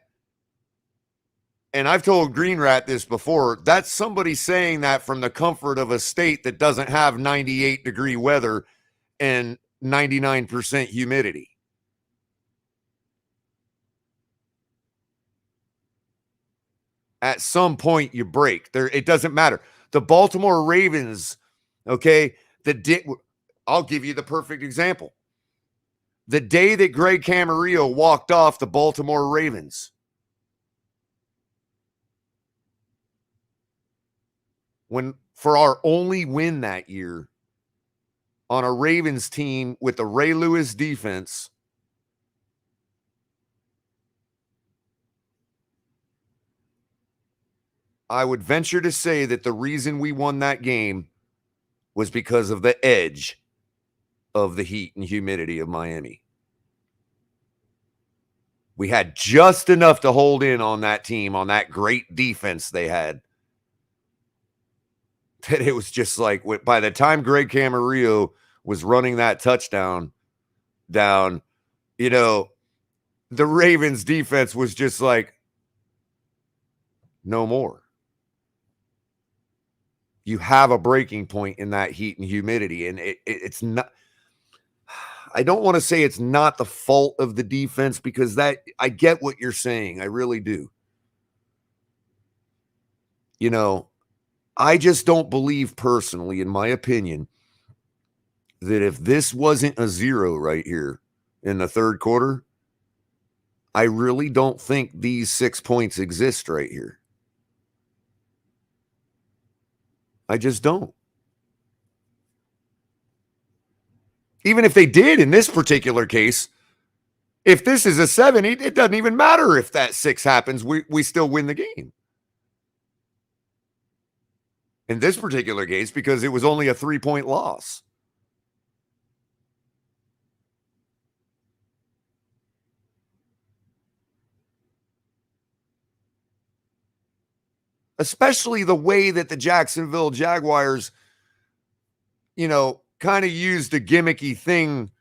and I've told Green Rat this before, that's somebody saying that from the comfort of a state that doesn't have 98-degree weather and 99% humidity. At some point, you break. It doesn't matter. The Baltimore Ravens, okay, I'll give you the perfect example. The day that Greg Camarillo walked off the Baltimore Ravens, for our only win that year on a Ravens team with the Ray Lewis defense, I would venture to say that the reason we won that game was because of the edge of the heat and humidity of Miami. We had just enough to hold in on that team, on that great defense they had, that it was just like, by the time Greg Camarillo was running that touchdown down, you know, the Ravens defense was just like, no more. You have a breaking point in that heat and humidity, and it's not, I don't want to say it's not the fault of the defense, because that, I get what you're saying. I really do. You know, I just don't believe personally, in my opinion, that if this wasn't a 0 right here in the third quarter, I really don't think these 6 points exist right here. I just don't. Even if they did in this particular case, if this is a 7, it doesn't even matter if that 6 happens. We still win the game. In this particular case, because it was only a 3-point loss. Especially the way that the Jacksonville Jaguars, you know, kind of used a gimmicky thing.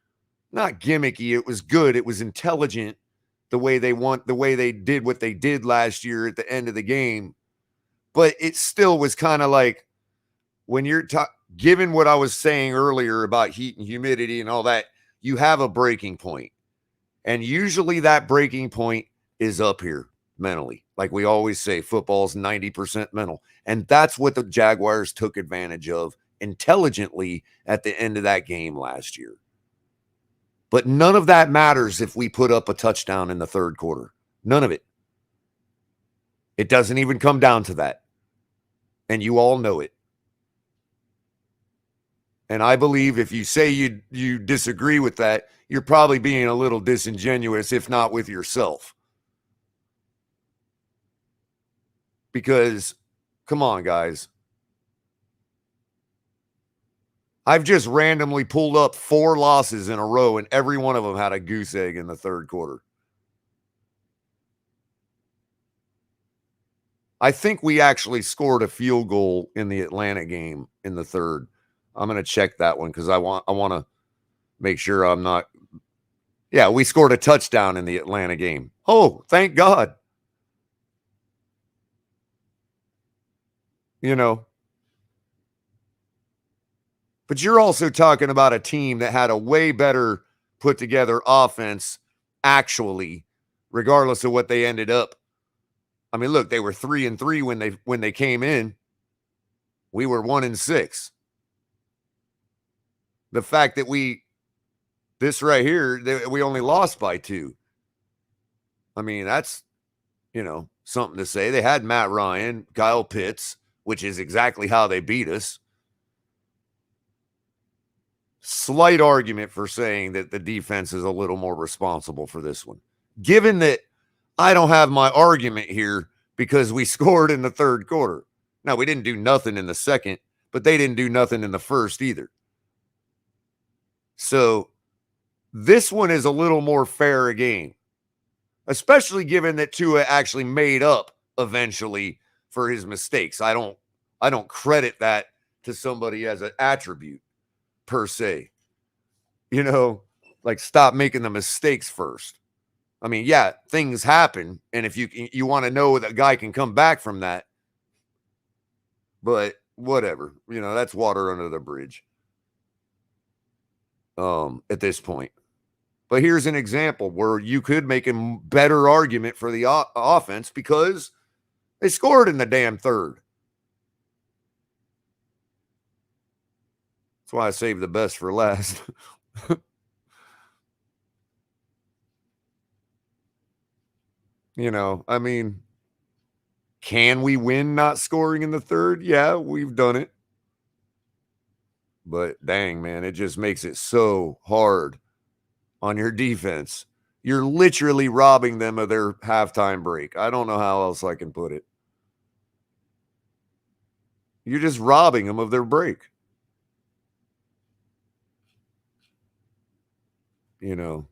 Not gimmicky, it was good. It was intelligent, the way they did what they did last year at the end of the game. But it still was kind of like, when you're given what I was saying earlier about heat and humidity and all that, you have a breaking point. And usually that breaking point is up here mentally. Like we always say, football's 90% mental. And that's what the Jaguars took advantage of intelligently at the end of that game last year. But none of that matters if we put up a touchdown in the third quarter. None of it. It doesn't even come down to that. And you all know it. And I believe if you say you disagree with that, you're probably being a little disingenuous, if not with yourself. Because, come on, guys. I've just randomly pulled up 4 losses in a row, and every one of them had a goose egg in the third quarter. I think we actually scored a field goal in the Atlanta game in the third. I'm going to check that one because I want to make sure I'm not. Yeah, we scored a touchdown in the Atlanta game. Oh, thank God. You know. But you're also talking about a team that had a way better put together offense, actually, regardless of what they ended up. I mean, look, they were 3-3 when they came in. We were 1-6. The fact that this right here, we only lost by 2. I mean, that's, something to say. They had Matt Ryan, Kyle Pitts, which is exactly how they beat us. Slight argument for saying that the defense is a little more responsible for this one. Given that I don't have my argument here because we scored in the third quarter. Now, we didn't do nothing in the second, but they didn't do nothing in the first either. So this one is a little more fair a game, especially given that Tua actually made up eventually for his mistakes. I don't credit that to somebody as an attribute per se. Like stop making the mistakes first. I mean, yeah, things happen, and if you want to know that a guy can come back from that, but whatever, that's water under the bridge. At this point. But here's an example where you could make a better argument for the offense because they scored in the damn third. That's why I saved the best for last. I mean, can we win not scoring in the third? Yeah, we've done it. But dang, man, it just makes it so hard on your defense. You're literally robbing them of their halftime break. I don't know how else I can put it. You're just robbing them of their break. you know,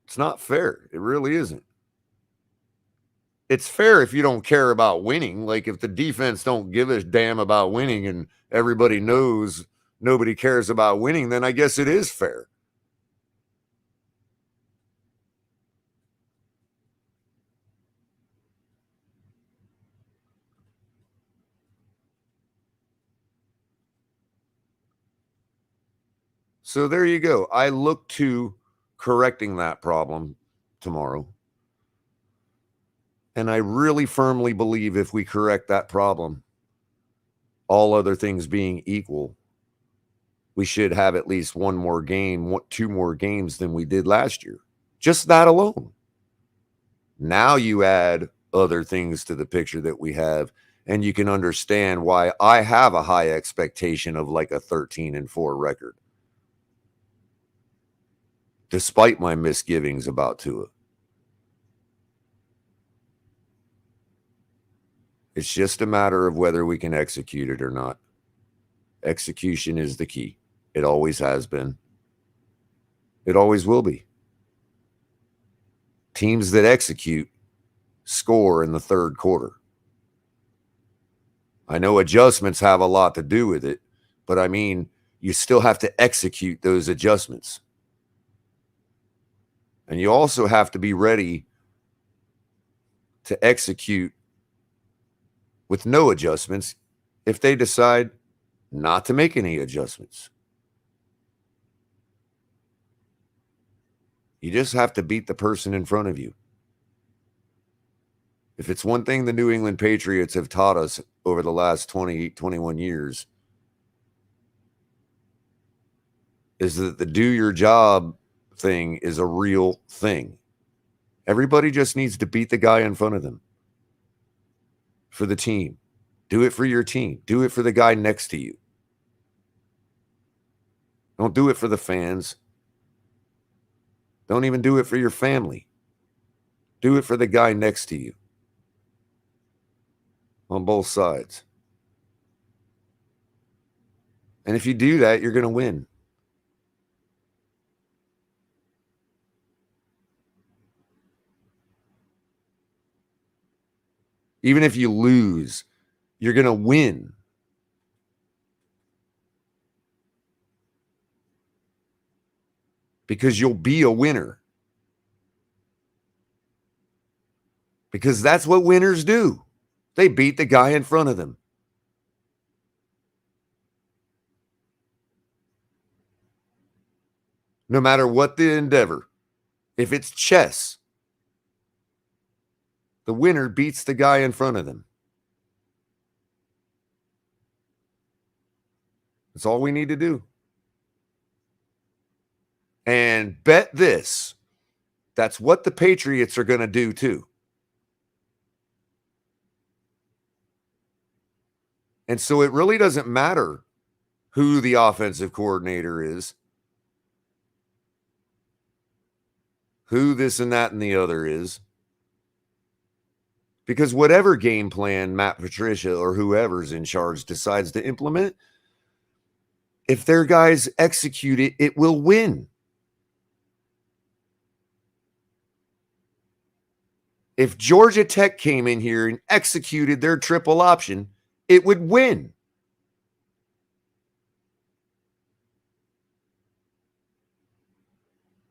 it's not fair. It really isn't. It's fair if you don't care about winning. Like if the defense don't give a damn about winning and everybody knows nobody cares about winning, then I guess it is fair. So there you go. I look to correcting that problem tomorrow. And I really firmly believe if we correct that problem, all other things being equal, we should have at least one more game, 2 more games than we did last year. Just that alone. Now you add other things to the picture that we have, and you can understand why I have a high expectation of like a 13-4 record. Despite my misgivings about Tua. It's just a matter of whether we can execute it or not. Execution is the key. It always has been. It always will be. Teams that execute score in the third quarter. I know adjustments have a lot to do with it, but I mean, you still have to execute those adjustments. And you also have to be ready to execute with no adjustments if they decide not to make any adjustments. You just have to beat the person in front of you. If it's one thing the New England Patriots have taught us over the last 20, 21 years, is that the do your job thing is a real thing. Everybody just needs to beat the guy in front of them for the team. Do it for your team. Do it for the guy next to you. Don't do it for the fans. Don't even do it for your family. Do it for the guy next to you. On both sides. And if you do that, you're going to win. Even if you lose, you're going to win. Because you'll be a winner. Because that's what winners do. They beat the guy in front of them. No matter what the endeavor. If it's chess, the winner beats the guy in front of them. That's all we need to do. And bet this, that's what the Patriots are going to do too. And so it really doesn't matter who the offensive coordinator is, who this and that and the other is. Because whatever game plan Matt Patricia or whoever's in charge decides to implement, if their guys execute it, it will win. If Georgia Tech came in here and executed their triple option, it would win.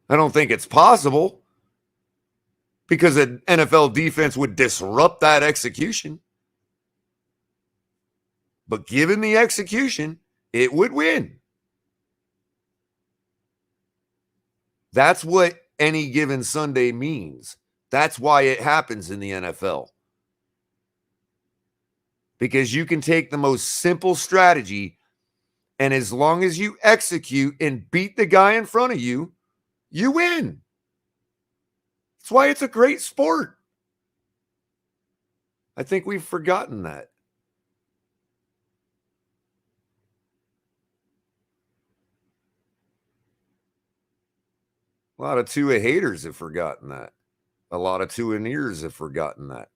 I don't think it's possible because an NFL defense would disrupt that execution. But given the execution, it would win. That's what any given Sunday means. That's why it happens in the NFL. Because you can take the most simple strategy, and as long as you execute and beat the guy in front of you, you win. That's why it's a great sport. I think we've forgotten that. A lot of Tua haters have forgotten that. A lot of Tua-neers have forgotten that.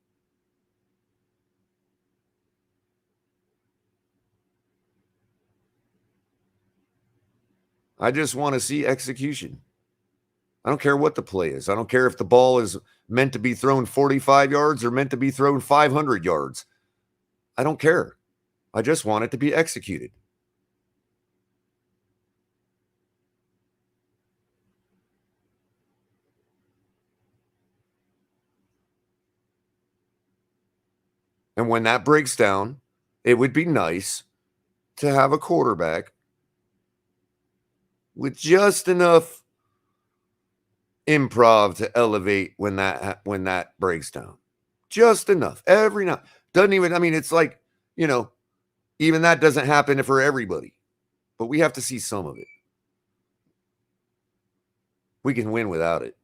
I just want to see execution. I don't care what the play is. I don't care if the ball is meant to be thrown 45 yards or meant to be thrown 500 yards. I don't care. I just want it to be executed. And when that breaks down, it would be nice to have a quarterback with just enough improv to elevate when that breaks down. Just enough. Every night. Doesn't even, I mean, it's like, you know, even that doesn't happen for everybody. But we have to see some of it. We can win without it.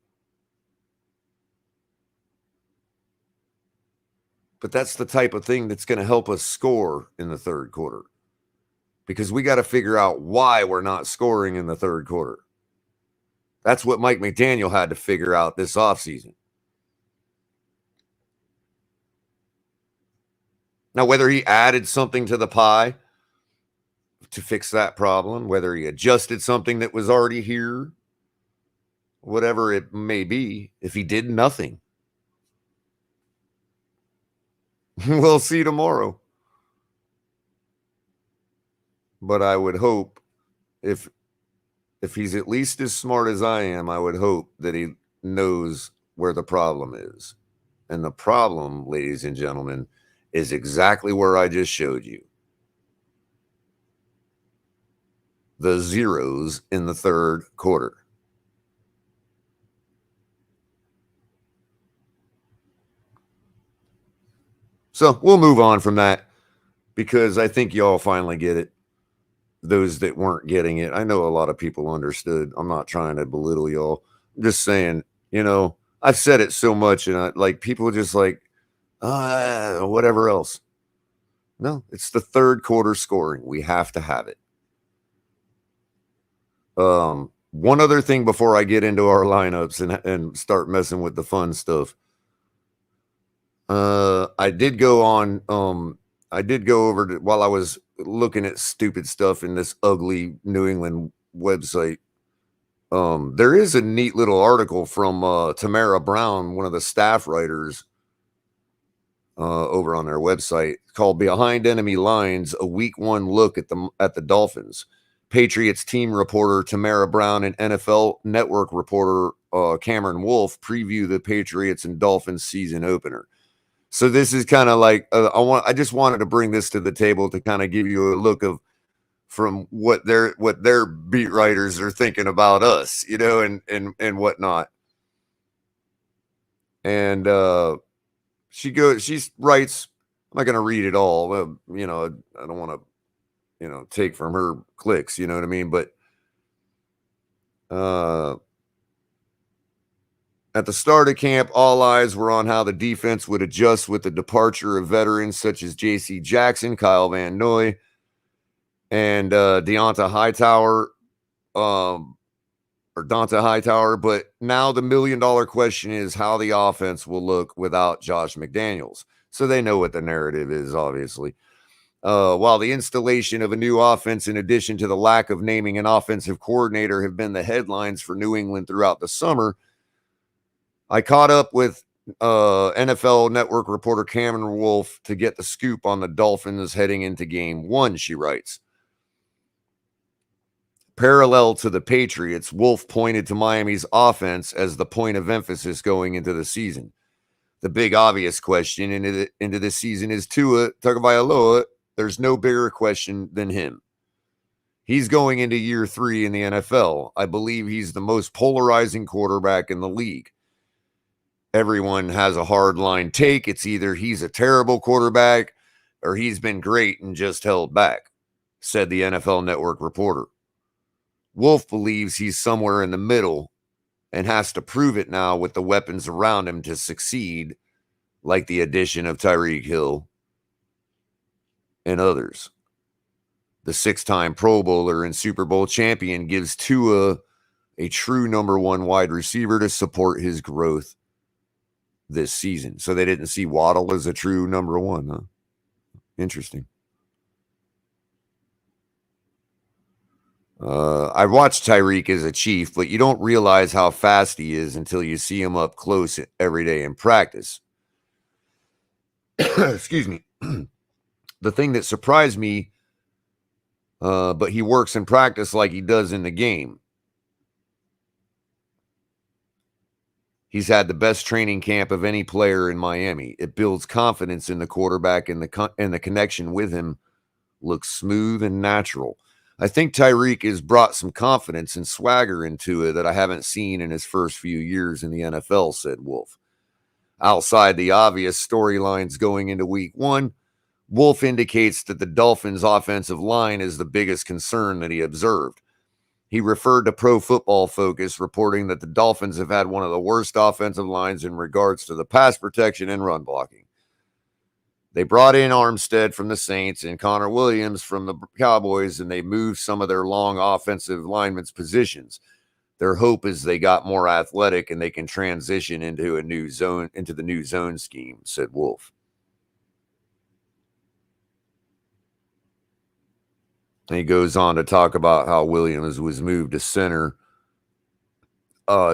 But that's the type of thing that's going to help us score in the third quarter. Because we got to figure out why we're not scoring in the third quarter. That's what Mike McDaniel had to figure out this offseason. Now, whether he added something to the pie to fix that problem, whether he adjusted something that was already here, whatever it may be, if he did nothing, we'll see tomorrow. But I would hope if he's at least as smart as I am, I would hope that he knows where the problem is. And the problem, ladies and gentlemen, is exactly where I just showed you. The zeros in the third quarter. So we'll move on from that because I think y'all finally get it. Those that weren't getting it. I know a lot of people understood. I'm not trying to belittle y'all. I'm just saying, you know, I've said it so much and like people just like, whatever else. No, it's the third quarter scoring. We have to have it. One other thing before I get into our lineups and start messing with the fun stuff. I did go over to, while I was looking at stupid stuff in this ugly New England website. There is a neat little article from Tamara Brown, one of the staff writers, over on their website called "Behind Enemy Lines: A Week 1 Look at the Dolphins." Patriots team reporter Tamara Brown and NFL Network reporter Cameron Wolf preview the Patriots and Dolphins season opener. So this is kind of like I just wanted to bring this to the table to kind of give you a look of from what their beat writers are thinking about us, you know, and whatnot. And she writes. I'm not going to read it all. You know, I don't want to, you know, take from her clicks. You know what I mean? But at the start of camp, all eyes were on how the defense would adjust with the departure of veterans such as J.C. Jackson, Kyle Van Noy, and Deonta Hightower, or Donta Hightower. But now the $1 million question is how the offense will look without Josh McDaniels. So they know what the narrative is, obviously. While the installation of a new offense, in addition to the lack of naming an offensive coordinator, have been the headlines for New England throughout the summer, I caught up with NFL Network reporter Cameron Wolf to get the scoop on the Dolphins heading into game 1, she writes. Parallel to the Patriots, Wolf pointed to Miami's offense as the point of emphasis going into the season. The big obvious question into this season is Tua Tagovailoa. There's no bigger question than him. He's going into year 3 in the NFL. I believe he's the most polarizing quarterback in the league. Everyone has a hardline take. It's either he's a terrible quarterback or he's been great and just held back, said the NFL Network reporter. Wolf believes he's somewhere in the middle and has to prove it now with the weapons around him to succeed, like the addition of Tyreek Hill and others. The 6-time Pro Bowler and Super Bowl champion gives Tua a true number 1 wide receiver to support his growth this season. So they didn't see Waddle as a true number 1, huh? Interesting. I watched Tyreek as a Chief, but you don't realize how fast he is until you see him up close every day in practice. Excuse me. The thing that surprised me, but he works in practice like he does in the game. He's had the best training camp of any player in Miami. It builds confidence in the quarterback, and the connection with him looks smooth and natural. I think Tyreek has brought some confidence and swagger into it that I haven't seen in his first few years in the NFL, said Wolf. Outside the obvious storylines going into week 1, Wolf indicates that the Dolphins' offensive line is the biggest concern that he observed. He referred to Pro Football Focus, reporting that the Dolphins have had one of the worst offensive lines in regards to the pass protection and run blocking. They brought in Armstead from the Saints and Connor Williams from the Cowboys, and they moved some of their long offensive linemen's positions. Their hope is they got more athletic and they can transition into the new zone scheme, said Wolf. And he goes on to talk about how Williams was moved to center.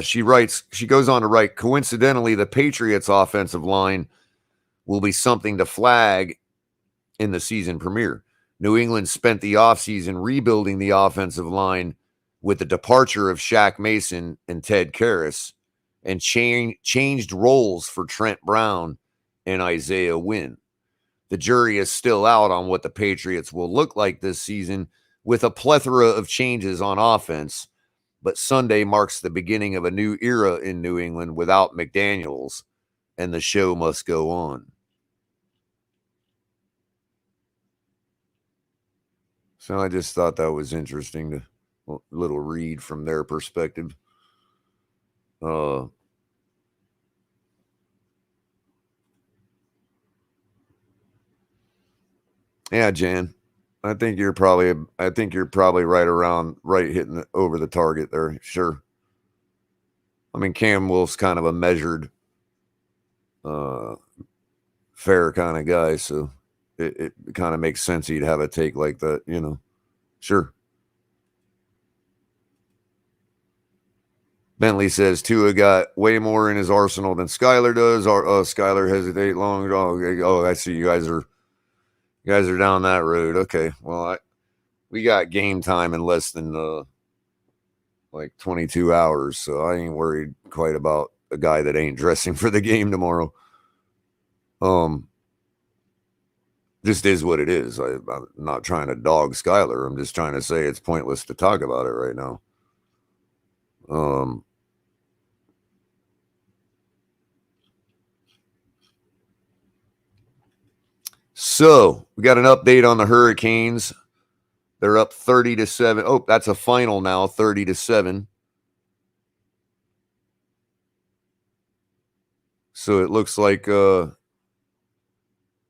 She goes on to write, coincidentally, the Patriots offensive line will be something to flag in the season premiere. New England spent the offseason rebuilding the offensive line with the departure of Shaq Mason and Ted Karras, and changed roles for Trent Brown and Isaiah Wynn. The jury is still out on what the Patriots will look like this season, with a plethora of changes on offense, but Sunday marks the beginning of a new era in New England without McDaniels, and the show must go on. So I just thought that was interesting, a little read from their perspective. Yeah, Jan, I think you're probably right hitting over the target there. Sure. I mean, Cam Wolf's kind of a measured, fair kind of guy, so it kind of makes sense he'd have a take like that, you know. Sure. Bentley says Tua got way more in his arsenal than Skyler does. Skyler hesitate long. Oh, I see you guys are down that road. Okay. Well, we got game time in less than like 22 hours, so I ain't worried quite about a guy that ain't dressing for the game tomorrow. Just is what it is. I'm not trying to dog Skyler. I'm just trying to say it's pointless to talk about it right now. So we got an update on the Hurricanes. They're up 30-7. Oh, that's a final now, 30-7. So it looks like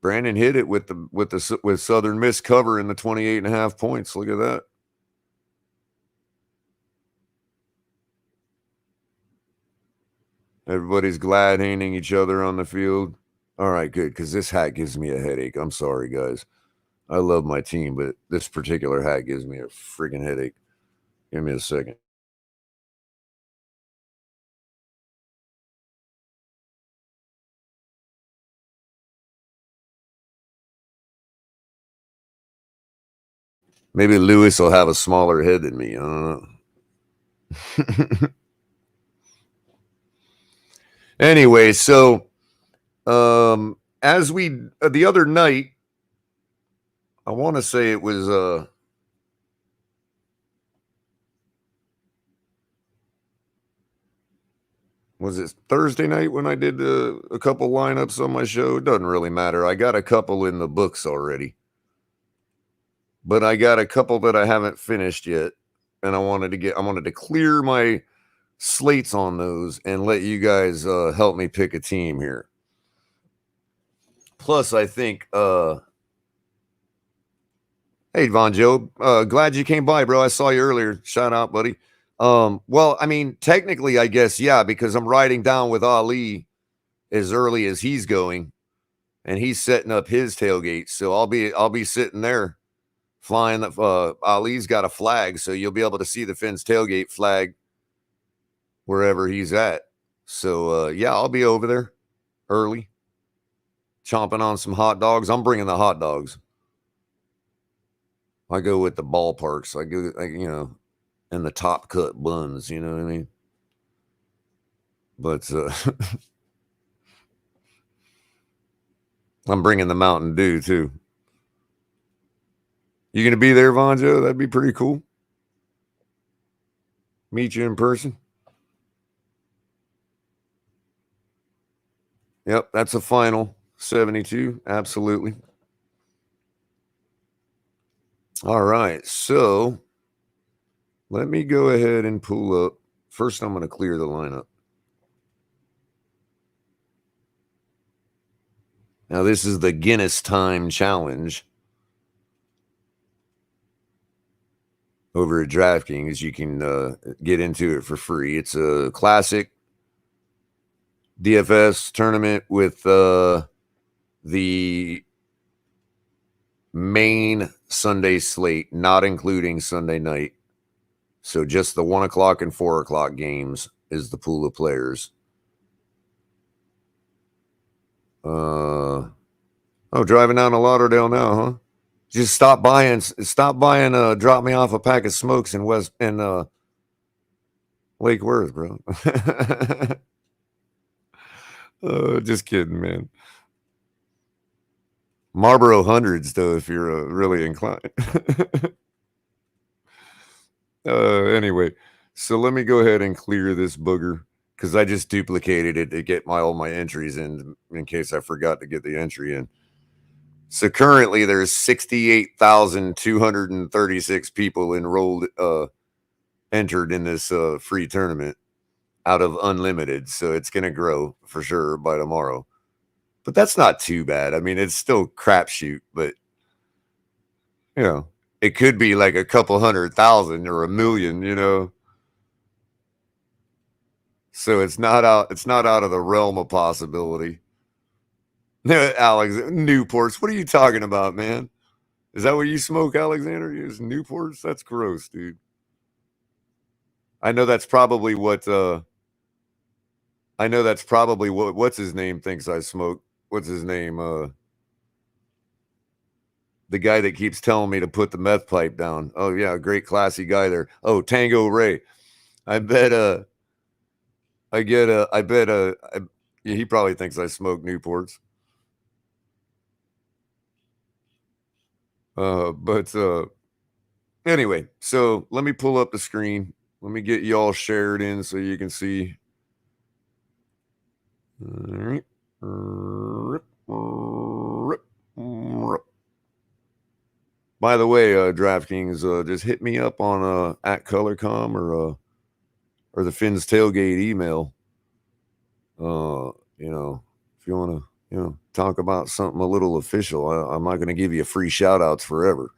Brandon hit it with Southern Miss cover in the 28.5 points. Look at that. Everybody's glad-handing each other on the field. All right, good, because this hat gives me a headache. I'm sorry, guys. I love my team, but this particular hat gives me a freaking headache. Give me a second. Maybe Lewis will have a smaller head than me. I don't know. Anyway, so as we the other night, I want to say it was it Thursday night when I did a couple lineups on my show? It doesn't really matter. I got a couple in the books already, but I got a couple that I haven't finished yet, and I wanted to clear my slates on those and let you guys help me pick a team here. Plus, I think hey, Von Joe, glad you came by, bro. I saw you earlier. Shout out, buddy. Well, I mean, technically, I guess, yeah, because I'm riding down with Ali as early as he's going, and he's setting up his tailgate. So I'll be sitting there flying. Ali's got a flag, so you'll be able to see the Fins tailgate flag wherever he's at. So, yeah, I'll be over there early, chomping on some hot dogs. I'm bringing the hot dogs. I go with the ballparks. I go, and the top cut buns, you know what I mean? But I'm bringing the Mountain Dew too. You going to be there, Vonjo? That'd be pretty cool. Meet you in person. Yep, that's a final 72. Absolutely. All right, so let me go ahead and pull up. First, I'm going to clear the lineup. Now, this is the Guinness Time Challenge over at DraftKings. You can get into it for free. It's a classic DFS tournament with the main Sunday slate, not including Sunday night. So just the 1 o'clock and 4 o'clock games is the pool of players. Driving down to Lauderdale now, huh? Just stop by and drop me off a pack of smokes in Lake Worth, bro. Just kidding, man. Marlboro hundreds, though, if you're really inclined. Anyway, so let me go ahead and clear this booger because I just duplicated it to get all my entries in case I forgot to get the entry in. So currently there's 68,236 people enrolled, entered in this free tournament out of unlimited. So it's going to grow for sure by tomorrow. But that's not too bad. I mean, it's still crapshoot, but it could be like a couple 100,000 or 1 million, So it's not out of the realm of possibility. Alex, Newports. What are you talking about, man? Is that what you smoke, Alexander? You use Newports? That's gross, dude. I know that's probably what what's his name thinks I smoke. What's his name? The guy that keeps telling me to put the meth pipe down. Oh yeah, great classy guy there. Oh, Tango Ray. I bet he probably thinks I smoke Newports. But anyway, so let me pull up the screen. Let me get you all shared in so you can see. All right. By the way, DraftKings, just hit me up on at ColorCom or the Fins Tailgate email. If you want to talk about something a little official, I'm not going to give you free shout outs forever.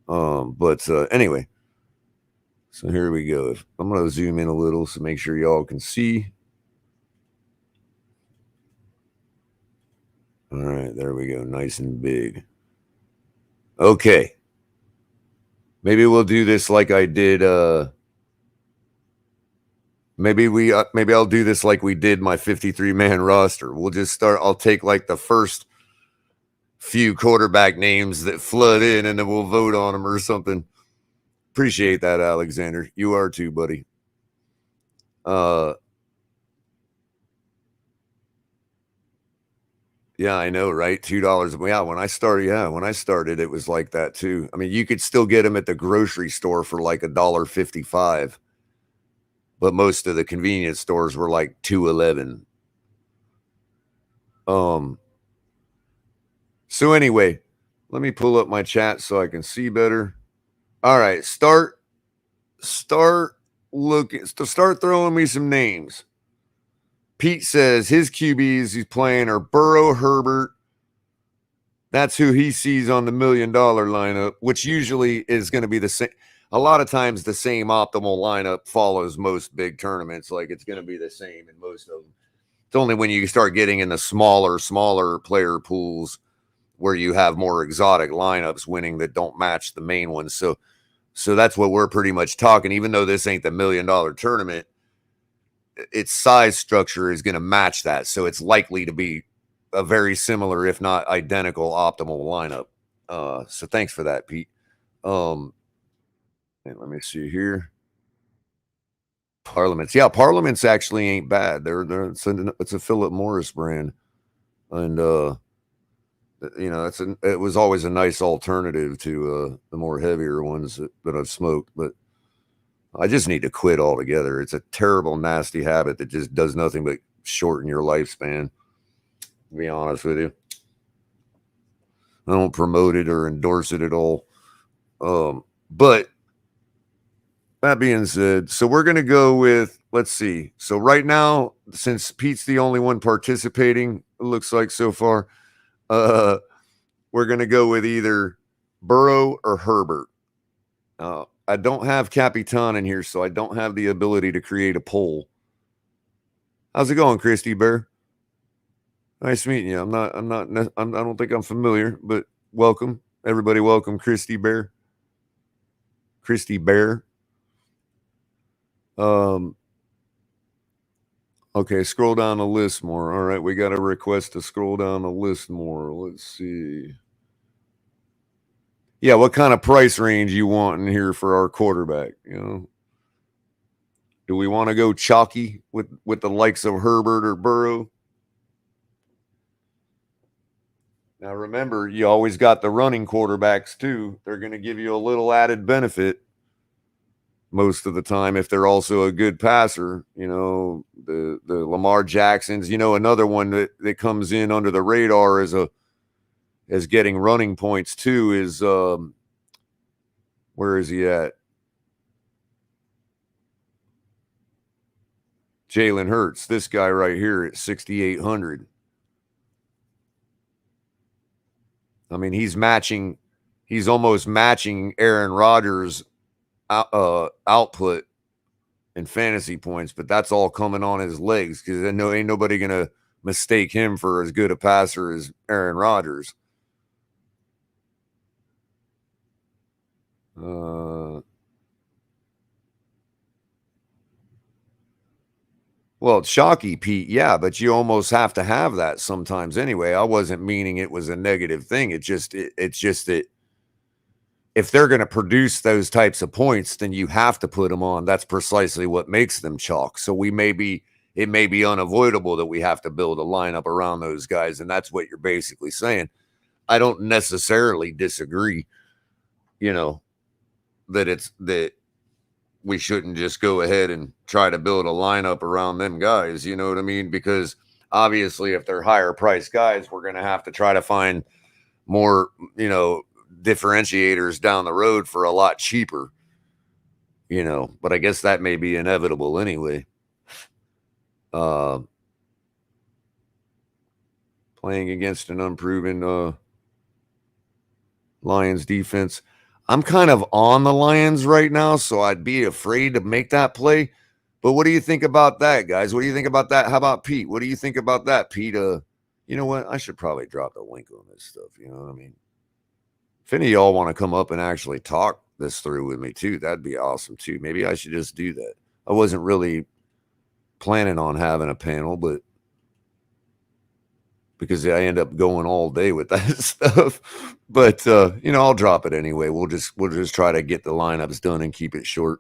But anyway, so here we go. I'm going to zoom in a little so make sure y'all can see. All right, there we go. Nice and big. Okay. Maybe we'll do this like I did. Maybe I'll do this like we did my 53-man roster. We'll just start. I'll take like the first few quarterback names that flood in and then we'll vote on them or something. Appreciate that, Alexander. You are too, buddy. Yeah, I know, right? $2. Yeah, when I started, it was like that too. I mean, you could still get them at the grocery store for like $1.55, but most of the convenience stores were like $2.11. So anyway, let me pull up my chat so I can see better. All right, start throwing me some names. Pete says his QBs he's playing are Burrow, Herbert. That's who he sees on the $1 million lineup, which usually is going to be the same. A lot of times the same optimal lineup follows most big tournaments. Like it's going to be the same in most of them. It's only when you start getting in the smaller player pools where you have more exotic lineups winning that don't match the main ones. So that's what we're pretty much talking. Even though this ain't the $1 million tournament, its size structure is going to match that. So it's likely to be a very similar, if not identical, optimal lineup. So thanks for that, Pete. And let me see here. Parliaments. Yeah, Parliaments actually ain't bad. It's a Philip Morris brand. And it was always a nice alternative to the more heavier ones that I've smoked, but I just need to quit altogether. It's a terrible, nasty habit that just does nothing but shorten your lifespan, to be honest with you. I don't promote it or endorse it at all. But that being said, so we're going to go with, let's see. So right now, since Pete's the only one participating, it looks like so far, we're going to go with either Burrow or Herbert. I don't have Capitan in here, so I don't have the ability to create a poll. How's it going, Christy Bear? Nice meeting you. I don't think I'm familiar, but welcome. Everybody welcome Christy Bear. Christy Bear. Okay, scroll down the list more. All right, we got a request to scroll down the list more. Let's see. Yeah, what kind of price range you want in here for our quarterback? Do we want to go chalky with the likes of Herbert or Burrow? Now remember, you always got the running quarterbacks too. They're going to give you a little added benefit most of the time if they're also a good passer. The Lamar Jacksons. Another one that comes in under the radar as getting running points too is where is he at? Jalen Hurts. This guy right here at 6,800. I mean, he's almost matching Aaron Rodgers' output in fantasy points, but that's all coming on his legs because ain't nobody gonna mistake him for as good a passer as Aaron Rodgers. Well, it's shocky, Pete. Yeah, but you almost have to have that sometimes anyway. I wasn't meaning it was a negative thing. It's just that if they're going to produce those types of points, then you have to put them on. That's precisely what makes them chalk. So it may be unavoidable that we have to build a lineup around those guys, and that's what you're basically saying. I don't necessarily disagree, that we shouldn't just go ahead and try to build a lineup around them guys. You know what I mean? Because obviously if they're higher priced guys, we're going to have to try to find more, differentiators down the road for a lot cheaper, but I guess that may be inevitable anyway. Playing against an unproven Lions defense. I'm kind of on the Lions right now, so I'd be afraid to make that play. But what do you think about that, guys? What do you think about that? How about Pete? What do you think about that, Pete? You know what? I should probably drop the link on this stuff. You know what I mean? If any of y'all want to come up and actually talk this through with me too, that'd be awesome too. Maybe I should just do that. I wasn't really planning on having a panel, but because I end up going all day with that stuff. But I'll drop it anyway. We'll just try to get the lineups done and keep it short.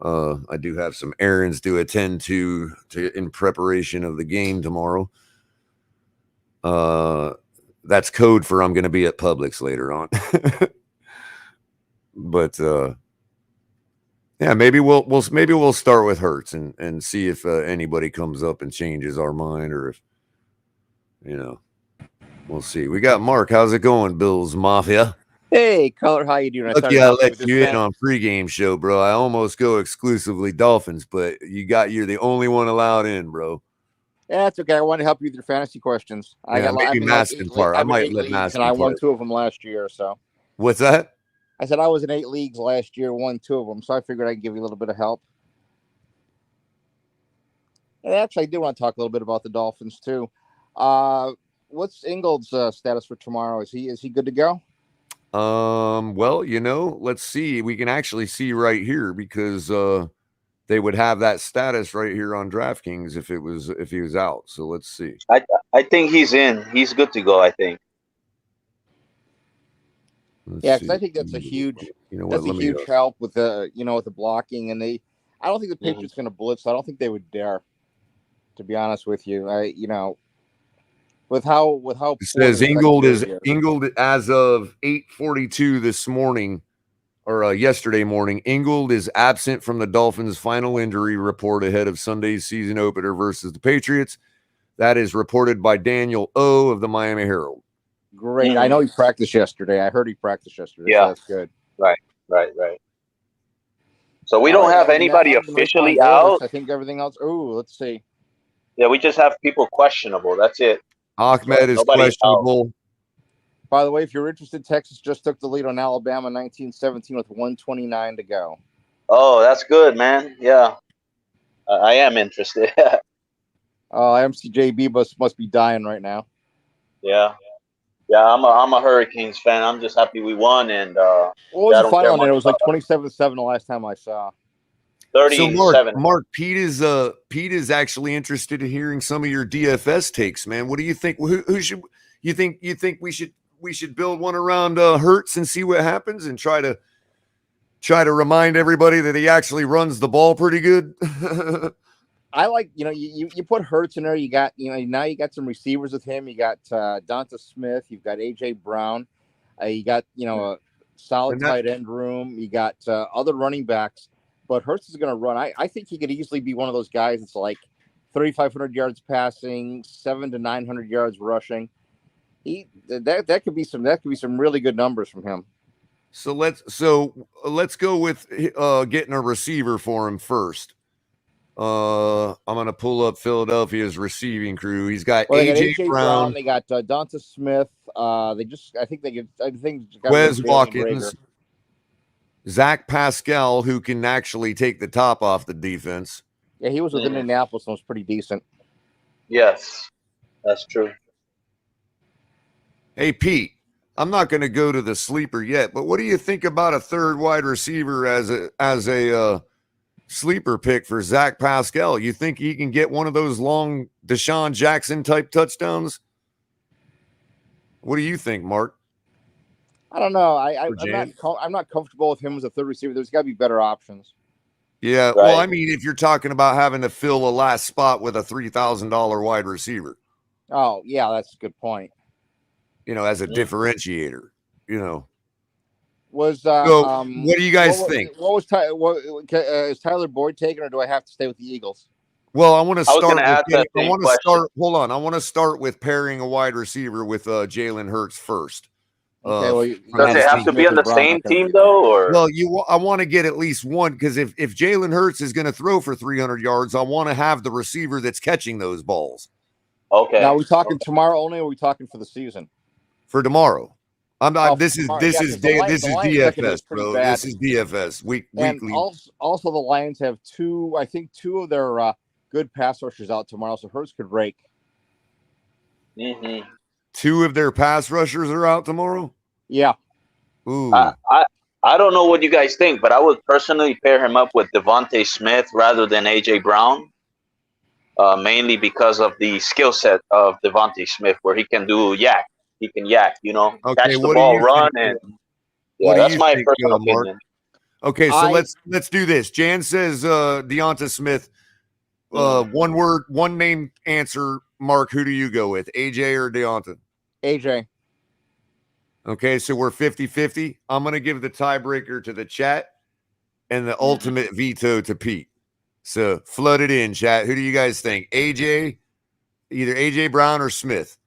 I do have some errands to attend to in preparation of the game tomorrow. That's code for I'm going to be at Publix later on. But yeah, maybe we'll start with Hurts and see if anybody comes up and changes our mind, or if we'll see. We got Mark. How's it going, Bills Mafia? Hey, Culler, how you doing? Lucky I let you in on pregame show, bro. I almost go exclusively Dolphins, but you're the only one allowed in, bro. Yeah, that's okay. I want to help you with your fantasy questions. I might let Mastin and I won 2 of them last year. So what's that? I said I was in 8 leagues last year, won 2 of them. So I figured I'd give you a little bit of help. And actually, I do want to talk a little bit about the Dolphins too. what's Ingold's status for tomorrow? Is he good to go? Well, let's see. We can actually see right here because they would have that status right here on DraftKings if he was out. So let's see. I think he's in. He's good to go, I think. Yeah, because I think that's a huge help with the with the blocking, and I don't think the Patriots going to blitz. I don't think they would dare, to be honest with you. With how it says Ingold as of 8:42 this morning or yesterday morning. Ingold is absent from the Dolphins' final injury report ahead of Sunday's season opener versus the Patriots. That is reported by Daniel O of the Miami Herald. Great. I know he practiced yesterday. I heard he practiced yesterday. Yeah, so that's good. Right. So we don't have anybody officially out. I think everything else. Oh, let's see. Yeah, we just have people questionable. That's it. Ahmed is questionable. By the way, if you're interested, Texas just took the lead on Alabama 19-17 with 1:29 to go. Oh, that's good, man. Yeah, I am interested. MCJB must be dying right now. Yeah, I'm a Hurricanes fan. I'm just happy we won. And what was the final on it? It was like 27-7 the last time I saw. 37. So Mark, Pete is actually interested in hearing some of your DFS takes, man. What do you think? Who should you think we should build one around Hurts and see what happens and try to remind everybody that he actually runs the ball pretty good? I like, you put Hurts in there. You got, now you got some receivers with him. You got Donta Smith. You've got AJ Brown. You got, a solid tight end room. You got other running backs. But Hurts is going to run. I think he could easily be one of those guys that's like 3,500 yards passing, 700 to 900 yards rushing. That could be some really good numbers from him. So let's go with getting a receiver for him first. I'm gonna pull up Philadelphia's receiving crew. He's got AJ Brown. They got Donta Smith. I think Wes Watkins. Zach Pascal, who can actually take the top off the defense. Yeah, he was with Indianapolis and was pretty decent. Yes, that's true. Hey, Pete, I'm not going to go to the sleeper yet, but what do you think about a third wide receiver as a sleeper pick for Zach Pascal? You think he can get one of those long Deshaun Jackson type touchdowns? What do you think, Mark? I don't know. I'm not comfortable with him as a third receiver. There's got to be better options. Yeah, right. Well, I mean, if you're talking about having to fill a last spot with a $3,000 wide receiver. Oh, yeah, that's a good point. As a differentiator, Was so what do you guys think? Is Tyler Boyd taken, or do I have to stay with the Eagles? Well, I want to start. Hold on. I want to start with pairing a wide receiver with Jalen Hurts first. Okay, does it have to be on the same team though, or? Well, I want to get at least one, because if Jalen Hurts is going to throw for 300 yards, I want to have the receiver that's catching those balls. Okay. Now, are we talking tomorrow only, or are we talking for the season? For tomorrow. I'm not. This is DFS, bro. Bad. This is DFS weekly. Also, the Lions have two of their good pass rushers out tomorrow, so Hurts could rake. Mm-hmm. Two of their pass rushers are out tomorrow? Yeah. Ooh. I don't know what you guys think, but I would personally pair him up with Devontae Smith rather than AJ Brown, mainly because of the skill set of Devontae Smith, where he can do yak. He can yak, catch the ball, run, and that's my personal opinion. Okay, so let's do this. Jan says Deonta Smith. One word, one name answer. Mark, who do you go with, AJ or Deonta? AJ. Okay, so we're 50-50. I'm going to give the tiebreaker to the chat and the ultimate veto to Pete. So flood it in, chat. Who do you guys think? AJ, either AJ Brown or Smith?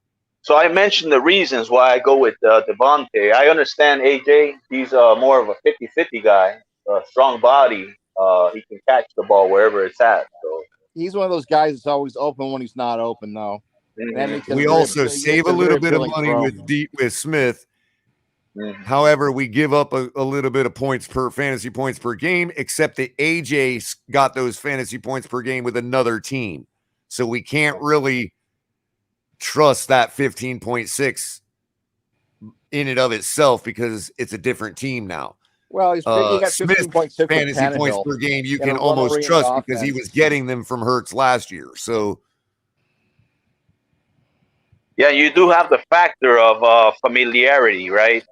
So I mentioned the reasons why I go with Devontae. I understand AJ. He's more of a 50-50 guy, strong body. He can catch the ball wherever it's at. So he's one of those guys that's always open when he's not open, though. Mm-hmm. We also save a little bit of money with Smith. Mm-hmm. However, we give up a little bit of fantasy points per game, except that AJ got those fantasy points per game with another team. So we can't really trust that 15.6 in and of itself because it's a different team now. Well, he got Smith's 15.6 with fantasy points Tannehill per game you in can a almost run-oriented trust because he offense. was getting them from Hurts last year. So Yeah, you do have the factor of familiarity, right?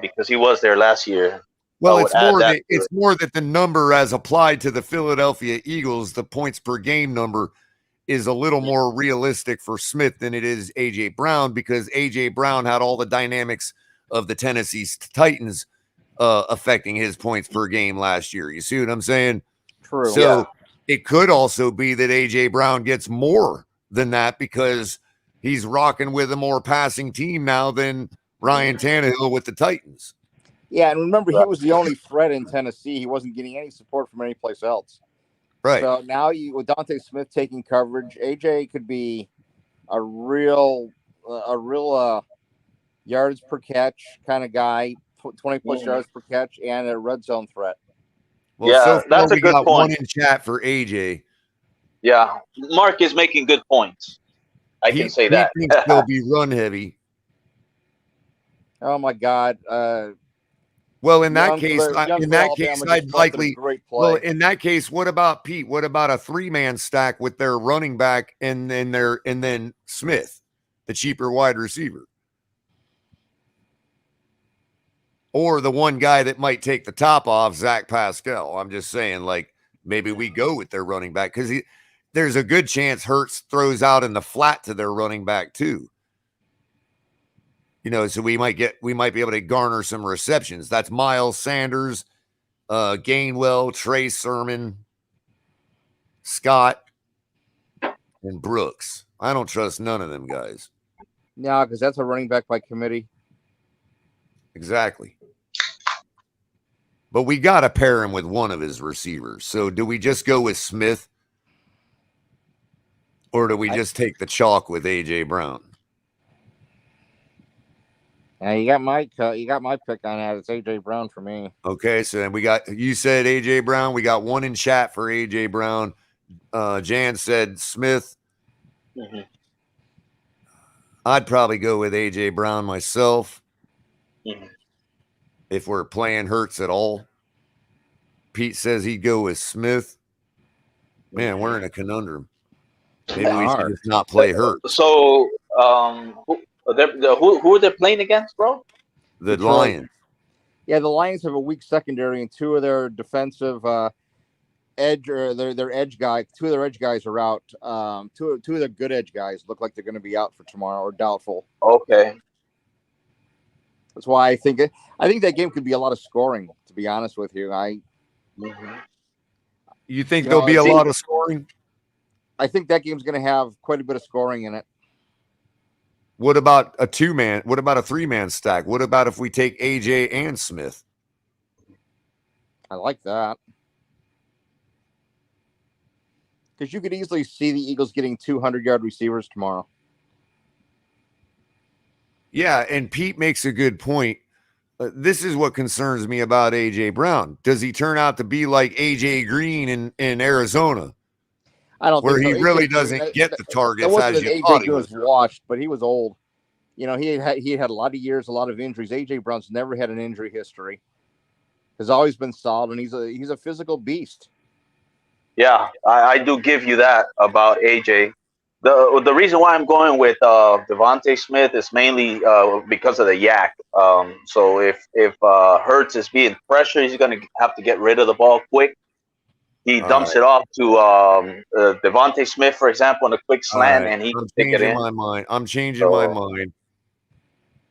Because he was there last year. well, I would add that to it's more that the number as applied to the Philadelphia Eagles, the points per game number is a little more realistic for Smith than it is AJ Brown because AJ Brown had all the dynamics of the Tennessee Titans affecting his points per game last year. You see what I'm saying? True. So it could also be that AJ Brown gets more than that because he's rocking with a more passing team now than Ryan Tannehill with the Titans. Yeah, and remember, he was the only threat in Tennessee. He wasn't getting any support from any place else. Right. So now with Dante Smith taking coverage, AJ could be a real yards per catch kind of guy, 20 plus yards per catch, and a red zone threat. Well, Yeah, so far that's a we good got point. one in chat for AJ. Yeah, Mark is making good points. I can say that. He thinks he'll be run heavy. Oh my God! Well, in that case, I'd likely. Great play. Well, in that case, what about Pete? What about a 3-man stack with their running back and then Smith, the cheaper wide receiver, or the one guy that might take the top off, Zach Pascal? I'm just saying, like maybe we go with their running back because there's a good chance Hurts throws out in the flat to their running back too. You know, so we might be able to garner some receptions. That's Miles Sanders, Gainwell, Trey Sermon, Scott, and Brooks. I don't trust none of them guys. No, because that's a running back by committee. Exactly. But we got to pair him with one of his receivers. So do we just go with Smith? Or do we just take the chalk with A.J. Brown? Yeah, you got my pick on that. It's AJ Brown for me. Okay, so then you said AJ Brown. We got one in chat for AJ Brown. Jan said Smith. Mm-hmm. I'd probably go with AJ Brown myself. Mm-hmm. If we're playing Hurts at all. Pete says he'd go with Smith. Man, we're in a conundrum. Maybe we should just not play Hurts. So, who are they playing against, bro? The Lions. Yeah, the Lions have a weak secondary, and two of their defensive edge or their edge guy. Two of their edge guys are out. Two of their good edge guys look like they're going to be out for tomorrow or doubtful. Okay. That's why I think that game could be a lot of scoring. To be honest with you, You think there'll be a lot of scoring? I think that game's going to have quite a bit of scoring in it. What about a 2-man? What about a 3-man stack? What about if we take AJ and Smith? I like that. Because you could easily see the Eagles getting 200-yard receivers tomorrow. Yeah, and Pete makes a good point. This is what concerns me about A.J. Brown. Does he turn out to be like A.J. Green in Arizona? I don't where think so. he really doesn't get the targets as you thought he was. Washed, but he was old. You know, he had a lot of years, a lot of injuries. A.J. Brown's never had an injury history. Has always been solid, and he's a physical beast. Yeah, I do give you that about AJ. The reason why I'm going with Devontae Smith is mainly because of the yak. So if Hurts is being pressured, he's going to have to get rid of the ball quick. He dumps it off to Devontae Smith, for example, in a quick slant, and he can pick it in. I'm changing my mind.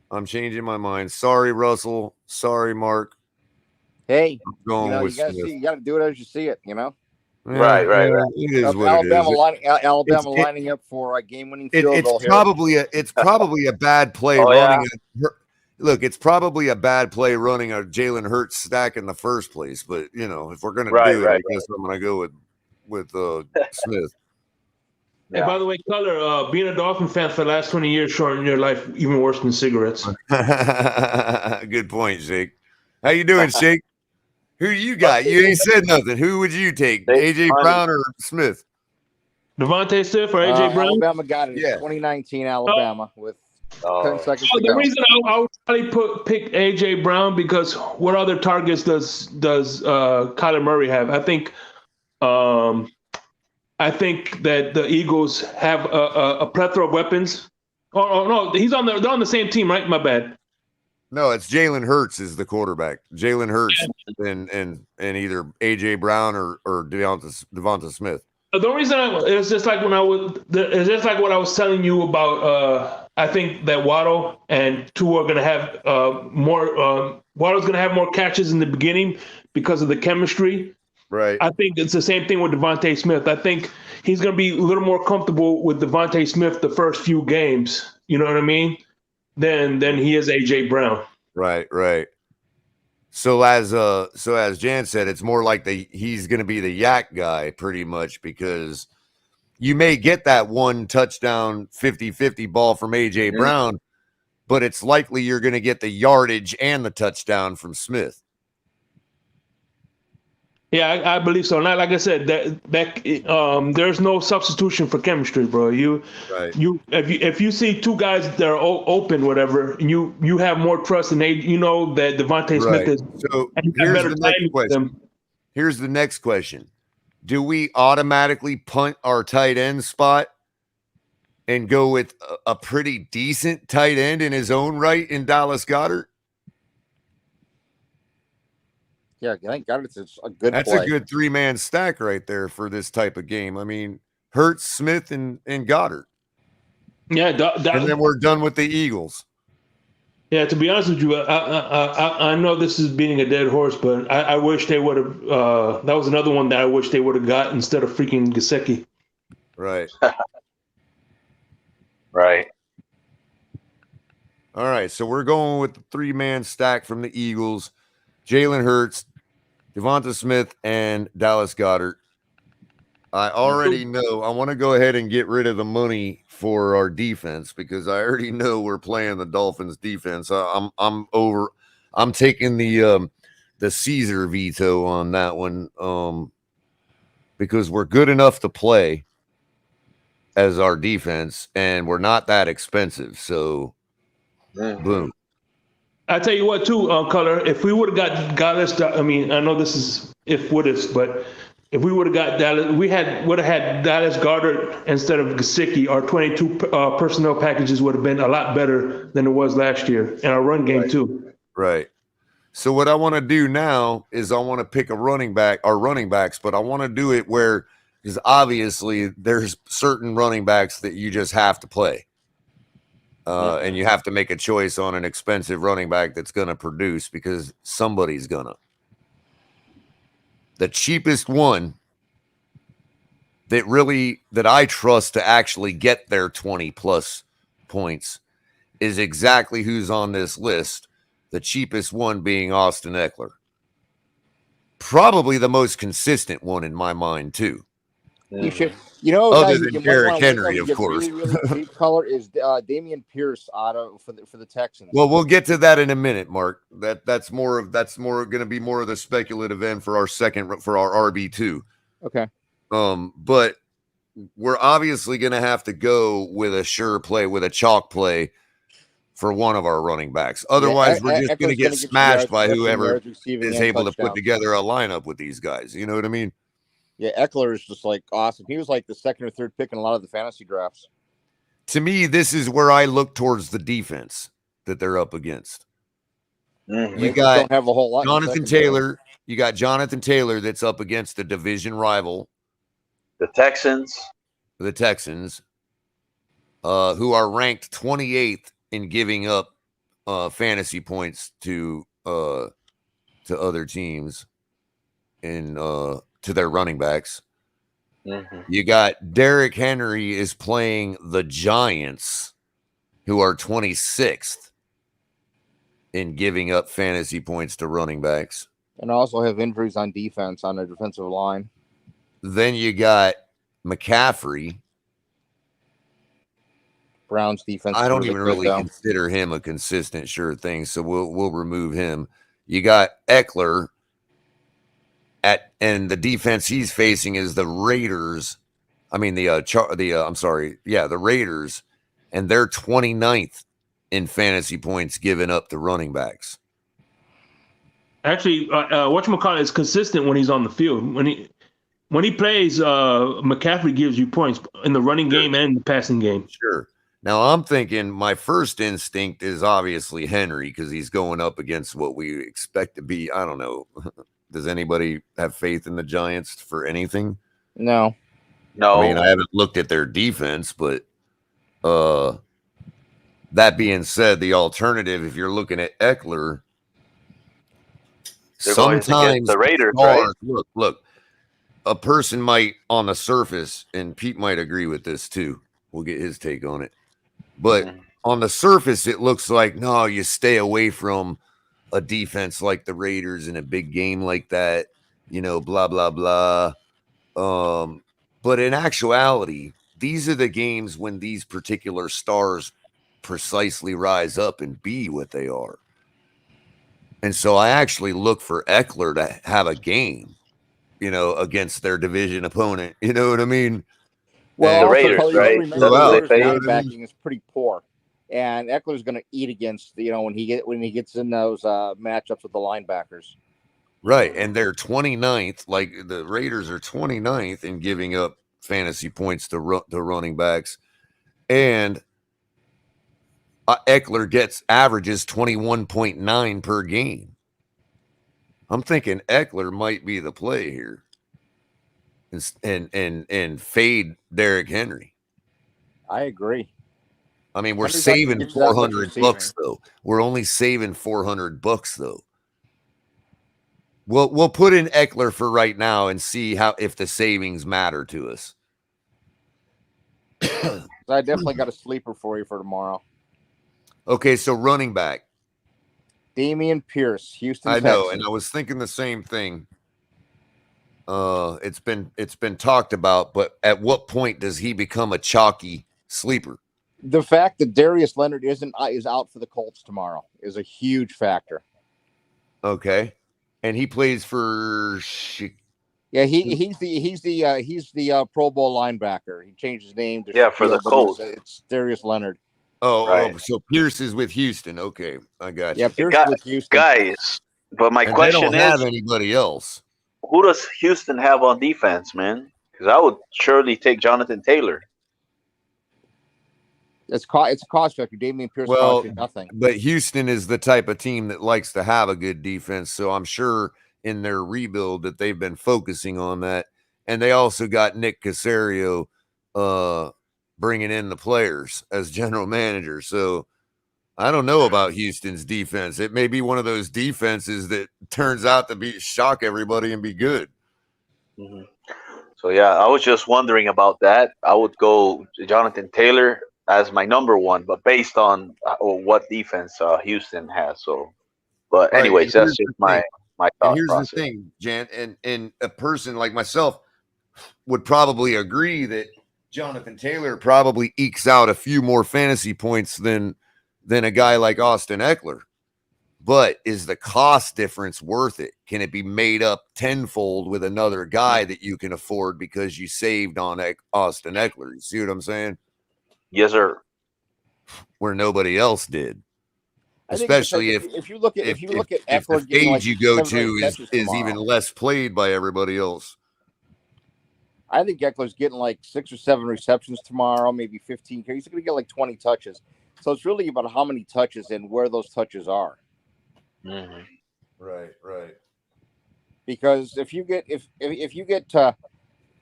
I'm changing my mind. Sorry, Russell. Sorry, Mark. Hey, I'm going with Smith. You got to do it as you see it. You know. Right. It is what it is. Alabama lining up for a game-winning field goal. It's probably a bad play running. Look, it's probably a bad play running a Jalen Hurts stack in the first place. But you know, if we're gonna do it, I guess I'm gonna go with Smith. Yeah. And by the way, Culler, being a Dolphin fan for the last 20 years shortened your life even worse than cigarettes. Good point, Shake. How you doing, Shake? Who you got? You ain't said nothing. Who would you take, AJ Brown or Smith? Devontae Smith or AJ Brown? Alabama got it. Yeah. 2019 Alabama with 10 seconds to The go. reason I would probably pick AJ Brown because what other targets does Kyler Murray have? I think that the Eagles have a plethora of weapons. Oh no, they're on the same team, right? My bad. No, it's Jalen Hurts is the quarterback. Jalen Hurts and either AJ Brown or Devonta Smith. The reason it's just like what I was telling you about. I think that Waddle and Tua are going to have more. Waddle's going to have more catches in the beginning because of the chemistry. Right. I think it's the same thing with Devontae Smith. I think he's going to be a little more comfortable with Devontae Smith the first few games. You know what I mean? Than he is AJ Brown. Right. So as Jan said, it's more like he's going to be the yak guy pretty much because you may get that one touchdown 50-50 ball from AJ Brown, but it's likely you're going to get the yardage and the touchdown from Smith. Yeah, I believe so. Not like I said that there's no substitution for chemistry, bro. If you see two guys that are open, whatever, and you have more trust in that Devontae Smith is. So here's the next question: do we automatically punt our tight end spot and go with a pretty decent tight end in his own right in Dallas Goedert? Yeah, I think Goedert's a good That's play. a good three-man stack right there for this type of game. I mean, Hurts, Smith, and Goddard. Yeah, and then we're done with the Eagles. Yeah, to be honest with you, I know this is beating a dead horse, but I wish they would have. That was another one that I wish they would have got instead of freaking Gesicki. Right. Right. All right, so we're going with the three-man stack from the Eagles. Jalen Hurts, Devonta Smith, and Dallas Goedert. I already know. I want to go ahead and get rid of the money for our defense because I already know we're playing the Dolphins defense. I'm taking the Caesar veto on that one because we're good enough to play as our defense, and we're not that expensive. So, boom. I tell you what, too, Culler. If we would have got us, I mean, I know this is if would have, but if we would have got Dallas, would have had Dallas Goedert instead of Gesicki. Our 22 personnel packages would have been a lot better than it was last year, and our run game too. Right. So what I want to do now is I want to pick a running back, our running backs, but I want to do it where, because obviously there's certain running backs that you just have to play. And you have to make a choice on an expensive running back that's going to produce because somebody's going to. The cheapest one that I trust to actually get their 20 plus points is exactly who's on this list. The cheapest one being Austin Eckler. Probably the most consistent one in my mind too. You should, other than Derrick Henry, of course. Really Color is Damian Pierce for the Texans. Well, we'll get to that in a minute, Mark. That's more going to be more of the speculative end for our RB2. Okay. But we're obviously going to have to go with a sure play, with a chalk play for one of our running backs. Otherwise, we're just going to get smashed by whoever is able to put together a lineup with these guys. You know what I mean? Yeah, Eckler is just like awesome. He was like the second or third pick in a lot of the fantasy drafts. To me, this is where I look towards the defense that they're up against. You got have a whole lot Jonathan Taylor. You got Jonathan Taylor that's up against the division rival, the Texans. The Texans, who are ranked 28th in giving up fantasy points to other teams in to their running backs. You got Derrick Henry is playing the Giants, who are 26th in giving up fantasy points to running backs. And also have injuries on defense, on the defensive line. Then you got McCaffrey. Browns defense. I don't even really consider him a consistent sure thing, so we'll remove him. You got Eckler. And the defense he's facing is the Raiders, I mean the Raiders, and they're 29th in fantasy points given up to running backs. Actually, whatchamacallit is consistent when he's on the field. When he plays, McCaffrey gives you points in the running game and the passing game. Sure. Now I'm thinking my first instinct is obviously Henry because he's going up against what we expect to be. I don't know. Does anybody have faith in the Giants for anything? No. No. I mean, I haven't looked at their defense, but that being said, the alternative, if you're looking at Eckler, They're going sometimes against the Raiders, stars, right? Look, a person might on the surface, and Pete might agree with this too. We'll get his take on it. But on the surface, it looks like, no, you stay away from a defense like the Raiders in a big game like that, blah, blah, blah. But in actuality, these are the games when these particular stars precisely rise up and be what they are. And so I actually look for Eckler to have a game, against their division opponent. You know what I mean? Well, the also, Raiders, Cully, right? remember That's the what Raiders they linebacking is pretty poor, and Eckler's going to eat against when he gets in those matchups with the linebackers. Right, and they're 29th. Like the Raiders are 29th in giving up fantasy points to running backs, and Eckler averages 21.9 per game. I'm thinking Eckler might be the play here. And fade Derrick Henry. I agree. I mean, we're Henry's not gonna saving give you that much $400 though. We're only saving $400 though. We'll put in Eckler for right now and see if the savings matter to us. I definitely got a sleeper for you for tomorrow. Okay, so running back. Dameon Pierce, Houston. I know, Texans. and I was thinking the same thing. It's been talked about, but at what point does he become a chalky sleeper? The fact that Darius Leonard is out for the Colts tomorrow is a huge factor. Okay, and he plays for. Yeah, he's the Pro Bowl linebacker. He changed his name to for the Colts. It's Darius Leonard. Oh, so Pierce is with Houston. Okay, I got you. Yeah, Pierce is with Houston. Guys, but my And question they don't is, have anybody else. who does Houston have on defense, man? Because I would surely take Jonathan Taylor. It's a cost factor. Dameon Pierce costs you nothing. But Houston is the type of team that likes to have a good defense, so I'm sure in their rebuild that they've been focusing on that. And they also got Nick Caserio bringing in the players as general manager. So I don't know about Houston's defense. It may be one of those defenses that turns out to shock everybody and be good. Mm-hmm. So, yeah, I was just wondering about that. I would go Jonathan Taylor as my number one, but based on what defense Houston has. So, but anyways, that's just my thought and here's process. the thing, Jan, and a person like myself would probably agree that Jonathan Taylor probably ekes out a few more fantasy points than a guy like Austin Eckler. But is the cost difference worth it? Can it be made up tenfold with another guy that you can afford because you saved on Austin Eckler? You see what I'm saying? Yes, sir. Where nobody else did. Especially if you look at the Eckler, stage you go to is even less played by everybody else. I think Eckler's getting like 6 or 7 receptions tomorrow, maybe 15. He's going to get like 20 touches. So it's really about how many touches and where those touches are. Mm-hmm. Right. Because if you get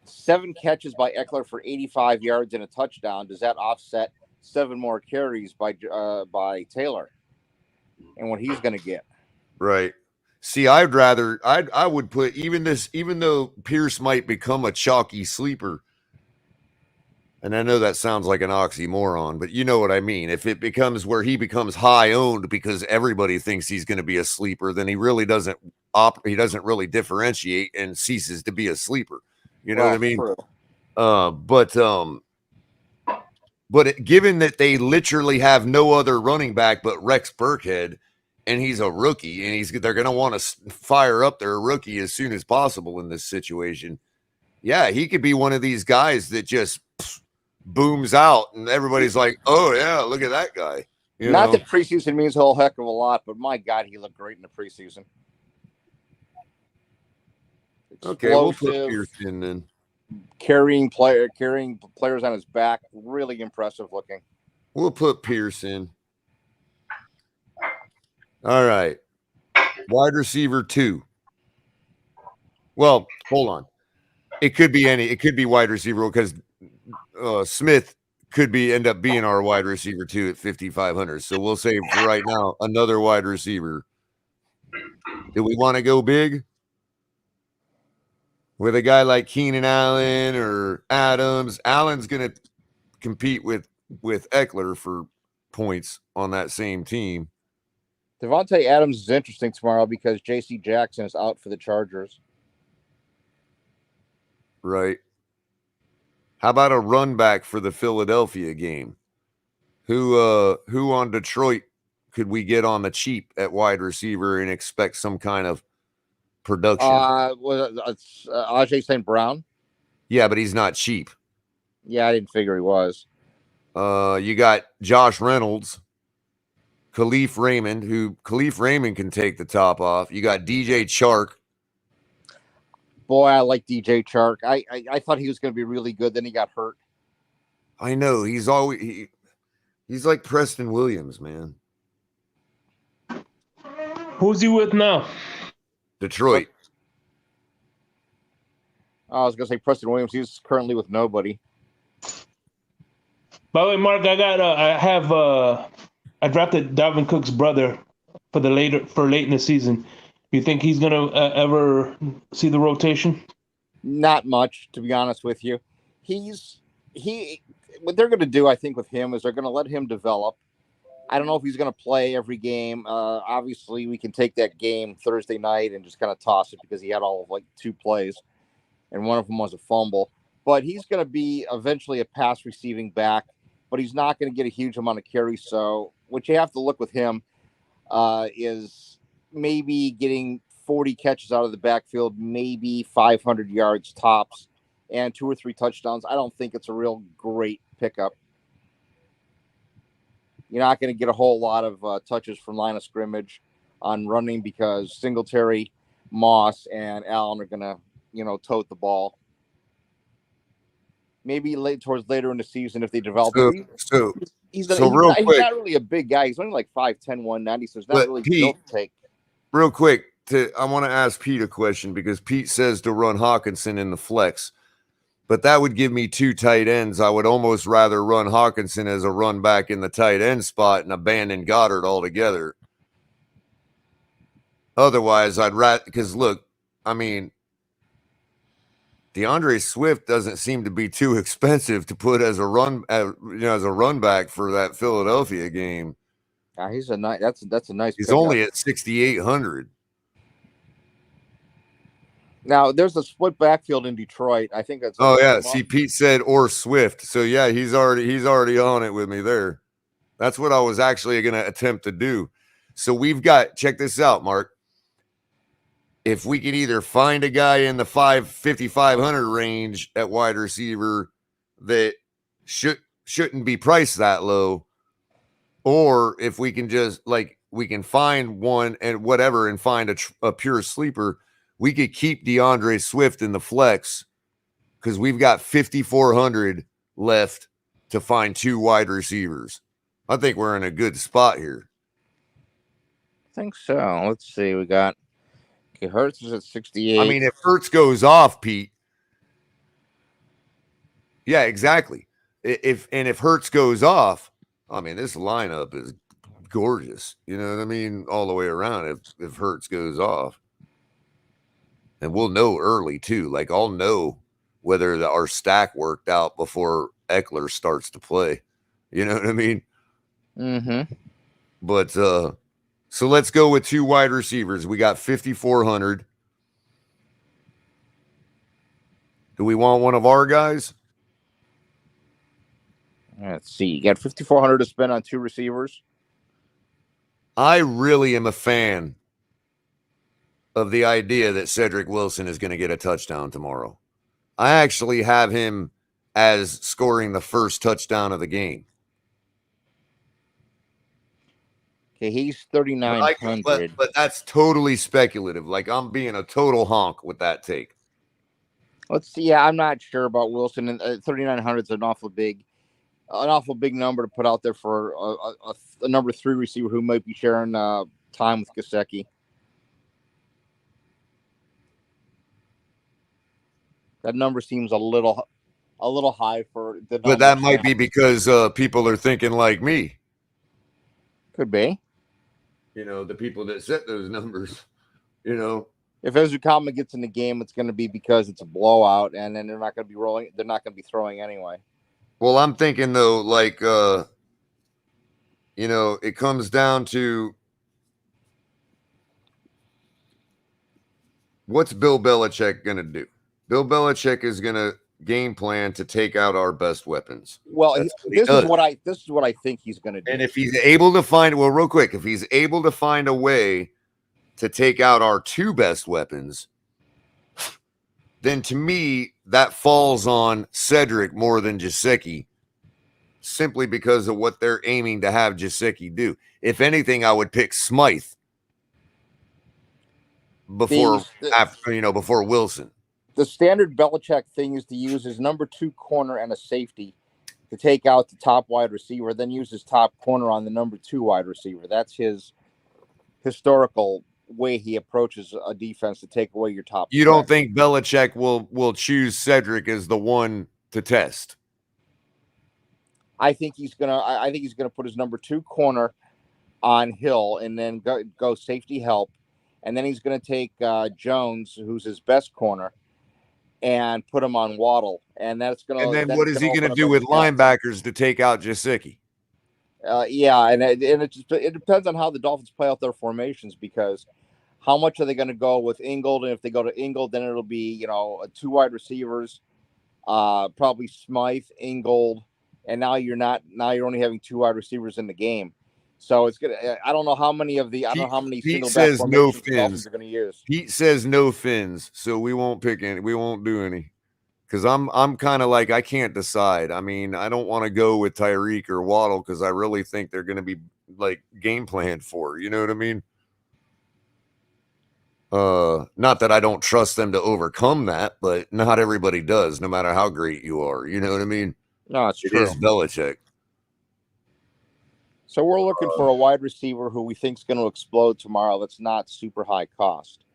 7 catches by Eckler for 85 yards and a touchdown, does that offset 7 more carries by Taylor and what he's going to get? Right. See, I would put even though Pierce might become a chalky sleeper, and I know that sounds like an oxymoron, but you know what I mean. If it becomes where he becomes high owned because everybody thinks he's going to be a sleeper, then he really doesn't really differentiate and ceases to be a sleeper. You know what I mean? True. But given that they literally have no other running back but Rex Burkhead, and he's a rookie, and they're going to want to fire up their rookie as soon as possible in this situation. Yeah, he could be one of these guys that just booms out and everybody's like, oh, yeah, look at that guy. Not that preseason means a whole heck of a lot, but my God, he looked great in the preseason. Okay, we'll put Explosive, Pierce in then. carrying players on his back. Really impressive looking. We'll put Pierce in. All right. Wide receiver 2. Well, hold on. It could be wide receiver because Smith could end up being our wide receiver 2 at 5,500. So we'll say for right now, another wide receiver. Do we want to go big with a guy like Keenan Allen or Adams? Allen's going to compete with Eckler for points on that same team. Devontae Adams is interesting tomorrow because J.C. Jackson is out for the Chargers. Right. How about a run back for the Philadelphia game? Who on Detroit could we get on the cheap at wide receiver and expect some kind of production? Ajay St. Brown. Yeah, but he's not cheap. Yeah, I didn't figure he was. You got Josh Reynolds, Khalif Raymond, Khalif Raymond can take the top off. You got DJ Chark. Boy, I like DJ Chark. I thought he was going to be really good. Then he got hurt. I know. He's like Preston Williams, man. Who's he with now? Detroit. I was going to say Preston Williams. He's currently with nobody. By the way, Mark, I drafted Dalvin Cook's brother for late in the season. You think he's gonna ever see the rotation? Not much, to be honest with you. What they're going to do, I think, with him is they're going to let him develop. I don't know if he's going to play every game. Obviously, we can take that game Thursday night and just kind of toss it because he had all of 2 plays, and one of them was a fumble. But he's going to be eventually a pass receiving back, but he's not going to get a huge amount of carries. So what you have to look with him is maybe getting 40 catches out of the backfield, maybe 500 yards tops, and 2 or 3 touchdowns. I don't think it's a real great pickup. You're not going to get a whole lot of touches from line of scrimmage on running because Singletary, Moss, and Allen are going to, tote the ball. Maybe towards later in the season if they develop. He's not really a big guy. He's only like 5'10", 190, so it's not really built to take. Real quick, I want to ask Pete a question because Pete says to run Hawkinson in the flex, but that would give me 2 tight ends. I would almost rather run Hawkinson as a run back in the tight end spot and abandon Goddard altogether. Otherwise, I'd rather, because look, I mean, DeAndre Swift doesn't seem to be too expensive to put as a run back for that Philadelphia game. He's a nice. That's a nice. He's only at 6,800. Now there's a split backfield in Detroit. I think that's. Oh yeah, see, Pete said or Swift, so yeah, he's already on it with me there. That's what I was actually going to attempt to do. So we've got, check this out, Mark. If we could either find a guy in the 5,500 range at wide receiver that shouldn't be priced that low, or if we can just we can find one and whatever and find a pure sleeper, we could keep DeAndre Swift in the flex because we've got 5,400 left to find 2 wide receivers. I think we're in a good spot here. I think so. Let's see. We got Hurts is at 68. I mean, if Hurts goes off, Pete. Yeah, exactly. If Hurts goes off, I mean, this lineup is gorgeous. You know what I mean? All the way around if Hurts goes off. And we'll know early, too. I'll know whether our stack worked out before Eckler starts to play. You know what I mean? Mm-hmm. But, so let's go with 2 wide receivers. We got 5,400. Do we want one of our guys? Let's see. You got 5,400 to spend on 2 receivers. I really am a fan of the idea that Cedric Wilson is going to get a touchdown tomorrow. I actually have him as scoring the first touchdown of the game. Okay, he's But 3,900. but that's totally speculative. Like, I'm being a total honk with that take. Let's see. Yeah, I'm not sure about Wilson. And 3,900 is an awful big number to put out there for a number 3 receiver who might be sharing time with Gesicki. That number seems a little high for the. But that might be because people are thinking like me. Could be. You know, the people that set those numbers. You know, if Ezukama gets in the game, it's going to be because it's a blowout, and then they're not going to be rolling. They're not going to be throwing anyway. Well, I'm thinking though, like, you know, it comes down to what's Bill Belichick going to do? Bill Belichick is going to game plan to take out our best weapons. Well, this is what I think he's going to do. And if he's able to find, well, real quick, if he's able to find a way to take out our 2 best weapons, then to me that falls on Cedric more than Gesicki, simply because of what they're aiming to have Gesicki do. If anything, I would pick Smythe before Wilson. The standard Belichick thing is to use his number 2 corner and a safety to take out the top wide receiver, then use his top corner on the number 2 wide receiver. That's his historical way he approaches a defense to take away your top. You don't think Belichick will choose Cedric as the one to test? I think he's gonna put his number 2 corner on Hill and then go safety help, and then he's gonna take Jones, who's his best corner, and put him on Waddle, and that's gonna. And then what is he gonna do with linebackers to take out Gesicki? Yeah, and it depends on how the Dolphins play out their formations, because how much are they going to go with Ingold? And if they go to Ingold, then it'll be 2 wide receivers, probably Smythe, Ingold, and now you're only having 2 wide receivers in the game. So it's good. I don't know how many Pete says no fins. The Dolphins are going to use. Pete says no fins, so we won't pick any. We won't do any. Because I'm kind of like, I can't decide. I mean, I don't want to go with Tyreek or Waddle because I really think they're going to be like game planned for. You know what I mean? Not that I don't trust them to overcome that, but not everybody does, no matter how great you are. You know what I mean? No, it's true. It is Belichick. So we're looking for a wide receiver who we think is going to explode tomorrow. That's not super high cost.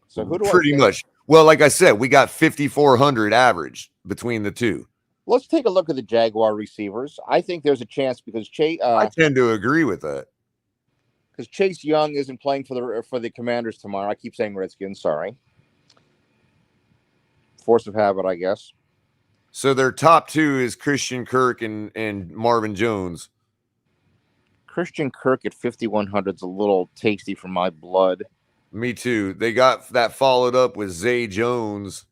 So who do pretty much? Well, like I said, we got 5,400 average between the 2. Let's take a look at the Jaguar receivers. I think there's a chance because Chase. I tend to agree with that. Because Chase Young isn't playing for the Commanders tomorrow. I keep saying Redskins. Sorry. Force of habit, I guess. So their top 2 is Christian Kirk and Marvin Jones. Christian Kirk at 5,100 is a little tasty for my blood. Me too. They got that followed up with Zay Jones.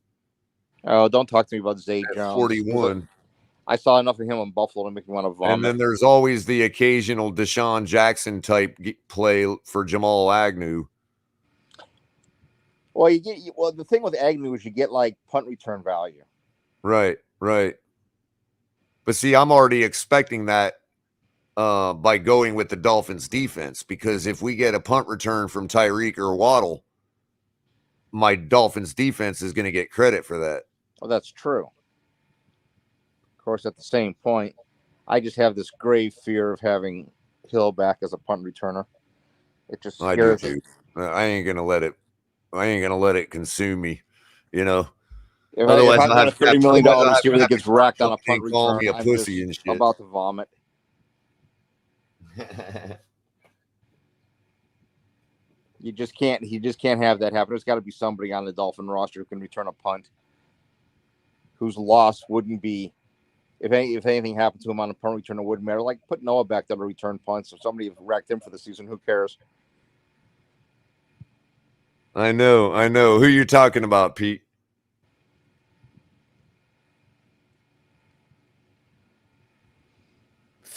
Oh, don't talk to me about Zay Jones. 41. I saw enough of him in Buffalo to make me want to vomit. And then there's always the occasional Deshaun Jackson type play for Jamal Agnew. Well, the thing with Agnew is you get like punt return value. Right. But see, I'm already expecting that by going with the Dolphins defense, because if we get a punt return from Tyreek or Waddle, my Dolphins defense is going to get credit for that. Well, that's true. Of course, at the same point, I just have this grave fear of having Hill back as a punt returner. It just scares me. I ain't gonna let it consume me, you know. Otherwise, I'll have a $30 million receiver that gets racked on a punt return. Call me a pussy and shit. I'm about to vomit. You just can't have that happen. There's got to be somebody on the Dolphin roster who can return a punt, whose loss wouldn't be, if anything happened to him on a punt return, it wouldn't matter. Like, put Noah back there to return punts. If somebody wrecked him for the season, who cares? I know. Who you're talking about, Pete?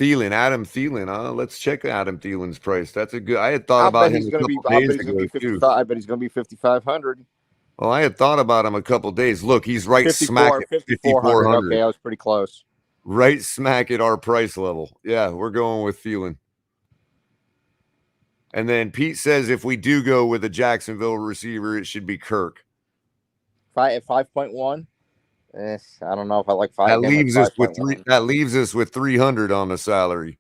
Adam Thielen. Let's check Adam Thielen's price. That's a good. I had thought about him a couple days ago too. I bet he's going to be 5,500. Well, I had thought about him a couple days. Look, he's right smack at 5,400. Okay, I was pretty close. Right smack at our price level. Yeah, we're going with Thielen. And then Pete says if we do go with a Jacksonville receiver, it should be Kirk. 5.1. I don't know if I like 5. That leaves us with That leaves us with 300 on the salary.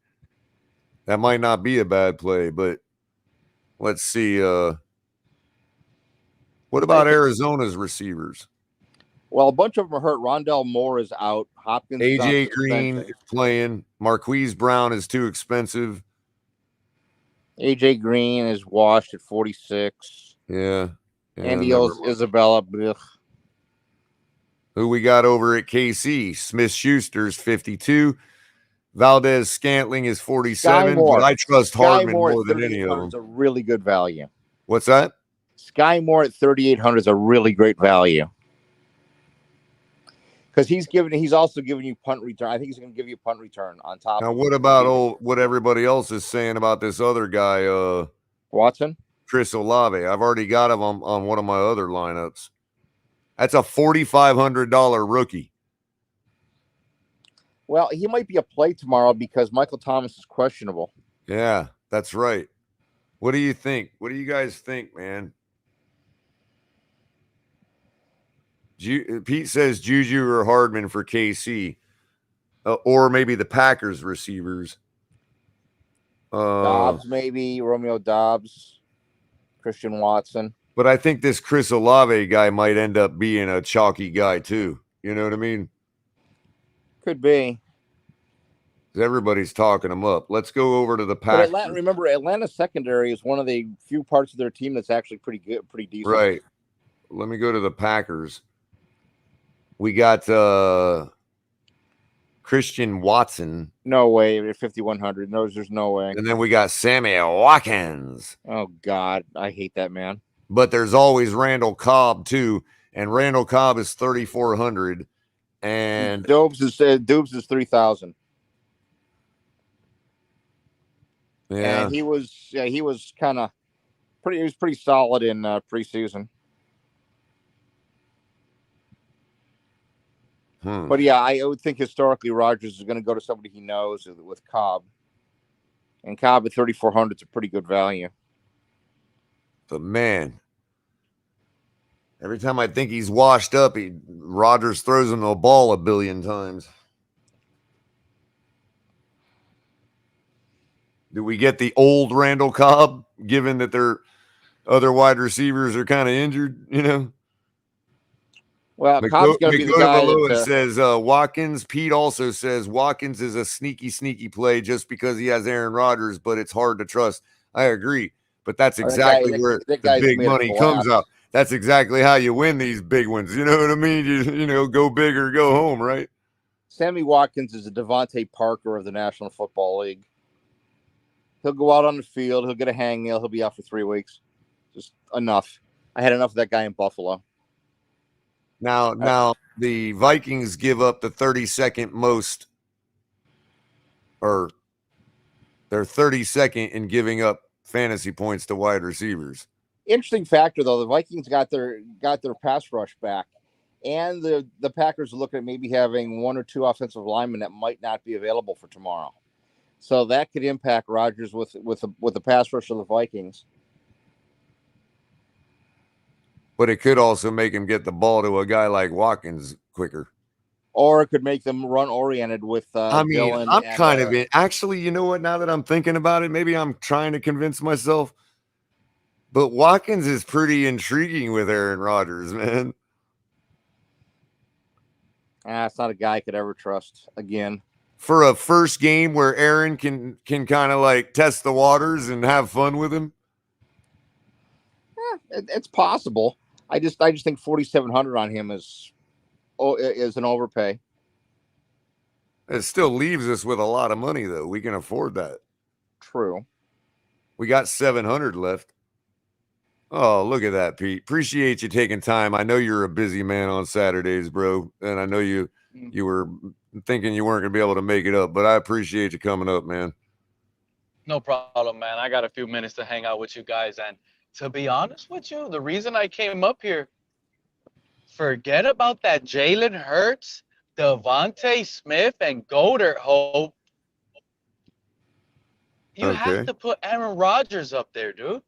That might not be a bad play, but let's see. What about Arizona's receivers? Well, a bunch of them are hurt. Rondell Moore is out. Hopkins. AJ Green is playing. Marquise Brown is too expensive. AJ Green is washed at 46. Yeah. Andy Isabella. Ugh. Who we got over at KC? Smith Schuster's 52. Valdez Scantling is 47. But I trust Hardman more than any of them. It's a really good value. What's that? Sky Moore at 3,800 is a really great value. Because he's also giving you punt return. I think he's going to give you a punt return on top. Now, what about what everybody else is saying about this other guy, Watson? Chris Olave. I've already got him on one of my other lineups. That's a $4,500 rookie. Well, he might be a play tomorrow because Michael Thomas is questionable. Yeah, that's right. What do you think? What do you guys think, man? Pete says Juju or Hardman for KC, or maybe the Packers receivers. Dobbs, maybe Romeo Dobbs, Christian Watson. But I think this Chris Olave guy might end up being a chalky guy too. You know what I mean? Could be. Everybody's talking him up. Let's go over to the Packers. Remember, Atlanta's secondary is one of the few parts of their team that's actually pretty good, pretty decent. Right. Let me go to the Packers. We got Christian Watson. No way. At 5,100. No, there's no way. And then we got Sammy Watkins. Oh, God. I hate that man. But there's always Randall Cobb, too. And Randall Cobb is 3,400. And Dubes is 3,000. Yeah. And he was kind of pretty. He was pretty solid in preseason. But yeah, I would think historically Rodgers is going to go to somebody he knows with Cobb, and Cobb at 3,400 is a pretty good value. But man, every time I think he's washed up, Rodgers throws him the ball a billion times. Do we get the old Randall Cobb, given that their other wide receivers are kind of injured, you know? Well, Cobb's going to be the guy that says Watkins. Pete also says Watkins is a sneaky play just because he has Aaron Rodgers, but it's hard to trust. I agree, but that's exactly where the big money comes out. That's exactly how you win these big ones. You know what I mean? You know, go big or go home, right? Sammy Watkins is a Devontae Parker of the National Football League. He'll go out on the field. He'll get a hangnail. He'll be out for 3 weeks. Just enough. I had enough of that guy in Buffalo. Now the Vikings give up the 32nd most, or they're 32nd in giving up fantasy points to wide receivers. Interesting factor though, the Vikings got their pass rush back, and the Packers are looking at maybe having 1 or 2 offensive linemen that might not be available for tomorrow. So that could impact Rodgers with the pass rush of the Vikings. But it could also make him get the ball to a guy like Watkins quicker. Or it could make them run oriented with Dylan. I'm kind of in. Actually, you know what? Now that I'm thinking about it, maybe I'm trying to convince myself. But Watkins is pretty intriguing with Aaron Rodgers, man. It's not a guy I could ever trust again. For a first game where Aaron can kind of like test the waters and have fun with him. It's possible. I just think 4,700 on him is an overpay. It still leaves us with a lot of money, though. We can afford that. True. We got 700 left. Oh, look at that, Pete. Appreciate you taking time. I know you're a busy man on Saturdays, bro. And I know you were thinking you weren't going to be able to make it up, but I appreciate you coming up, man. No problem, man. I got a few minutes to hang out with you guys. And to be honest with you, the reason I came up here forget about that Jalen Hurts, Devontae Smith, and Goddard hope. You have to put Aaron Rodgers up there, dude.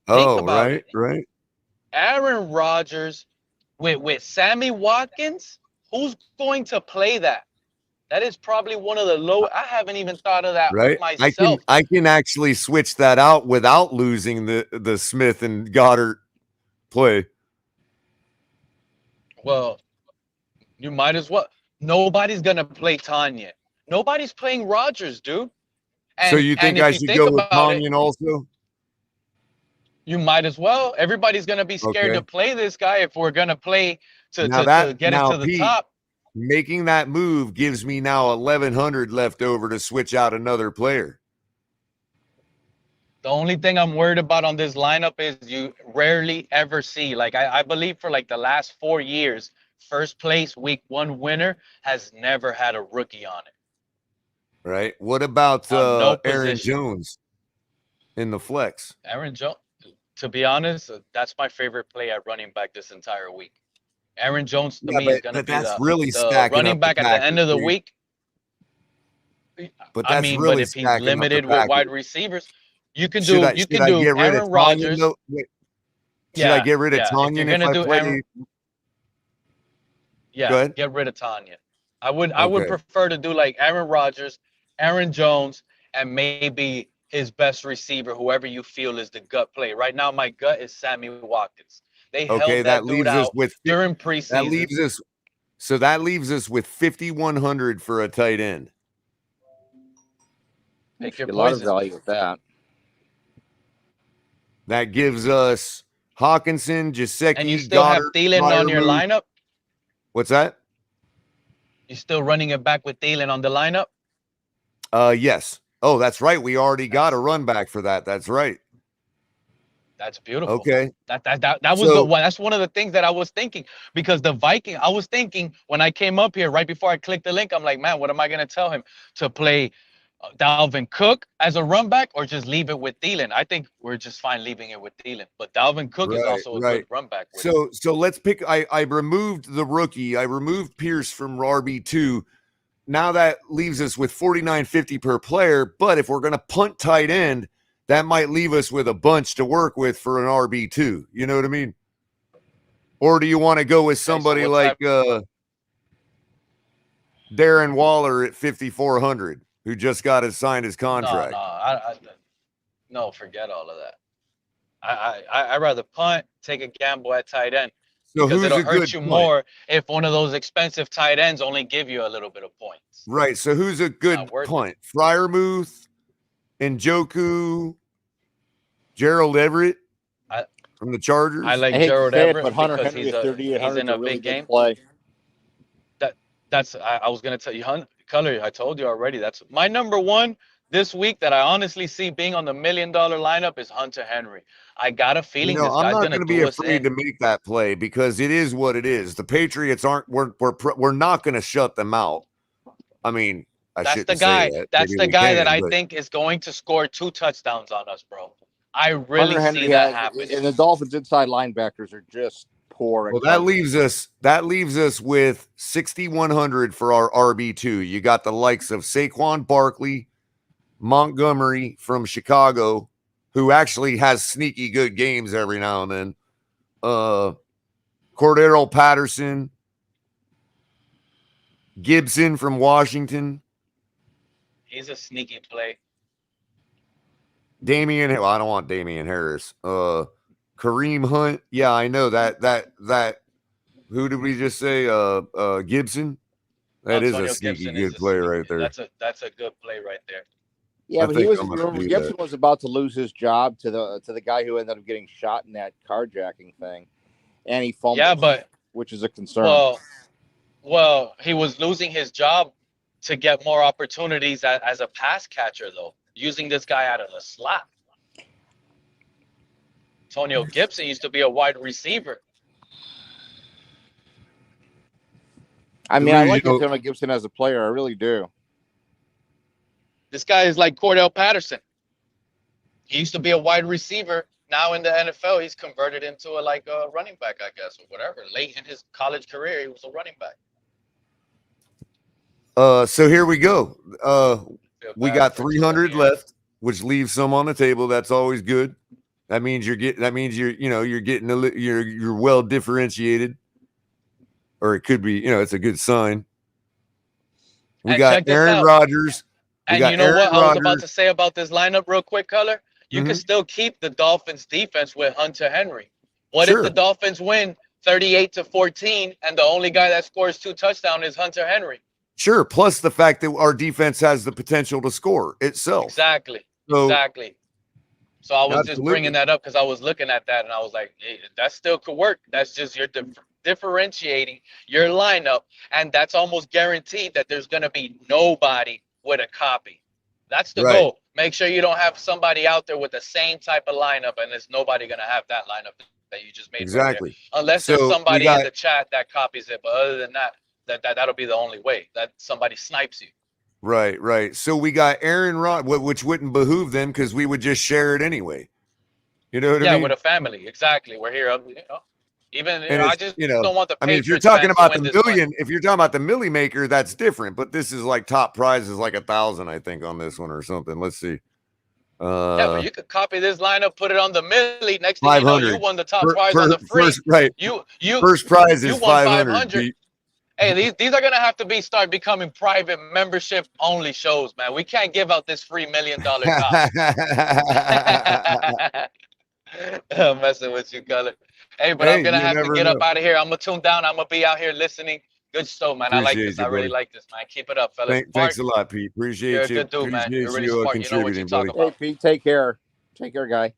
Think about it. Right. Aaron Rodgers with Sammy Watkins. Who's going to play that? That is probably one of the low. I haven't even thought of that Right. myself. I can actually switch that out without losing the Smith and Goddard play. Well, you might as well. Nobody's gonna play Tanya. Nobody's playing Rodgers, dude. So you think I should go with Tanyan also? You might as well. Everybody's gonna be scared to play this guy if we're gonna play to get it to the top. Making that move gives me now 1,100 left over to switch out another player. The only thing I'm worried about on this lineup is you rarely ever see, like I believe for like the last 4 years, first place week 1 winner has never had a rookie on it. Right. What about Aaron Jones in the flex? Aaron Jones, to be honest, that's my favorite play at running back this entire week. Aaron Jones to me is going to be the running back at the end of the week. But that's really if he's limited with wide receivers, you can do get rid Aaron Rodgers. Should I get rid of Tanya if I play? Get rid of Tanya. I would prefer to do like Aaron Rodgers, Aaron Jones, and maybe his best receiver, whoever you feel is the gut play. Right now, my gut is Sammy Watkins. They held that dude out during preseason. That leaves us with 5,100 for a tight end. Pick your a lot of value with that. That gives us Hawkinson, Gesicki, and you still Goddard, have Thielen on your lineup. What's that? You still running it back with Thielen on the lineup? Yes. Oh, that's right. We already got a run back for that. That's right. That's beautiful. Okay. That was the one. That's one of the things that I was thinking, because the Viking, I was thinking when I came up here right before I clicked the link, I'm like, man, what am I going to tell him? To play Dalvin Cook as a run back or just leave it with Thielen? I think we're just fine leaving it with Thielen, but Dalvin Cook is also a good run back. So let's pick. I removed the rookie. I removed Pierce from RB2. Now that leaves us with 49.50 per player. But if we're going to punt tight end, that might leave us with a bunch to work with for an RB2. You know what I mean? Or do you want to go with somebody like Darren Waller at 5,400, who just got signed his contract? No, forget all of that. I'd rather punt, take a gamble at tight end. So because it'll hurt you punt? more if one of those expensive tight ends only give you a little bit of points. Right. So who's a good punt? Freiermuth, Njoku, Gerald Everett from the Chargers. I like Gerald Everett, but Hunter because Henry he's in a big game. Play. I was going to tell you, Culler, I told you already. That's my number one this week that I honestly see being on the $1 million lineup is Hunter Henry. I got a feeling this guy's going to be afraid to make that play because it is what it is. The Patriots we're not going to shut them out. I mean, that's the guy. That's the guy that I think is going to score 2 touchdowns on us, bro. I really see that happen. And the Dolphins' inside linebackers are just poor. Well, that leaves us with 6,100 for our RB2. You got the likes of Saquon Barkley, Montgomery from Chicago, who actually has sneaky good games every now and then. Cordero Patterson, Gibson from Washington. He's a sneaky play. I don't want Damian Harris. Kareem Hunt. Yeah, I know that. Who did we just say? Gibson. That Antonio is a sneaky Gibson good play right there. That's a good play right there. Yeah, but Gibson was about to lose his job to the guy who ended up getting shot in that carjacking thing, and he fumbled. Yeah, which is a concern. Well, he was losing his job to get more opportunities as a pass catcher, though, using this guy out of the slot. Antonio Gibson used to be a wide receiver. I mean, I like Antonio Gibson as a player. I really do. This guy is like Cordell Patterson. He used to be a wide receiver now in the NFL, he's converted into a running back, I guess, or whatever. Late in his college career, he was a running back. So here we go. Feel We bad got for 300 Tony. left, which leaves some on the table. That's always good. That means you're getting. That means you're getting you're well differentiated, or it could be. It's a good sign. We And got check this Aaron out. Rodgers. And you know what I was about to say about this lineup real quick, Culler? You can still keep the Dolphins defense with Hunter Henry. What if the Dolphins win 38-14 and the only guy that scores 2 touchdowns is Hunter Henry? Sure. Plus the fact that our defense has the potential to score itself. Exactly. So, exactly. So I was just bringing that up because I was looking at that and I was like, hey, that still could work. That's just you're differentiating your lineup, and that's almost guaranteed that there's going to be nobody with a copy. That's the goal. Make sure you don't have somebody out there with the same type of lineup, and there's nobody going to have that lineup that you just made. Exactly. Right there. Unless there's somebody in the chat that copies it, but other than that, that'll be the only way that somebody snipes you. Right. So we got Aaron Rod, which wouldn't behoove them because we would just share it anyway. You know what I mean? Yeah, with a family. Exactly. We're here. Even I just don't want the Patriots. I mean, if you're talking about the million, if you're talking about the milli maker, that's different. But this is like top prize is like 1,000, I think, on this one or something. Let's see. Yeah, but you could copy this lineup, put it on the milli. Next thing you know, you won the top prize on the free. First prize is you won 500. Hey, these are gonna have to start becoming private membership only shows, man. We can't give out this free $1 million copy. I'm messing with you, Culler. Hey, but I'm gonna have to get up out of here. I'm gonna tune down. I'm gonna be out here listening. Good show, man. I like this. I really like this, man. Keep it up, fellas. Thanks a lot, Pete. Appreciate You're you. a good dude, man. You're really you smart. You know what you're talking about. Hey, Pete, take care. Take care, guy.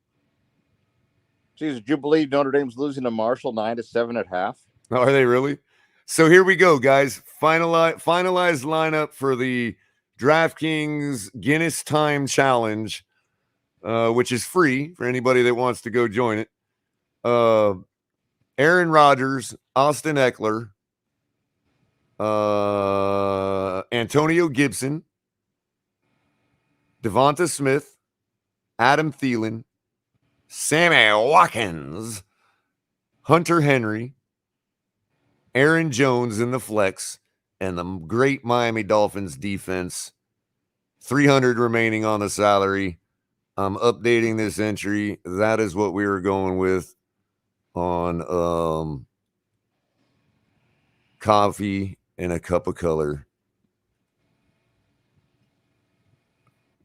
Jeez, did you believe Notre Dame's losing to Marshall 9-7 at half? Oh, are they really? So here we go, guys. Finalized lineup for the DraftKings Guinness Time Challenge, which is free for anybody that wants to go join it. Aaron Rodgers, Austin Eckler, Antonio Gibson, Devonta Smith, Adam Thielen, Sammy Watkins, Hunter Henry, Aaron Jones in the flex, and the great Miami Dolphins defense. 300 remaining on the salary. I'm updating this entry. That is what we were going with on coffee and a cup of color.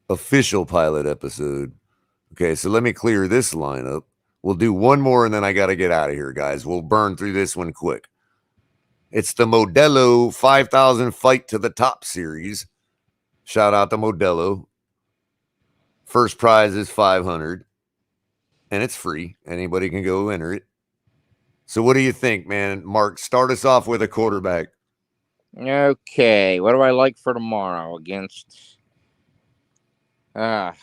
Official pilot episode. Okay, so let me clear this lineup. We'll do one more and then I got to get out of here, guys. We'll burn through this one quick. It's the Modelo 5,000 Fight to the Top series. Shout out to Modelo. First prize is 500 and it's free. Anybody can go enter it. So what do you think, man? Mark, start us off with a quarterback. Okay, what do I like for tomorrow against how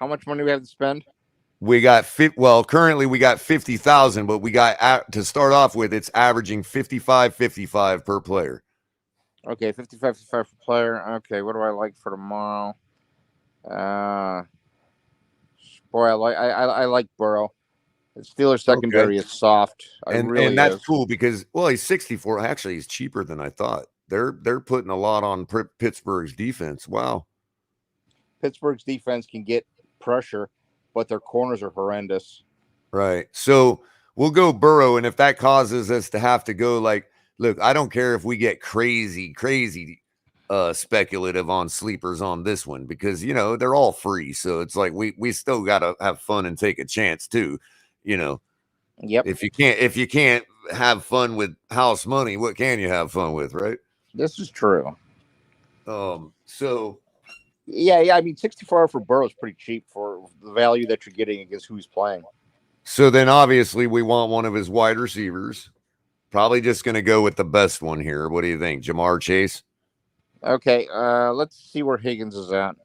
much money do we have to spend? We got currently we got 50,000, but we got to start off with it's averaging 55 per player. Okay, 55 per player. Okay, what do I like for tomorrow? Boy, I like Burrow. The Steelers secondary is soft. And that's cool because he's 64. Actually, he's cheaper than I thought. They're putting a lot on Pittsburgh's defense. Wow. Pittsburgh's defense can get pressure, but their corners are horrendous. Right. So we'll go Burrow, and if that causes us to have to go look, I don't care if we get crazy speculative on sleepers on this one because they're all free. So it's like we still gotta have fun and take a chance too. Yep. If you can't have fun with house money, what can you have fun with, right? This is true. So yeah. I mean, 64 for Burrow is pretty cheap for the value that you're getting against who's playing. So then obviously we want one of his wide receivers. Probably just going to go with the best one here. What do you think, Jamar Chase? Okay, let's see where Higgins is at.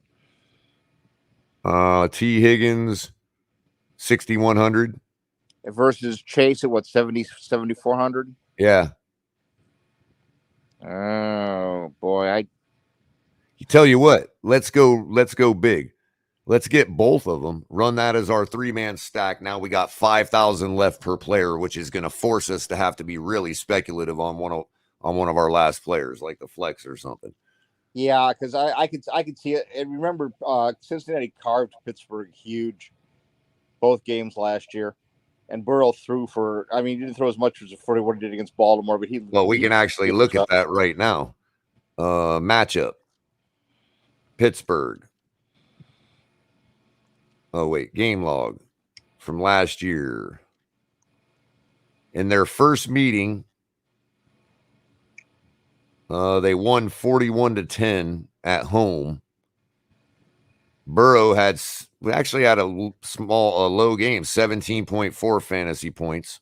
T. Higgins, 6,100. Versus Chase at what, 7,400? Yeah. Oh boy, tell you what, let's go big. Let's get both of them. Run that as our 3-man stack. Now we got 5,000 left per player, which is going to force us to have to be really speculative on one of our last players, like the flex or something. Yeah, because I could see it. And remember, Cincinnati carved Pittsburgh huge both games last year, and Burrow threw for. I mean, he didn't throw as much as what he did against Baltimore, but we can actually look at that right now. Matchup: Pittsburgh. Oh wait, game log from last year. In their first meeting, they won 41-10 at home. Burrow actually had a low game, 17.4 fantasy points.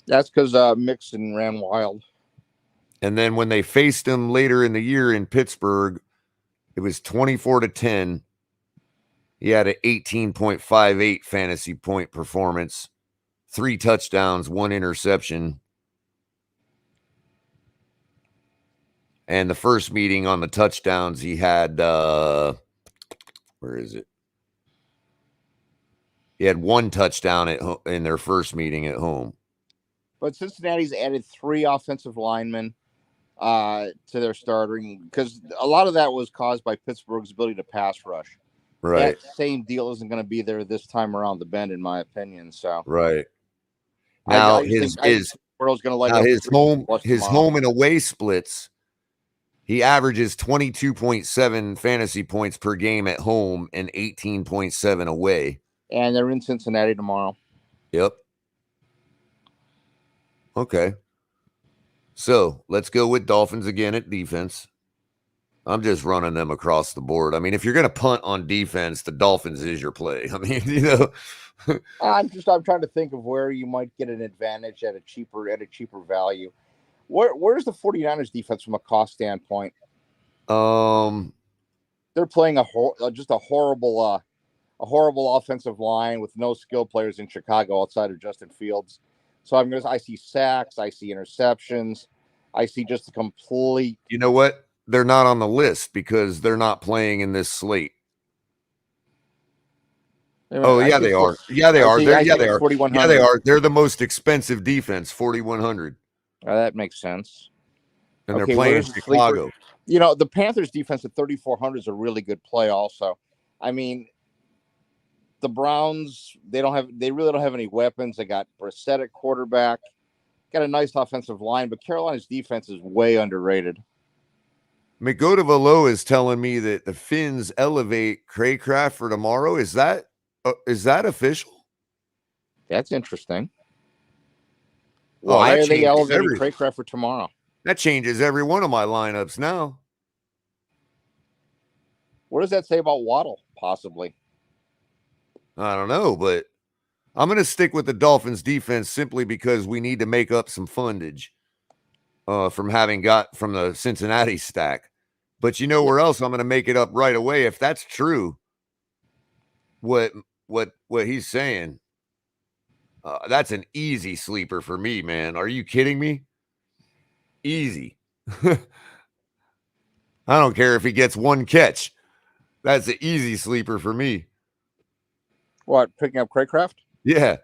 That's because Mixon ran wild. And then when they faced him later in the year in Pittsburgh, it was 24-10. He had an 18.58 fantasy point performance, 3 touchdowns, 1 interception. And the first meeting on the touchdowns, he had, where is it? He had 1 touchdown in their first meeting at home. But Cincinnati's added 3 offensive linemen to their starting, because a lot of that was caused by Pittsburgh's ability to pass rush. Right. That same deal isn't going to be there this time around the bend, in my opinion. So right now, his home and away splits. He averages 22.7 fantasy points per game at home and 18.7 away. And they're in Cincinnati tomorrow. Yep. Okay. So let's go with Dolphins again at defense. I'm just running them across the board. I mean, if you're going to punt on defense, the Dolphins is your play. I mean, I'm trying to think of where you might get an advantage at a cheaper value. Where's the 49ers defense from a cost standpoint? They're playing just a horrible offensive line with no skill players in Chicago outside of Justin Fields. So I see sacks, I see interceptions, I see just a complete. You know what? They're not on the list because they're not playing in this slate. Oh, yeah, they are. Yeah, they are. Yeah, they are. Yeah, they are. They're the most expensive defense, 4,100. That makes sense. And they're playing in Chicago. You know, the Panthers defense at 3,400 is a really good play also. I mean, the Browns, they really don't have any weapons. They got Brissett at quarterback, got a nice offensive line, but Carolina's defense is way underrated. McGodevalo is telling me that the Finns elevate Craycraft for tomorrow. Is that official? That's interesting. Why are they elevating Craycraft for tomorrow? That changes every one of my lineups now. What does that say about Waddle, possibly? I don't know, but I'm going to stick with the Dolphins defense simply because we need to make up some fundage from having got from the Cincinnati stack. But you know where else I'm going to make it up right away if that's true. What he's saying. That's an easy sleeper for me, man. Are you kidding me? Easy. I don't care if he gets 1 catch. That's an easy sleeper for me. What, picking up Craycraft? Yeah.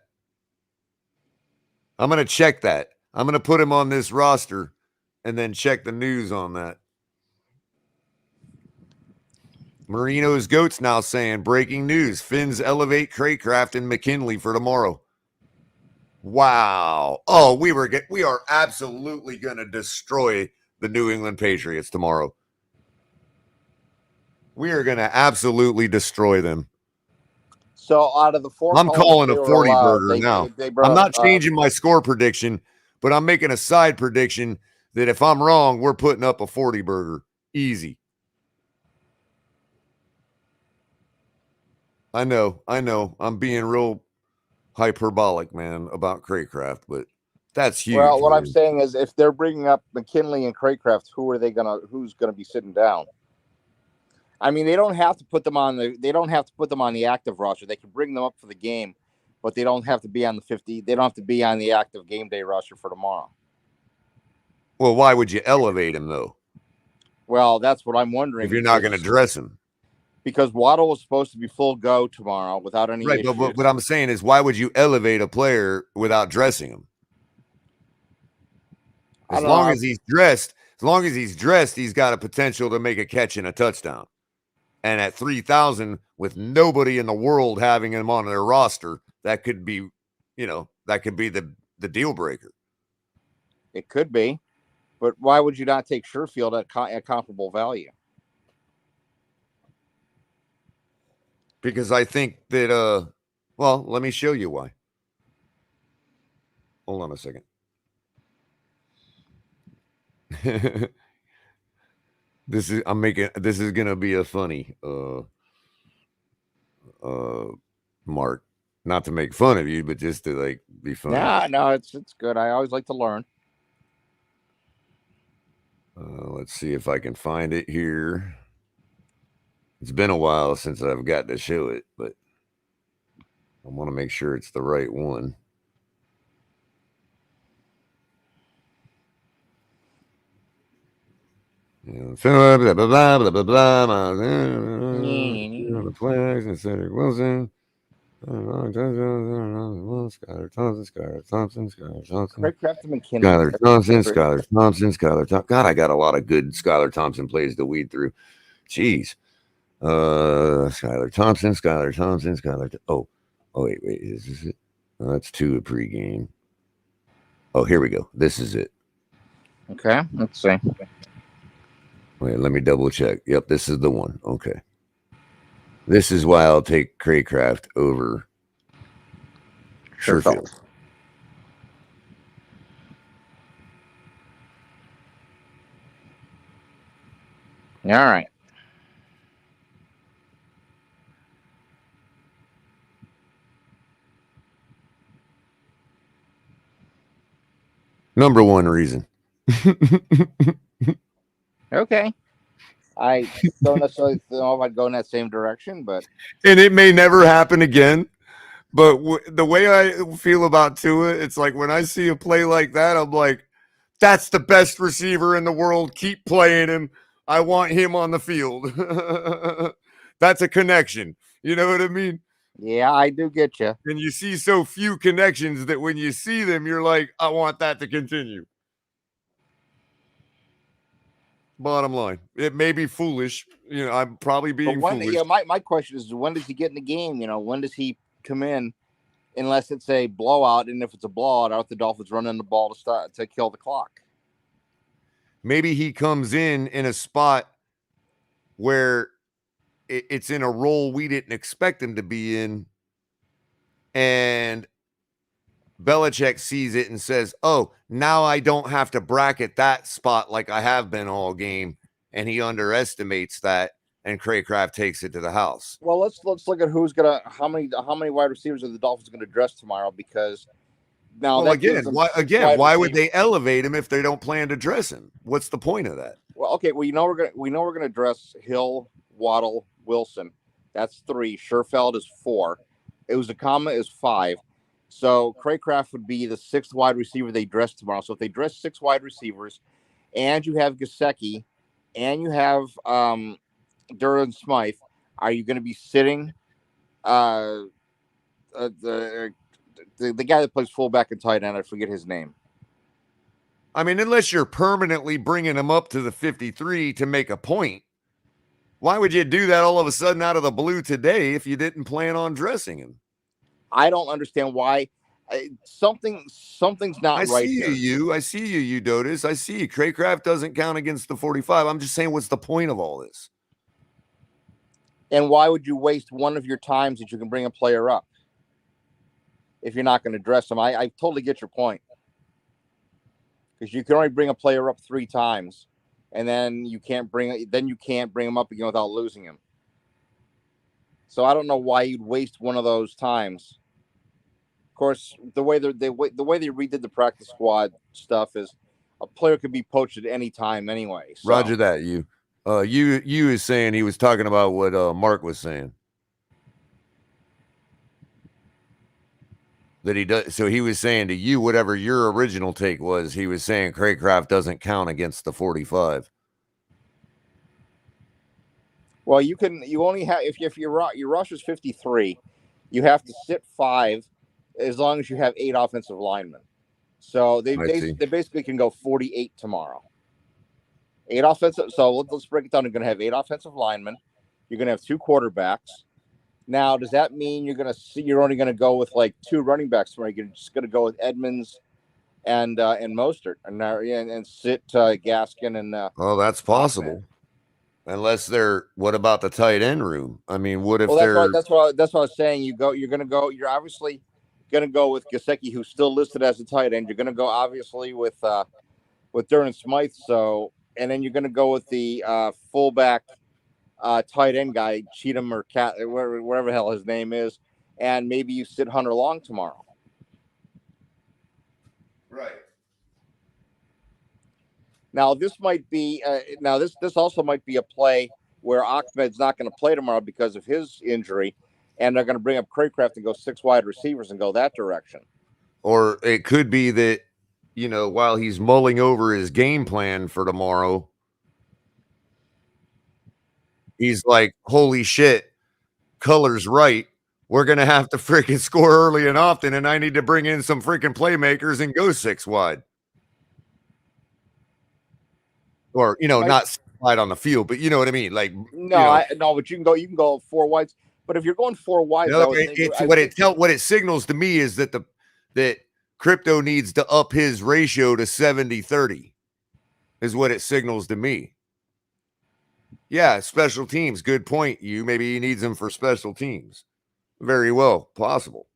I'm going to check that. I'm going to put him on this roster and then check the news on that. Marino's Goats now saying, breaking news, Finns elevate Craycraft and McKinley for tomorrow. Wow. Oh, we are absolutely going to destroy the New England Patriots tomorrow. We are going to absolutely destroy them. So out of the 4, I'm calling a 40 burger now. I'm not changing my score prediction, but I'm making a side prediction that if I'm wrong, we're putting up a 40 burger. Easy. I know. I'm being real hyperbolic, man, about Craycraft, but that's huge. Well, what I'm saying is, if they're bringing up McKinley and Craycraft, who's gonna be sitting down? I mean, they don't have to put them on the active roster. They can bring them up for the game, but they don't have to be on the 50. They don't have to be on the active game day roster for tomorrow. Well, why would you elevate him though? Well, that's what I'm wondering. If you're not going to dress him. Because Waddle was supposed to be full go tomorrow without any Right, issues. but what I'm saying is, why would you elevate a player without dressing him? As long as he's dressed, he's got a potential to make a catch and a touchdown. And at 3,000, with nobody in the world having him on their roster, that could be, the deal breaker. It could be, but why would you not take Sherfield at comparable value? Because I think that, well, let me show you why. Hold on a second. This is gonna be a funny Mark. Not to make fun of you, but just to be funny. No, it's good. I always like to learn. Let's see if I can find it here. It's been a while since I've got to show it, but I want to make sure it's the right one. Blah, blah, blah, blah, blah, blah, blah. The flags and Cedric Wilson. Skylar Thompson. God, I got a lot of good Skylar Thompson plays to weed through. Jeez. Skylar Thompson. Oh, wait. Is this it? Oh, that's 2 a pregame. Oh, here we go. This is it. Okay, let's see. Wait, let me double check. Yep, this is the one. Okay. This is why I'll take Craycraft over Sherfield. All right. Number one reason. Okay. I don't necessarily know if I'd go in that same direction, but and it may never happen again. But the way I feel about Tua, it's like when I see a play like that, I'm like, that's the best receiver in the world. Keep playing him. I want him on the field. That's a connection. You know what I mean? Yeah, I do get you. And you see so few connections that when you see them, you're like, I want that to continue. Bottom line, it may be foolish. I'm probably being foolish. Yeah, my question is, when does he get in the game? When does he come in? Unless it's a blowout, and if it's a blowout, aren't the Dolphins running the ball to kill the clock? Maybe he comes in a spot where it's in a role we didn't expect him to be in, and Belichick sees it and says, oh, now I don't have to bracket that spot like I have been all game. And he underestimates that, and Craycraft takes it to the house. Well, let's look at how many wide receivers are the Dolphins going to dress tomorrow, because now why would they elevate him if they don't plan to dress him? What's the point of that? Well, okay, we're going to dress Hill, Waddle, Wilson. That's 3. Sherfield is 4. Uzakama is 5. So Craycraft would be the 6th wide receiver they dress tomorrow. So if they dress 6 wide receivers, and you have Gesicki, and you have Durham Smythe, are you going to be sitting the guy that plays fullback and tight end? I forget his name. I mean, unless you're permanently bringing him up to the 53 to make a point, why would you do that all of a sudden out of the blue today if you didn't plan on dressing him? I don't understand why. Something's not right here. I see you, Dotis. I see you. Craycraft doesn't count against the 45. I'm just saying, what's the point of all this? And why would you waste one of your times that you can bring a player up if you're not going to dress him? I totally get your point. Because you can only bring a player up 3 times, and then you can't bring him up again without losing him. So I don't know why you'd waste one of those times. Of course, the way they redid the practice squad stuff is a player could be poached at any time anyway. So. Roger that. You is saying he was talking about what Mark was saying. That he does. So he was saying to you, whatever your original take was, he was saying Craycraft doesn't count against the 45. Well, you only have if your rush is 53, you have to sit 5 as long as you have 8 offensive linemen. So they basically can go 48 tomorrow. 8 offensive. So let's break it down. You're going to have 8 offensive linemen. You're going to have 2 quarterbacks. Now, does that mean you're only going to go with like 2 running backs tomorrow? You're just going to go with Edmonds and Mostert and sit Gaskin and. Oh, that's possible. Unless what about the tight end room? I mean, what if that's what I was saying. You're obviously going to go with Gesicki, who's still listed as a tight end. You're going to go obviously with Durham Smythe. So, and then you're going to go with the fullback tight end guy, Cheatham or Cat, wherever the hell his name is, and maybe you sit Hunter Long tomorrow. Right. Now this might be this also might be a play where Ahmed's not going to play tomorrow because of his injury, and they're going to bring up Craycraft and go 6 wide receivers and go that direction. Or it could be that, while he's mulling over his game plan for tomorrow, he's like, holy shit, Culler's right. We're going to have to freaking score early and often, and I need to bring in some freaking playmakers and go 6 wide. Or, not wide on the field, but you know what I mean? Like, but you can go 4 wides. But if you're going 4 wides, what it signals to me is that that Crypto needs to up his ratio to 70-30 is what it signals to me. Yeah, special teams. Good point. Maybe he needs them for special teams. Very well possible.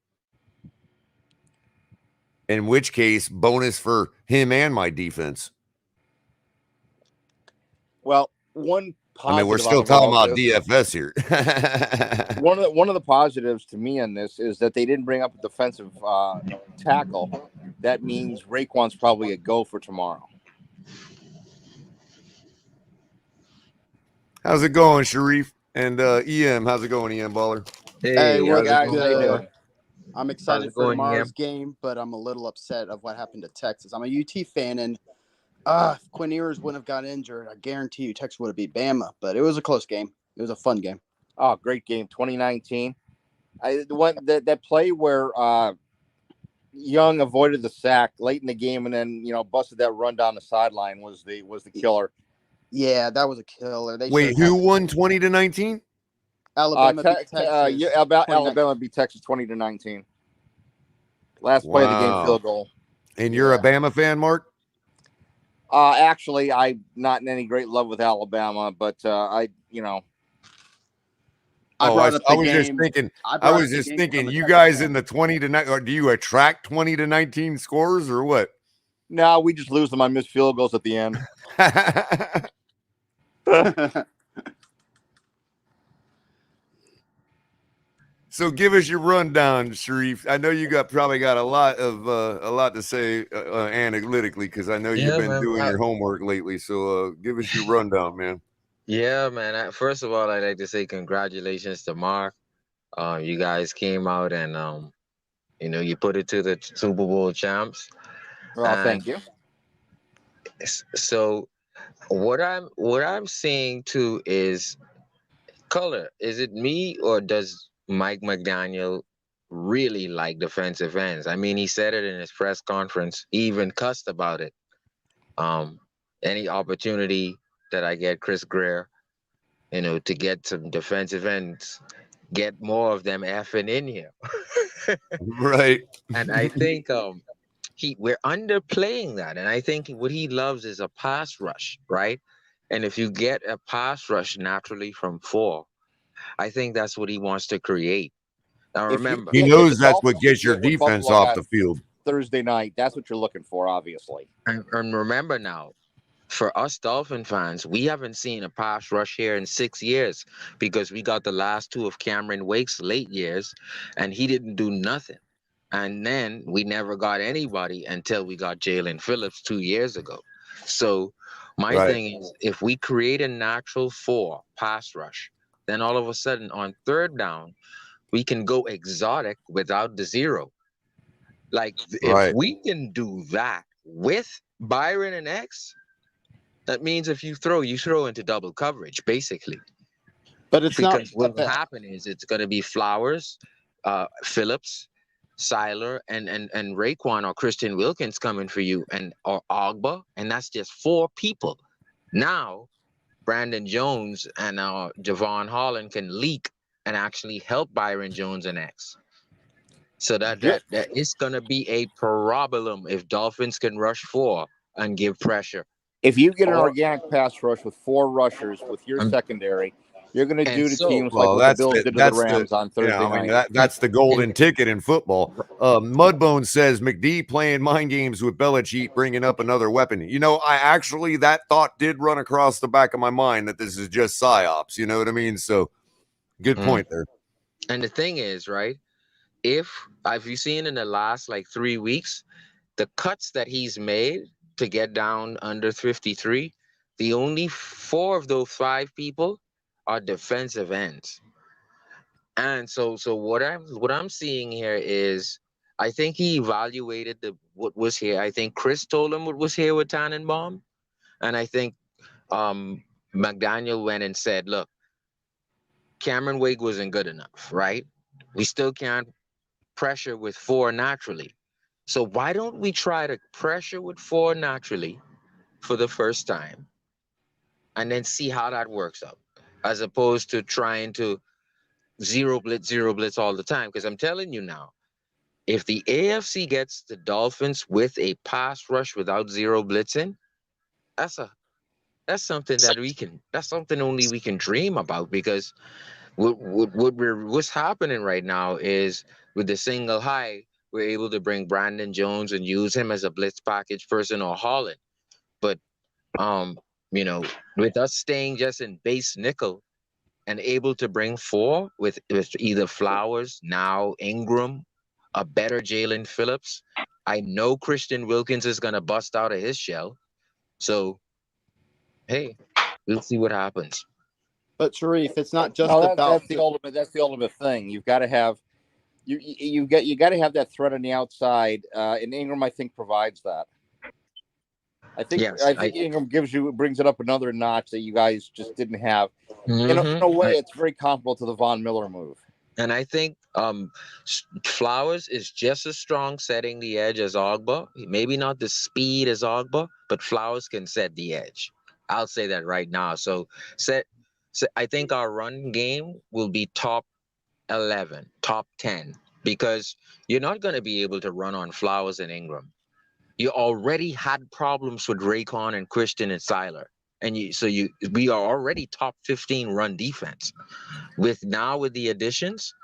In which case, bonus for him and my defense. Well, one positive. I mean, we're still talking about DFS here. one of the positives to me on this is that they didn't bring up a defensive tackle. That means Raekwon's probably a go for tomorrow. How's it going, Sharif? And EM, how's it going, EM Baller? Hey, what guys? How you doing? I'm excited for tomorrow's game, but I'm a little upset of what happened to Texas. I'm a UT fan, and if Quinn Ewers wouldn't have got injured, I guarantee you Texas would have beat Bama. But it was a close game. It was a fun game. Oh, great game, 2019. That play where Young avoided the sack late in the game and then busted that run down the sideline was the killer. Yeah, that was a killer. Wait, who won 20-19? Alabama beat Texas. Alabama beat Texas 20-19. Last play of the game, field goal. And you're a Bama fan, Mark? Actually, I'm not in any great love with Alabama, but I was just thinking, you guys in the 20-19, or do you attract 20-19 scores or what? No, we just lose them on missed field goals at the end. So give us your rundown, Sharif. I know you probably got a lot to say analytically, because I know you've been doing your homework lately. So give us your rundown, man. Yeah, man. First of all, I'd like to say congratulations to Mark. You guys came out and you put it to the Super Bowl champs. Well, thank you. So what I'm saying too is, Culler, is it me or does Mike McDaniel really like defensive ends? I mean, he said it in his press conference. He even cussed about it. Any opportunity that I get Chris Greer, to get some defensive ends, get more of them effing in here. Right. And I think we're underplaying that. And I think what he loves is a pass rush, right? And if you get a pass rush naturally from 4, I think that's what he wants to create. Now, remember, he knows that's what gets your defense off the field. Thursday night, that's what you're looking for, obviously. And remember now, for us Dolphin fans, we haven't seen a pass rush here in 6 years because we got the last 2 of Cameron Wake's late years, and he didn't do nothing. And then we never got anybody until we got Jalen Phillips 2 years ago. So my thing is, if we create a natural 4 pass rush, then all of a sudden on 3rd down, we can go exotic without the 0. Like, if we can do that with Byron and X, that means if you throw into double coverage, basically. But it's because not what will happen is it's going to be Flowers, Phillips, Siler, and Raekwon or Christian Wilkins coming for you, or Ogba, and that's just 4 people. Now, Brandon Jones and Javon Holland can leak and actually help Byron Jones and X. So that is going to be a problem if Dolphins can rush 4 and give pressure. If you get an organic pass rush with 4 rushers with your secondary, you're going to do to teams like what the Bills did to the Rams on Thursday night. That's the golden ticket in football. Mudbone says McD playing mind games with Belichick, bringing up another weapon. That thought did run across the back of my mind that this is just psyops. You know what I mean? So good point there. And the thing is, right, if you seen in the last 3 weeks, the cuts that he's made to get down under 53, the only 4 of those 5 people are defensive ends. And so what I'm seeing here is, I think he evaluated what was here. I think Chris told him what was here with Tannenbaum, and I think McDaniel went and said, look, Cameron Wake wasn't good enough, right? We still can't pressure with 4 naturally. So why don't we try to pressure with 4 naturally for the first time and then see how that works out, as opposed to trying to zero blitz all the time? Because I'm telling you now, if the AFC gets the Dolphins with a pass rush without zero blitzing, that's something that's something only we can dream about. Because what's happening right now is, with the single high, we're able to bring Brandon Jones and use him as a blitz package person, or Holland. But with us staying just in base nickel and able to bring 4 with either Flowers, now Ingram, a better Jalen Phillips, I know Christian Wilkins is going to bust out of his shell. So, hey, we'll see what happens. But Sharif, it's not just about that's the ultimate thing. You've got to have you got to have that threat on the outside, and Ingram, I think, provides that. I think Ingram brings it up another notch that you guys just didn't have. In a way, it's very comparable to the Von Miller move. And I think Flowers is just as strong setting the edge as Ogba. Maybe not the speed as Ogba, but Flowers can set the edge. I'll say that right now. So I think our run game will be top 11, top 10, because you're not going to be able to run on Flowers and Ingram. You already had problems with Raekwon and Christian and Siler. And we are already top 15 run defense. With the additions,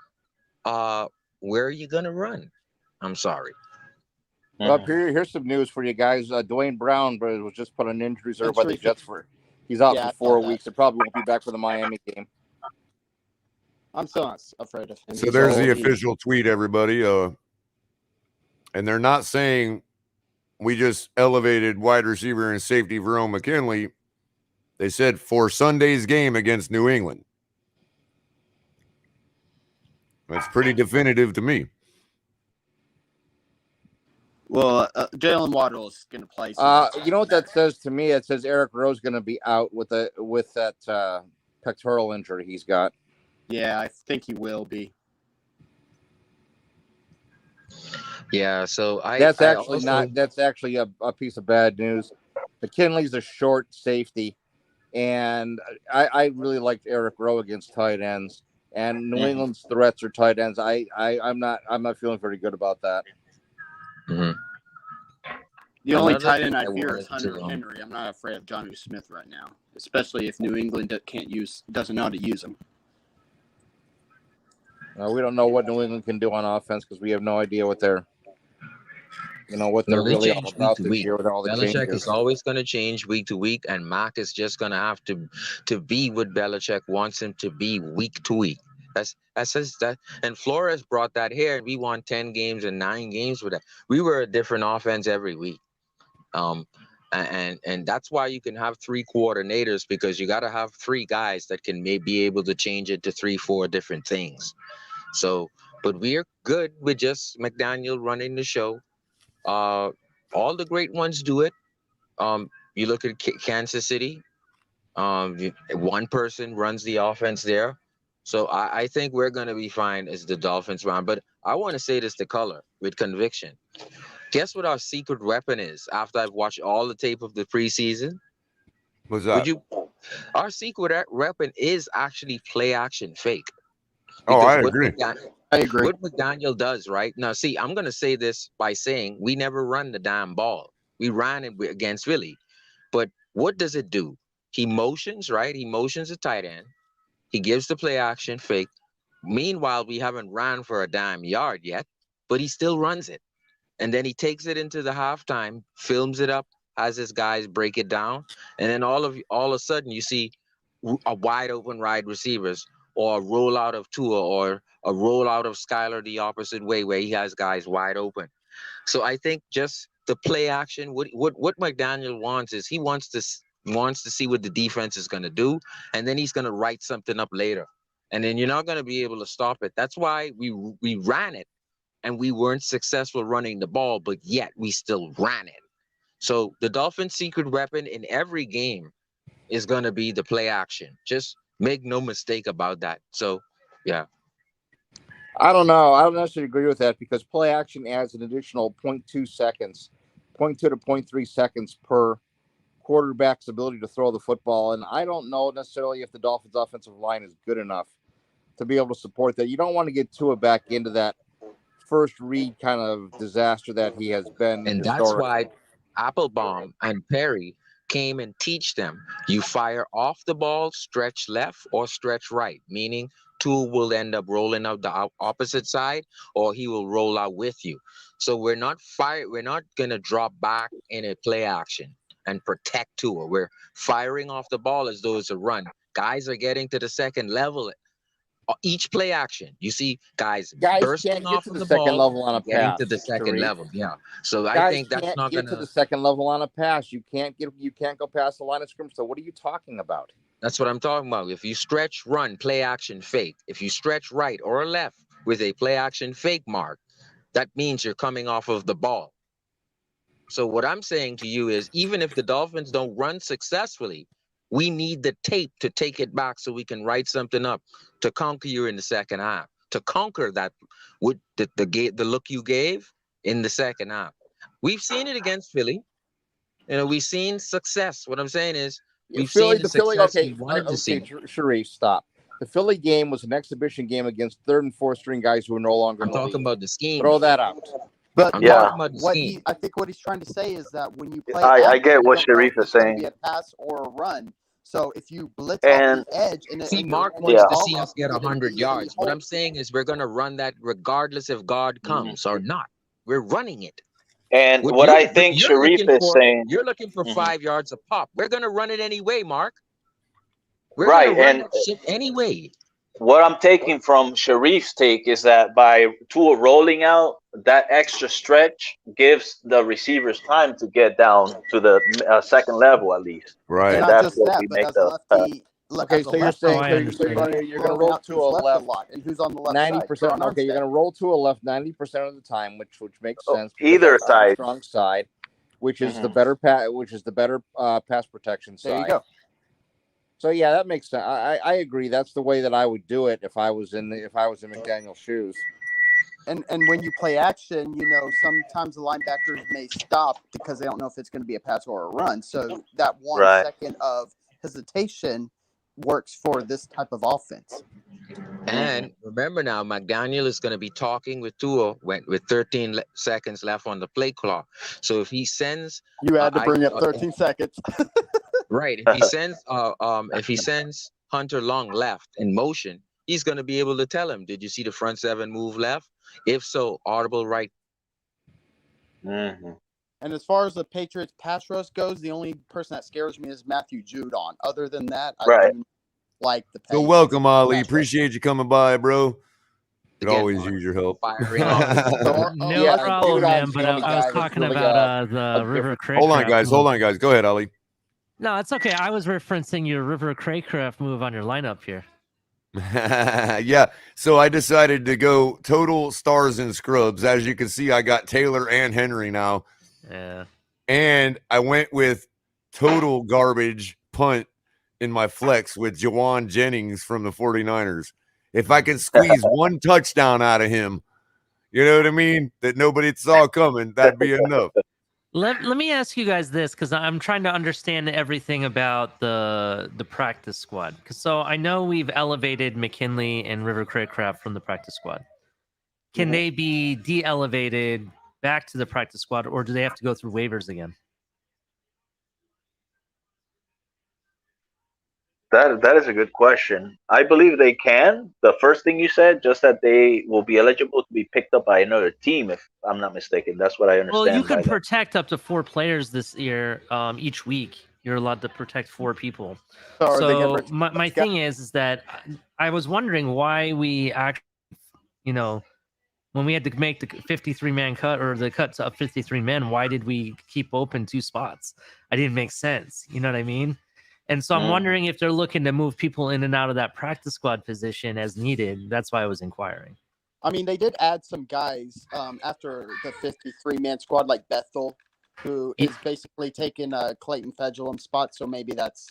where are you gonna run? I'm sorry. Well, here's some news for you guys. Dwayne Brown was just put on injury reserve by the Jets he's out for 4 weeks. It probably won't be back for the Miami game. I'm still not afraid of him. So there's the official tweet, everybody. And they're not saying we just elevated wide receiver and safety Verone McKinley. They said for Sunday's game against New England. That's pretty definitive to me. Well, Jalen Waddle is going to play. You know what that says to me? It says Eric Rowe's going to be out with that pectoral injury he's got. Yeah, I think he will be. Yeah, so that's actually a piece of bad news. McKinley's a short safety, and I really liked Eric Rowe against tight ends. And New England's threats are tight ends. I'm not feeling very good about that. Mm-hmm. The only tight end I fear is Hunter Henry. I'm not afraid of Jonnu Smith right now, especially if New England doesn't know how to use him. We don't know what New England can do on offense because we have no idea what they're really all about this year with all the Belichick changes. is always going to change week to week, and Mac is just going to have to be what Belichick wants him to be week to week. And Flores brought that here, and we won 10 games and 9 games with that. We were a different offense every week. And that's why you can have 3 coordinators, because you got to have 3 guys that can be able to change it to 3-4 different things. So, but we're good with just McDaniel running the show. All the great ones do it. You look at Kansas City. One person runs the offense there. So I think we're going to be fine as the Dolphins run. But I want to say this to Culler with conviction. Guess what our secret weapon is after I've watched all the tape of the preseason? What's that? Our secret weapon is actually play action fake. Oh, I agree. What McDaniel does, right? Now, see, I'm going to say this by saying we never run the damn ball. We ran it against Philly. But what does it do? He motions, right? He motions the tight end. He gives the play action fake. Meanwhile, we haven't ran for a damn yard yet, but he still runs it. And then he takes it into the halftime, films it up, has his guys break it down. And then all of a sudden you see a wide open wide receivers, or a rollout of Tua, or a rollout of Skyler the opposite way where he has guys wide open. So I think just the play action, what McDaniel wants is he wants to see what the defense is going to do, and then he's going to write something up later. And then you're not going to be able to stop it. That's why we ran it, and we weren't successful running the ball, but yet we still ran it. So the Dolphins' secret weapon in every game is going to be the play action. Just make no mistake about that. So, yeah. I don't know. I don't necessarily agree with that because play action adds an additional 0.2 seconds, 0.2 to 0.3 seconds per quarterback's ability to throw the football. And I don't know necessarily if the Dolphins' offensive line is good enough to be able to support that. You don't want to get Tua back into that first read kind of disaster that he has been. And that's why Applebaum and Perry came and teach them. You fire off the ball, stretch left or stretch right, meaning Tua will end up rolling out the opposite side, or he will roll out with you. So we're not going to drop back in a play action and protect Tua. We're firing off the ball as though it's a run. Guys are getting to the second level. Each play action, you see guys bursting off of the second level on a getting pass, to the second level. Yeah. So guys I think that's can't not get going to the second level on a pass. You can't go past the line of scrimmage. So what are you talking about? That's what I'm talking about. If you stretch, run, play action, fake. If you stretch right or left with a play action fake mark, that means you're coming off of the ball. So what I'm saying to you is, even if the Dolphins don't run successfully, we need the tape to take it back so we can write something up to conquer you in the second half, to conquer that with the look you gave in the second half. We've seen it against Philly. We've seen success. What I'm saying is, we've seen the success we wanted to see. Sharif, stop. The Philly game was an exhibition game against third and fourth string guys who are no longer. I'm talking about the scheme. Throw that out. But I'm talking about the scheme. I think what he's trying to say is that when you play, I get what Sharif is saying. Be a pass or a run. So if you blitz and off the edge, Mark wants to see us get 100 yards. What I'm saying is we're going to run that regardless if God comes or not. We're running it. And what I think Sharif is saying, you're looking for 5 yards a pop. We're going to run it anyway, Mark. We're right, going to run and that shit anyway. What I'm taking from Sharif's take is that by Tua rolling out, that extra stretch gives the receivers time to get down to the second level at least. Right. And that's what we make the. Okay, so you're saying you're going to roll to a left a lot, and who's on the left 90%. Okay, you're going to roll to a left 90% of the time, which makes sense. Either side, strong side, which is the better pass protection side. There you go. So yeah, that makes sense. I agree. That's the way that I would do it if I was in McDaniel's shoes. And when you play action, sometimes the linebackers may stop because they don't know if it's going to be a pass or a run. So that 1 second of hesitation works for this type of offense. And remember now, McDaniel is going to be talking with Tua with 13 seconds left on the play clock. So if he sends, you had to bring up 13 seconds. Right. If he sends Hunter Long left in motion, he's going to be able to tell him, did you see the front seven move left? If so, audible right. And as far as the Patriots pass rush goes, the only person that scares me is Matthew Judon. Other than that, I do like the pass. So welcome, Ali. Appreciate you coming by, bro. Could always use your help. No problem, man. But I was talking about the River Craycraft. Hold on, guys. Go ahead, Ali. No, it's okay. I was referencing your River Craycraft move on your lineup here. Yeah, so I decided to go total stars and scrubs. As you can see, I got Taylor and Henry now. Yeah. And I went with total garbage punt in my flex with Jawan Jennings from the 49ers. If I can squeeze one touchdown out of him, you know what I mean, that nobody saw coming, that'd be enough. Let me ask you guys this, because I'm trying to understand everything about the practice squad. So I know we've elevated McKinley and River Craycraft from the practice squad. Can they be de-elevated back to the practice squad, or do they have to go through waivers again? That is a good question. I believe they can. The first thing you said, just that they will be eligible to be picked up by another team, if I'm not mistaken. That's what I understand. Well, you can by that. protect up to 4 players this year. Each week, you're allowed to protect 4 people. So my thing is that I was wondering why we actually, you know, when we had to make the 53-man cut or the cuts up 53 men, why did we keep open 2 spots? I didn't make sense. You know what I mean? And so I'm wondering if they're looking to move people in and out of that practice squad position as needed. That's why I was inquiring. I mean, they did add some guys after the 53-man squad, like Bethel, who is basically taking Clayton Fedulum's spot. So maybe that's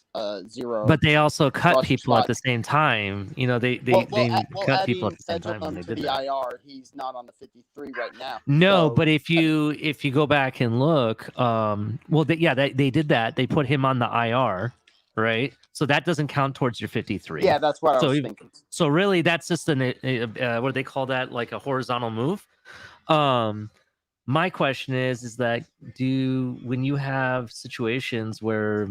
0. But they also cut roster people spot. at the same time. You know, they cut people at the same time when they to did the that. IR, he's not on the 53 right now. No, So- but if you go back and look, they did that. They put him on the IR, right? So that doesn't count towards your 53. Yeah, that's what I was thinking. So really, that's just what do they call that? Like a horizontal move. My question is that when you have situations where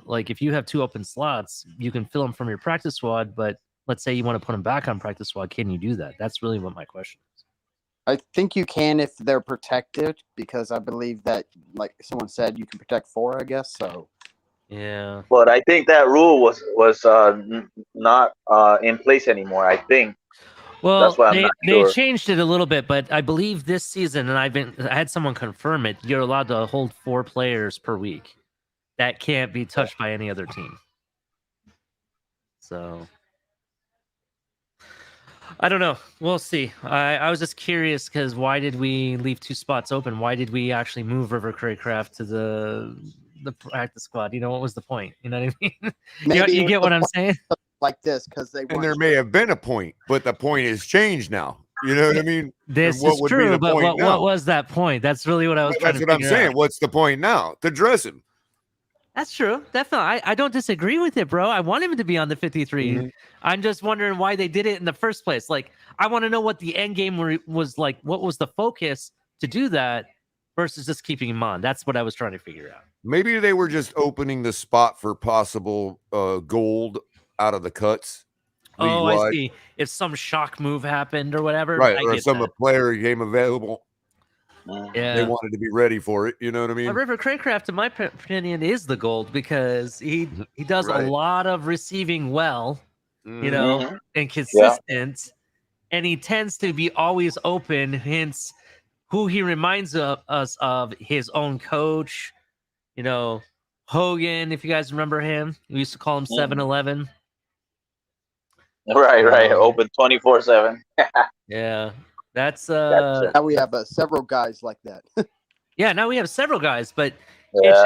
like if you have 2 open slots, you can fill them from your practice squad, but let's say you want to put them back on practice squad, can you do that? That's really what my question is. I think you can if they're protected, because I believe that, like someone said, you can protect 4, I guess. So yeah. But I think that rule was not in place anymore. I think. Well, That's why I'm not sure. they changed it a little bit, but I believe this season, and I had someone confirm it, you're allowed to hold 4 players per week. That can't be touched by any other team. So I don't know. We'll see. I was just curious because why did we leave 2 spots open? Why did we actually move River Craycraft to the practice squad? You know, what was the point? You know what I mean? Maybe you get what I'm saying? like this, because they And there may have been a point, but the point has changed now. You know what I mean? This And what is would be true, the but point now? what was that point? That's really what I was trying That's to what I'm figure saying. out. What's the point now? To dress him. That's true. Definitely. I don't disagree with it, bro. I want him to be on the 53. I'm just wondering why they did it in the first place. Like, I want to know what the end game was like. What was the focus to do that versus just keeping him on? That's what I was trying to figure out. Maybe they were just opening the spot for possible gold out of the cuts. Oh, I league-wide. see. If some shock move happened or whatever, Right, I or get some that. player came available. Yeah. They wanted to be ready for it. You know what I mean? River Craycraft, in my opinion, is the gold because he does a Right. lot of receiving well, you know, and Yeah. consistent, and he tends to be always open. Hence, who he reminds us of his own coach, you know, Hogan. If you guys remember him, we used to call him 7-Eleven. Right. Open 24/7. Yeah, that's now we have several guys like that. yeah. Now we have several guys, but Yeah. it's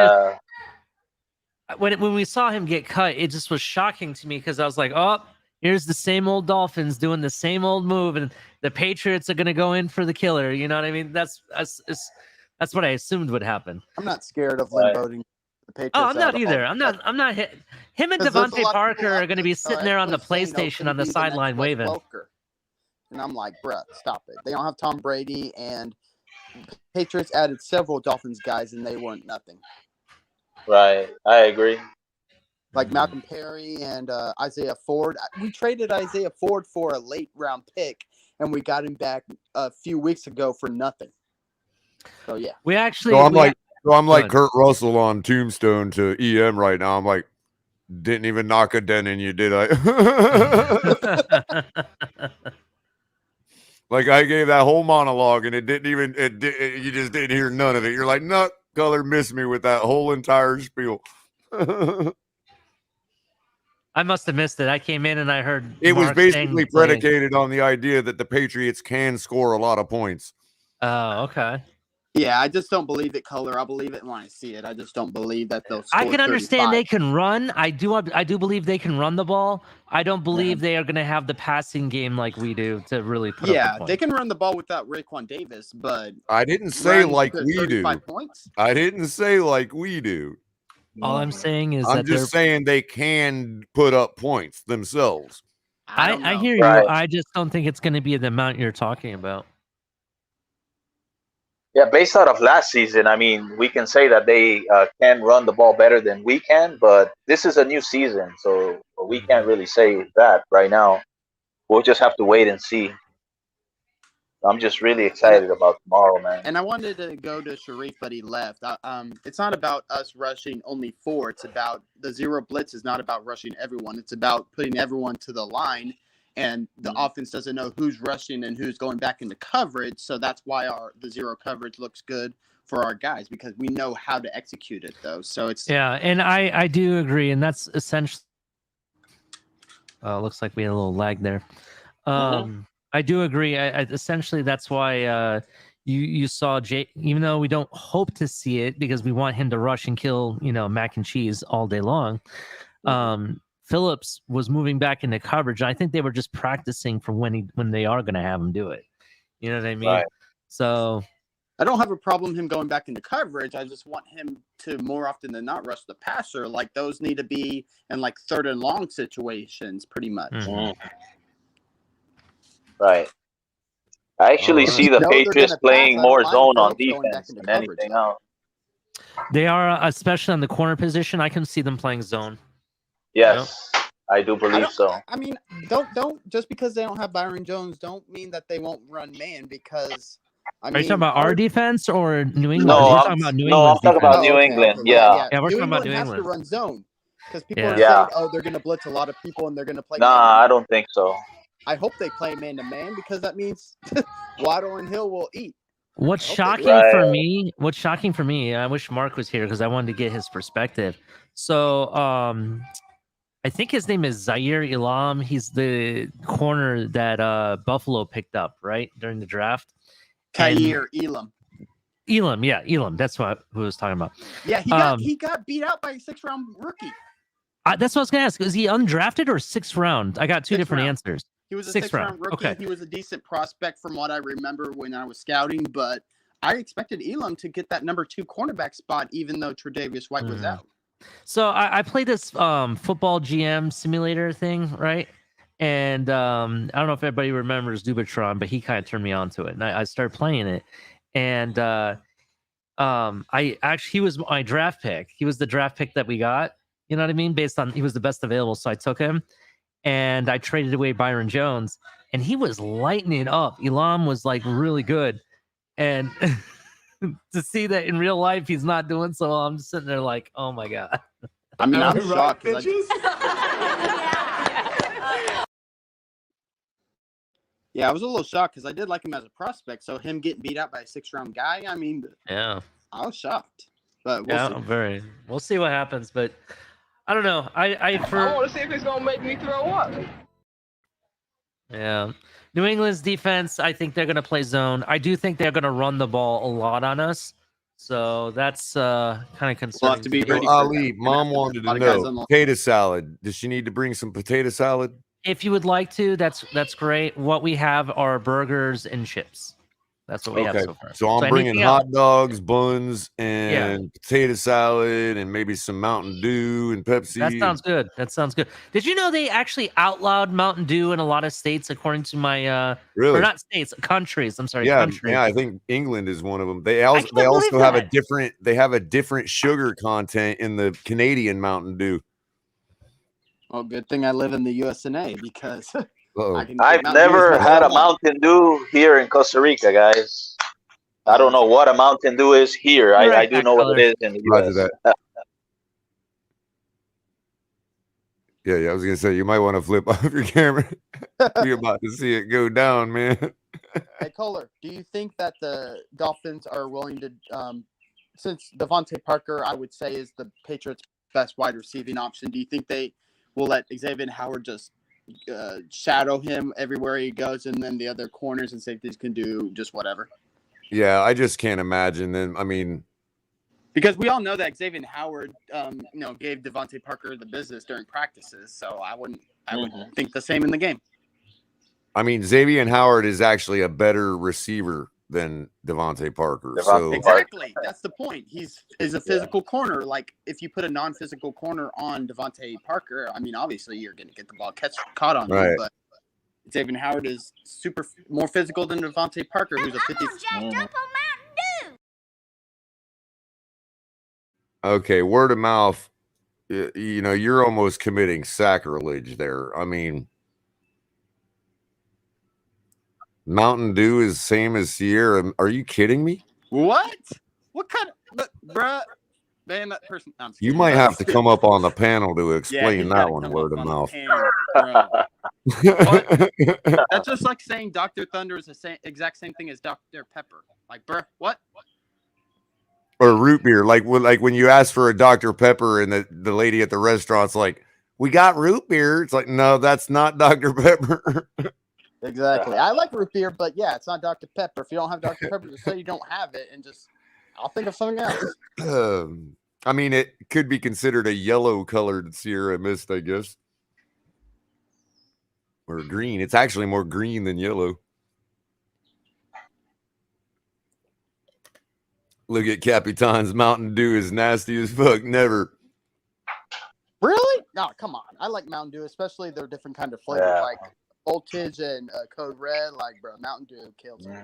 just when we saw him get cut, it just was shocking to me because I was like, oh, here's the same old Dolphins doing the same old move, and the Patriots are going to go in for the killer. You know what I mean? That's what I assumed would happen. I'm not scared of Lynn Bowden. The Patriots Oh, I'm not at either. all. I'm not hit. Him and 'Cause there's a Devontae lot of Parker people are going to be sitting there on the actually saying, PlayStation can on the he be sideline next Wes waving. Welker? And I'm like, bruh, stop it. They don't have Tom Brady, and Patriots added several Dolphins guys, and they weren't nothing. Right. I agree. Like Malcolm Perry and Isaiah Ford. We traded Isaiah Ford for a late round pick, and we got him back a few weeks ago for nothing. So yeah, we actually. So I'm like Kurt Russell on Tombstone to EM right now. I'm like, didn't even knock a dent in you, did I? Like I gave that whole monologue and it didn't even. You just didn't hear none of it. You're like, no, Culler missed me with that whole entire spiel. I must have missed it. I came in and I heard It was Mark basically saying playing. predicated on the idea that the Patriots can score a lot of points. Oh, okay. Yeah, I just don't believe it, Culler. I'll believe it when I see it. I just don't believe that they'll score I can understand 35. they can run. I do believe they can run the ball. I don't believe they are going to have the passing game like we do to really put up the Yeah, points. they can run the ball without Raekwon Davis, but I didn't say run like for we do. 35 points? I didn't say like we do. All I'm saying is I'm that just saying they can put up points themselves. I hear Right. you. I just don't think it's going to be the amount you're talking about. Yeah, based out of last season, I mean, we can say that they can run the ball better than we can, but this is a new season, so we can't really say that right now. We'll just have to wait and see. I'm just really excited about tomorrow, man. And I wanted to go to Sharif, but he left. It's not about us rushing only 4. It's about the zero blitz is not about rushing everyone. It's about putting everyone to the line, and the offense doesn't know who's rushing and who's going back into coverage. So that's why the zero coverage looks good for our guys, because we know how to execute it, though. So it's And I do agree, and that's essentially. Looks like we had a little lag there. I do agree. Essentially, that's why you saw Jay. Even though we don't hope to see it because we want him to rush and kill, mac and cheese all day long. Phillips was moving back into coverage. I think they were just practicing for when they are going to have him do it. You know what I mean? Right. So I don't have a problem him going back into coverage. I just want him to more often than not rush the passer. Like those need to be in like 3rd and long situations, pretty much. Right. I actually see the Patriots playing more zone on defense than anything else. they are, especially on the corner position. I can see them playing zone. Yes, I do believe so. I mean, don't just because they don't have Byron Jones, don't mean that they won't run man. Because Are you talking about our defense or New England? No, You're I'm talking about New talking England's about defense. New England. Yeah. Yeah, we're New talking about England New has to England. run zone because people Yeah. are Yeah. saying, "Oh, they're going to blitz a lot of people and they're going to play." Nah, man-to-man. I don't think so. I hope they play man to man because that means Waddle and Hill will eat. What's shocking for me? What's shocking for me? I wish Mark was here because I wanted to get his perspective. So, I think his name is Zaire Elam. He's the corner that Buffalo picked up right during the draft. Kair Elam. Elam, yeah, Elam. That's who I was talking about. Yeah, he got beat out by a 6th-round rookie. That's what I was gonna ask. Is he undrafted or 6th round? I got two different answers. He was a 6th round rookie. Okay. He was a decent prospect from what I remember when I was scouting, but I expected Elam to get that number 2 cornerback spot, even though Tre'Davious White was out. So I played this football GM simulator thing, right? And I don't know if everybody remembers Dubatron, but he kind of turned me on to it, and I started playing it. And he was my draft pick. He was the draft pick that we got. You know what I mean? Based on he was the best available, so I took him. And I traded away Byron Jones, and he was lighting it up. Elam was like really good, and to see that in real life he's not doing so well, I'm just sitting there like, oh my god. I mean, I'm shocked. Yeah, I was a little shocked because I did like him as a prospect. So him getting beat out by a 6th-round guy, I mean, Yeah. I was shocked. But we'll see. We'll see what happens, but I don't know. I want to see if it's gonna make me throw up. Yeah. New England's defense, I think they're going to play zone. I do think they're going to run the ball a lot on us. So that's kind of concerning. to be Yo, ready for Ali, that. Mom wanted to know potato salad. Does she need to bring some potato salad? If you would like to, that's great. What we have are burgers and chips. That's what we have so far. So I'm bringing anything hot else- dogs, buns, and potato salad, and maybe some Mountain Dew and Pepsi. That sounds good. That sounds good. Did you know they actually outlawed Mountain Dew in a lot of states, according to my Really? or not states, countries. I'm sorry, Yeah, countries. yeah. I think England is one of them. They also have a different sugar content in the Canadian Mountain Dew. Well, good thing I live in the USA because I've never had a Mountain Dew here in Costa Rica, guys. I don't know what a Mountain Dew is here. I do know what it is in the Roger US. that. Yeah. I was gonna say you might want to flip off your camera. You're about to see it go down, man. Hey, Culler, do you think that the Dolphins are willing to, since Devontae Parker, I would say, is the Patriots' best wide receiving option, do you think they will let Xavier Howard just shadow him everywhere he goes, and then the other corners and safeties can do just whatever? Yeah, I just can't imagine them. I mean, because we all know that Xavier Howard, gave Devontae Parker the business during practices. So I would think the same in the game. I mean, Xavier Howard is actually a better receiver than Devontae Parker. So exactly, that's the point. He's a physical corner. Like if you put a non-physical corner on Devontae Parker, I mean, obviously you're going to get the ball caught on Right. you, but Xavier Howard is more physical than Devontae Parker, who's a 50. Okay, word of mouth. You know, you're almost committing sacrilege there. I mean, Mountain Dew is same as Sierra. Are you kidding me? What? What kind of bruh? Man, that person. I'm just You kidding. might have to come up on the panel to Yeah, explain he's that gotta one, come word up of on the mouth. panel, bro. That's just like saying Dr. Thunder is the exact same thing as Dr. Pepper. Like, bruh, what? Or root beer, like when you ask for a Dr. Pepper and the lady at the restaurant's like, "We got root beer." It's like, no, that's not Dr. Pepper. Exactly. I like root beer, but yeah, it's not Dr. Pepper. If you don't have Dr. Pepper, just say you don't have it, and I'll think of something else. I mean, it could be considered a yellow colored Sierra Mist, I guess, or green. It's actually more green than yellow. Look at Capitan's Mountain Dew is nasty as fuck. Never. Really? No, come on. I like Mountain Dew, especially their different kind of flavors, like Voltage and Code Red. Like, bro, Mountain Dew kills me.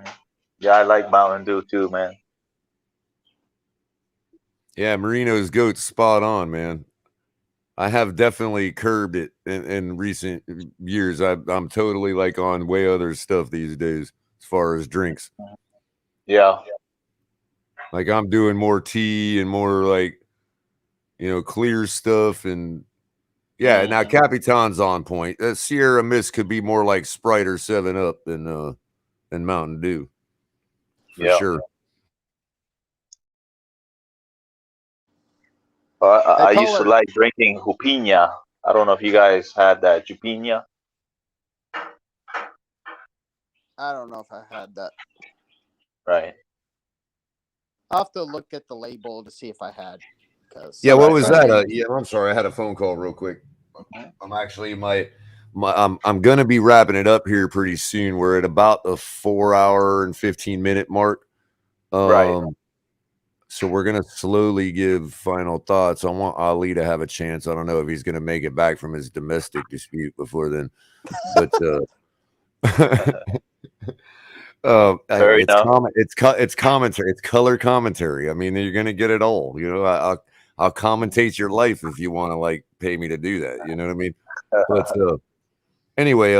Yeah, I like Mountain Dew too, man. Yeah, Marino's goat's spot on, man. I have definitely curbed it in recent years. I'm totally like on way other stuff these days as far as drinks. Yeah. Like I'm doing more tea and more like, clear stuff. And yeah, now Capitan's on point. Sierra Mist could be more like Sprite or 7-Up than Mountain Dew. For sure. I used to like drinking Jupiña. I don't know if you guys had that Jupiña. I don't know if I had that. Right. I'll have to look at the label to see if I had. Yeah, what was that? Yeah, I'm sorry, I had a phone call real quick. I'm actually I'm gonna be wrapping it up here pretty soon. We're at about the 4 hour and 15-minute mark. Right. So we're gonna slowly give final thoughts. I want Ali to have a chance. I don't know if he's gonna make it back from his domestic dispute before then, but it's commentary. It's color commentary. I mean, you're gonna get it all. I'll commentate your life if you want to like pay me to do that. You know what I mean? But anyway,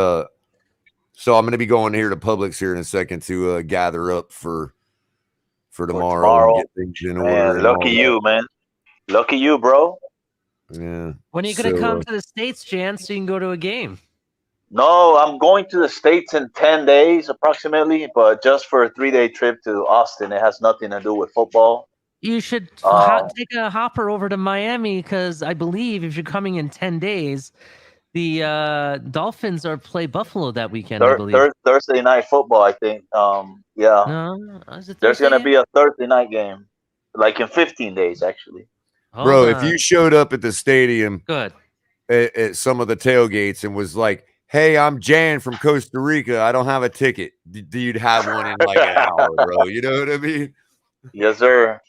so I'm gonna be going here to Publix here in a second to gather up for tomorrow and get things in order. Lucky you, man. Lucky you, bro. Yeah. When are you gonna come to the States, Jan, so you can go to a game? No, I'm going to the States in 10 days approximately, but just for a 3-day trip to Austin. It has nothing to do with football. You should take a hopper over to Miami because I believe if you're coming in 10 days, the Dolphins play Buffalo that weekend, I believe. Thursday night football, I think. Yeah. No, is it There's going to Thursday? be a Thursday night game, like in 15 days, actually. Bro, if you showed up at the stadium good at some of the tailgates and was like, "Hey, I'm Jan from Costa Rica. I don't have a ticket." You'd have one in like an hour, bro. You know what I mean? Yes, sir.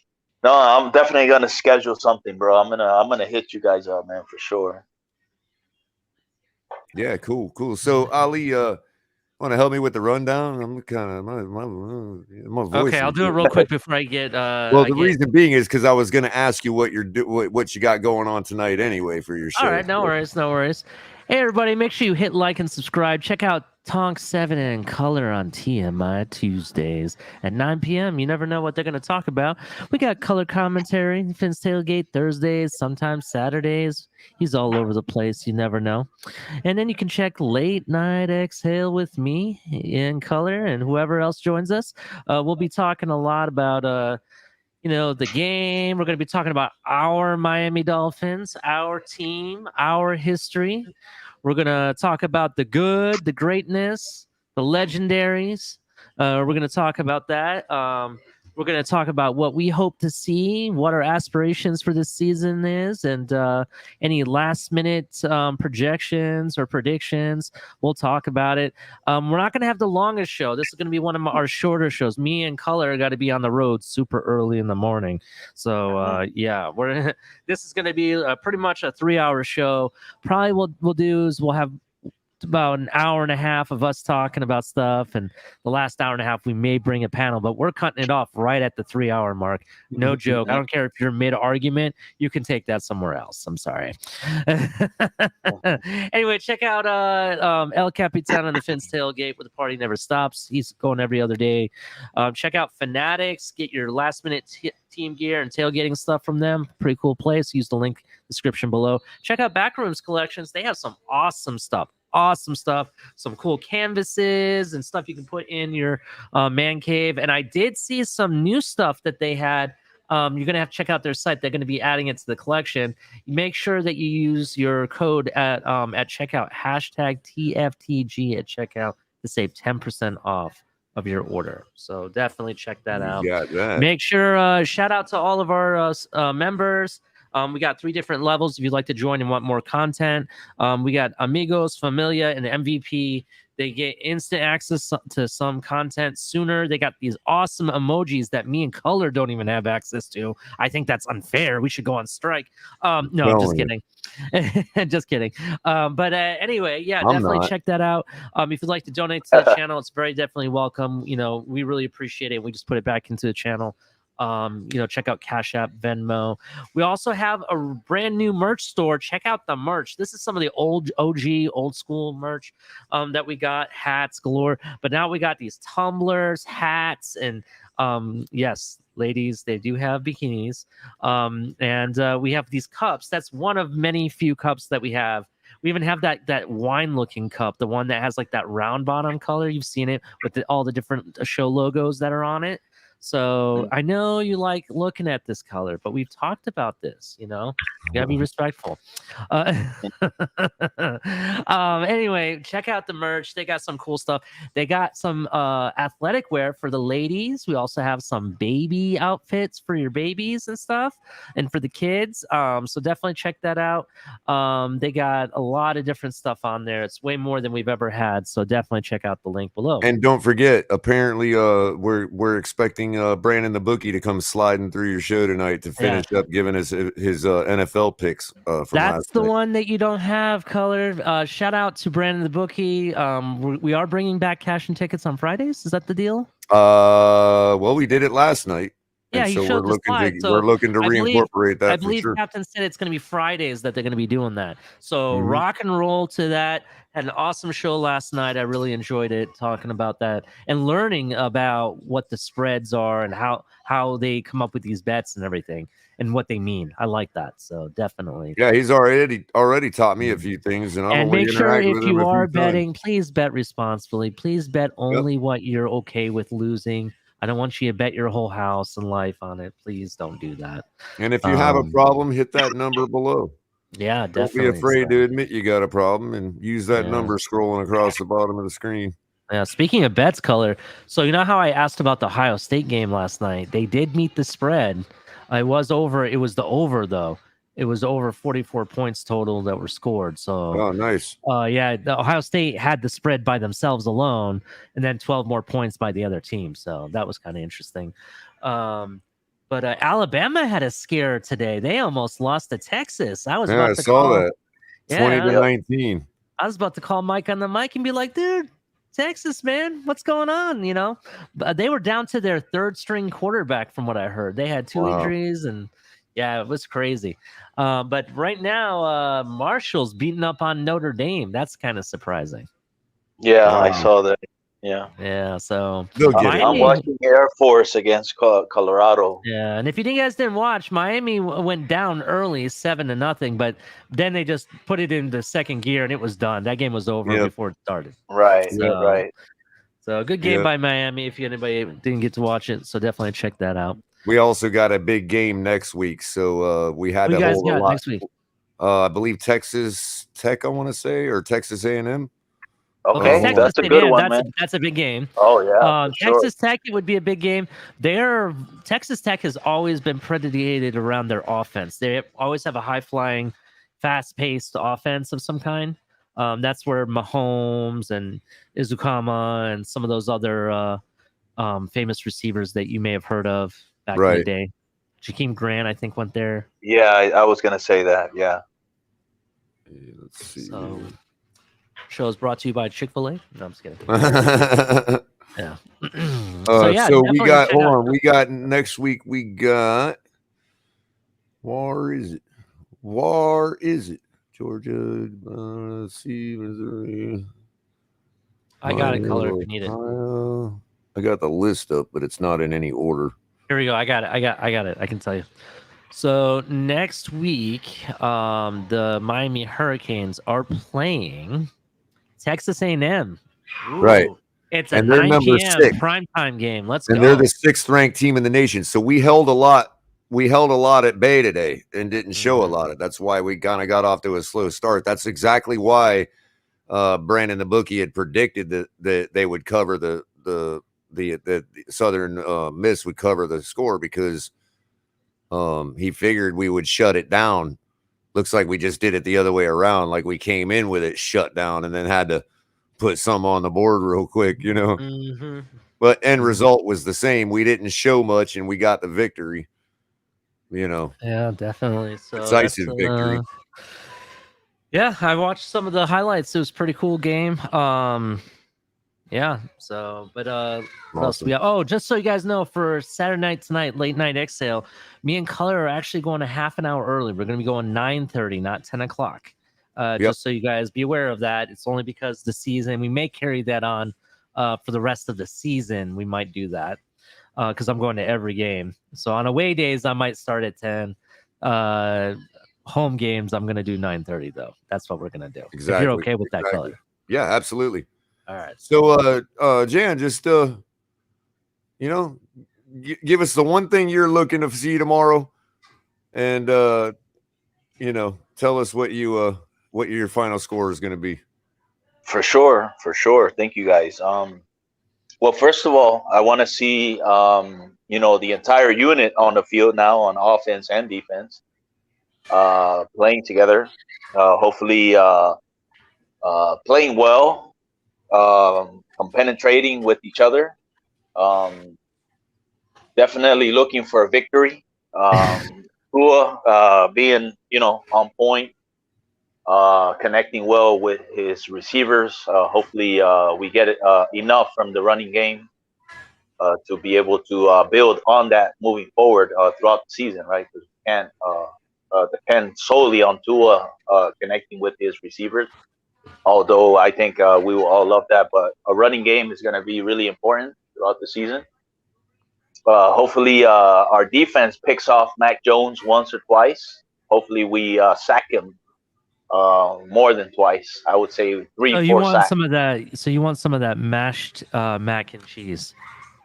No, I'm definitely gonna schedule something, bro. I'm gonna hit you guys up, man, for sure. Yeah, cool. So Ali, want to help me with the rundown? I'm kind of my voice. Okay, I'll do it real quick before I get. Well, the reason being is because I was going to ask you what what you got going on tonight anyway for your show. All right, no worries. Hey, everybody, make sure you hit like and subscribe. Check out Tonk 7 and Culler on TMI Tuesdays at 9 p.m. You never know what they're going to talk about. We got color commentary, Finn's Tailgate Thursdays, sometimes Saturdays. He's all over the place. You never know. And then you can check Late Night Exhale with me in Culler and whoever else joins us. We'll be talking a lot about the game. We're going to be talking about our Miami Dolphins, our team, our history. We're going to talk about the good, the greatness, the legendaries, We're going to talk about that. We're going to talk about what we hope to see, what our aspirations for this season is, and any last-minute projections or predictions. We'll talk about it. We're not going to have the longest show. This is going to be one of our shorter shows. Me and Culler got to be on the road super early in the morning. So, yeah, this is going to be pretty much a 3-hour show. Probably what we'll do is we'll have about an hour and a half of us talking about stuff, and the last hour and a half we may bring a panel, but we're cutting it off right at the 3-hour mark. No joke. I don't care if you're mid argument, you can take that somewhere else. I'm sorry. Anyway, check out El Capitan on the Fins Tailgate where the party never stops. He's going every other day. Check out Fanatics, get your last minute team gear and tailgating stuff from them. Pretty cool place. Use the link description below. Check out Backrooms Collections. They have some awesome stuff, some cool canvases and stuff you can put in your man cave. And I did see some new stuff that they had. You're going to have to check out their site. They're going to be adding it to the collection. Make sure that you use your code at checkout, #TFTG at checkout, to save 10% off of your order. So definitely check that out. Make sure, shout out to all of our members. We got 3 different levels if you'd like to join and want more content. We got Amigos, Familia, and MVP. They get instant access to some content sooner. They got these awesome emojis that me and Culler don't even have access to. I think that's unfair. We should go on strike. No, I'm just kidding. Just kidding. But anyway, yeah, definitely check that out. If you'd like to donate to the channel, it's very definitely welcome. You know, we really appreciate it. We just put it back into the channel. Check out Cash App, Venmo. We also have a brand new merch store. Check out the merch. This is some of the old school merch that we got, hats galore. But now we got these tumblers, hats, and yes, ladies, they do have bikinis. And we have these cups. That's one of many few cups that we have. We even have that wine-looking cup, the one that has like that round bottom color. You've seen it with all the different show logos that are on it. So I know you like looking at this color, but we've talked about this, you gotta be respectful. Anyway, check out the merch. They got some cool stuff. They got some athletic wear for the ladies. We also have some baby outfits for your babies and stuff, and for the kids. So definitely check that out. They got a lot of different stuff on there. It's way more than we've ever had. So definitely check out the link below. And don't forget, apparently, we're expecting Brandon the bookie to come sliding through your show tonight to finish up giving us his NFL picks. That's the one that you don't have, Culler. Shout out to Brandon the bookie. We are bringing back cash and tickets on Fridays. Is that the deal? Well, we did it last night. Yeah, so he showed the slide. we're looking to reincorporate that. I believe Captain said it's going to be Fridays that they're going to be doing that. So rock and roll to that. Had an awesome show last night. I really enjoyed it, talking about that and learning about what the spreads are and how they come up with these bets and everything and what they mean. I like that. So definitely. Yeah, he's already taught me a few things, and make sure if you are betting, please bet responsibly. Please bet only what you're okay with losing. I don't want you to bet your whole house and life on it. Please don't do that. And if you have a problem, hit that number below. Yeah, definitely. Don't be afraid to admit you got a problem and use that number scrolling across the bottom of the screen. Yeah, speaking of bets, Culler. So you know how I asked about the Ohio State game last night? They did meet the spread. It was over. It was the over, though. It was over 44 points total that were scored. So, nice. Yeah, the Ohio State had the spread by themselves alone, and then 12 more points by the other team. So that was kind of interesting. But Alabama had a scare today. They almost lost to Texas. I saw that. 20-19. I was about to call Mike on the mic and be like, dude, Texas, man, what's going on? But they were down to their third string quarterback from what I heard. They had 2 injuries, and yeah, it was crazy. But right now, Marshall's beating up on NotreAme. That's kind of surprising. Yeah, I saw that. Yeah. So I'm watching Air Force against Colorado. Yeah, and if you guys didn't watch, Miami went down early, 7-0, but then they just put it into second gear and it was done. That game was over before it started. Right. So a good game by Miami. If anybody didn't get to watch it, so definitely check that out. We also got a big game next week, so we had to hold a lot. Next week? I believe Texas Tech, I want to say, or Texas A&M. Okay, Texas that's a State, good yeah, one, man. that's a big game. Oh yeah, for sure. Texas Tech, it would be a big game. Texas Tech has always been predicated around their offense. They always have a high flying, fast paced offense of some kind. That's where Mahomes and Izukama and some of those other famous receivers that you may have heard of back in the Right. day. Jakeem Grant, I think, went there. Yeah, I was gonna say that. Yeah. Let's see. So, show is brought to you by Chick-fil-A. No, I'm just kidding. Yeah. So we definitely got check out- we got next week. We got War is it? Georgia, let's see, Missouri. I got it, Color, if you need it. I got the list up, but it's not in any order. Here we go. I got it. I can tell you. So next week, the Miami Hurricanes are playing Texas A&M. Right. It's a And they're 9 number p.m. 6. primetime game. Let's And go. they're the 6th ranked team in the nation. So we held a lot. We held a lot at bay today and didn't show a lot. That's why we kind of got off to a slow start. That's exactly why Brandon the bookie had predicted that they would cover the Southern Miss would cover the score because he figured we would shut it down. Looks like we just did it the other way around. Like we came in with it shut down and then had to put some on the board real quick, you know. Mm-hmm. But end result was the same. We didn't show much and we got the victory, you know. Yeah, definitely. So decisive that's, victory. Yeah, I watched some of the highlights. It was a pretty cool game. Yeah. So, but what else do we have? Oh, just so you guys know, for Saturday night tonight, late night exhale, me and Culler are actually going a half an hour early. We're going to be going 9:30, not 10 o'clock. Just so you guys be aware of that. It's only because the season, we may carry that on for the rest of the season. We might do that because I'm going to every game. So on away days, I might start at 10. Home games, I'm going to do 9:30 though. That's what we're going to do. Exactly. If you're okay with that, Culler. Yeah, absolutely. All right. So, Jan, just you know, give us the one thing you're looking to see tomorrow, and you know, tell us what your final score is going to be. For sure. Thank you guys. Well, first of all, I want to see you know, the entire unit on the field now on offense and defense playing together. Hopefully playing well. Compenetrating with each other. Definitely looking for a victory. Tua being, you know, on point, connecting well with his receivers. Hopefully we get enough from the running game to be able to build on that moving forward throughout the season, right? Because we can't depend solely on Tua connecting with his receivers. Although I think we will all love that, but a running game is going to be really important throughout the season. Hopefully our defense picks off Mac Jones once or twice. Hopefully we sack him more than twice. I would say 3 So 4 sacks. you want some of that mashed mac and cheese?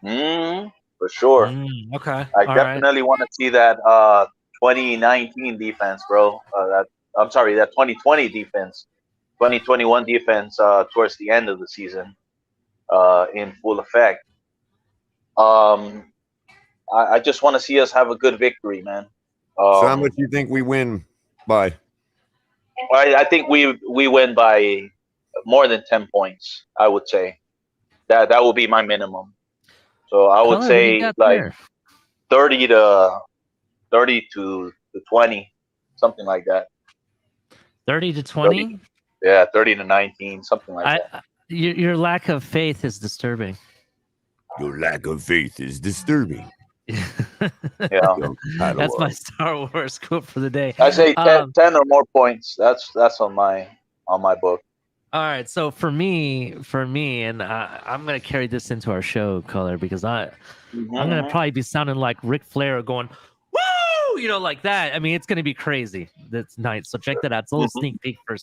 For sure. Okay. I definitely want to see that 2019 defense, bro. I'm sorry, that 2020 defense. 2021 defense towards the end of the season in full effect. I just want to see us have a good victory, man. So how much do you think we win by? I think we win by more than 10 points, I would say. That will be my minimum. So I would say like 30 to 20, something like that. 30 to 20? Yeah, 30 to 19, something like that. Your lack of faith is disturbing. Your lack of faith is disturbing. Yeah, that's my Star Wars quote for the day. I say 10 or more points. That's on my book. All right, so for me, and I'm gonna carry this into our show, Culler, because I'm gonna probably be sounding like Ric Flair going, "Woo!" You know, like that. I mean, it's gonna be crazy this night. So check that out. It's a little sneak peek for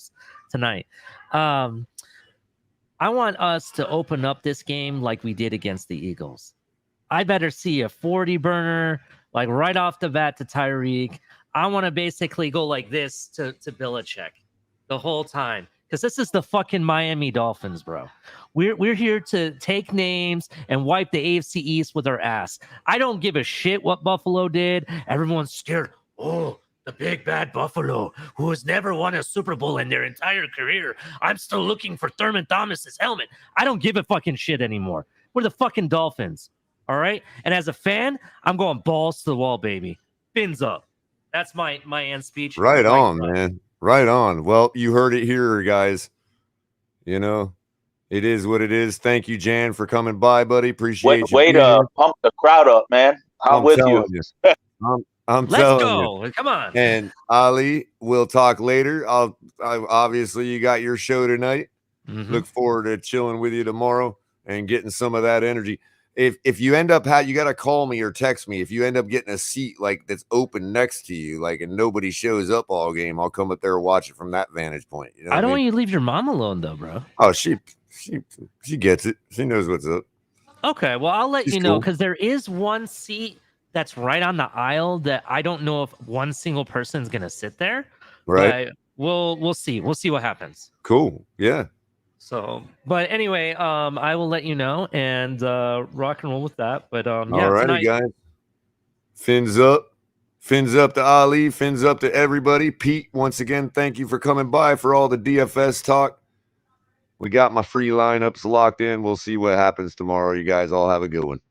tonight. I want us to open up this game like we did against the Eagles. I better see a 40 burner, like right off the bat to Tyreek. I want to basically go like this to Belichick the whole time. because this is the fucking Miami Dolphins, bro. We're here to take names and wipe the AFC East with our ass. I don't give a shit what Buffalo did. Everyone's scared. Oh, the big bad Buffalo, who has never won a Super Bowl in their entire career. I'm still looking for Thurman Thomas's helmet. I don't give a fucking shit anymore. We're the fucking Dolphins. All right. And as a fan, I'm going balls to the wall, baby. Fins up. That's my end speech. Right on, man. Right on. Well, you heard it here, guys. You know, it is what it is. Thank you, Jan, for coming by, buddy. Appreciate you. Way to pump the crowd up, man. I'm with you. I'm Let's telling go. you. Come on. And Ali, we'll talk later. Obviously you got your show tonight. Look forward to chilling with you tomorrow and getting some of that energy. If you end up you got to call me or text me. If you end up getting a seat like that's open next to you, like, and nobody shows up all game, I'll come up there and watch it from that vantage point. You know I don't want you to leave your mom alone, though, bro. Oh, she gets it. She knows what's up. Okay, well, I'll let She's you know cool. because there is one seat that's right on the aisle that I don't know if one single person's gonna sit there. Right. But we'll see. We'll see what happens. Cool. Yeah. So, but anyway, I will let you know and rock and roll with that. But yeah, All righty, tonight, guys. Fins up to Ali, fins up to everybody. Pete, once again, thank you for coming by for all the DFS talk. We got my free lineups locked in. We'll see what happens tomorrow. You guys all have a good one.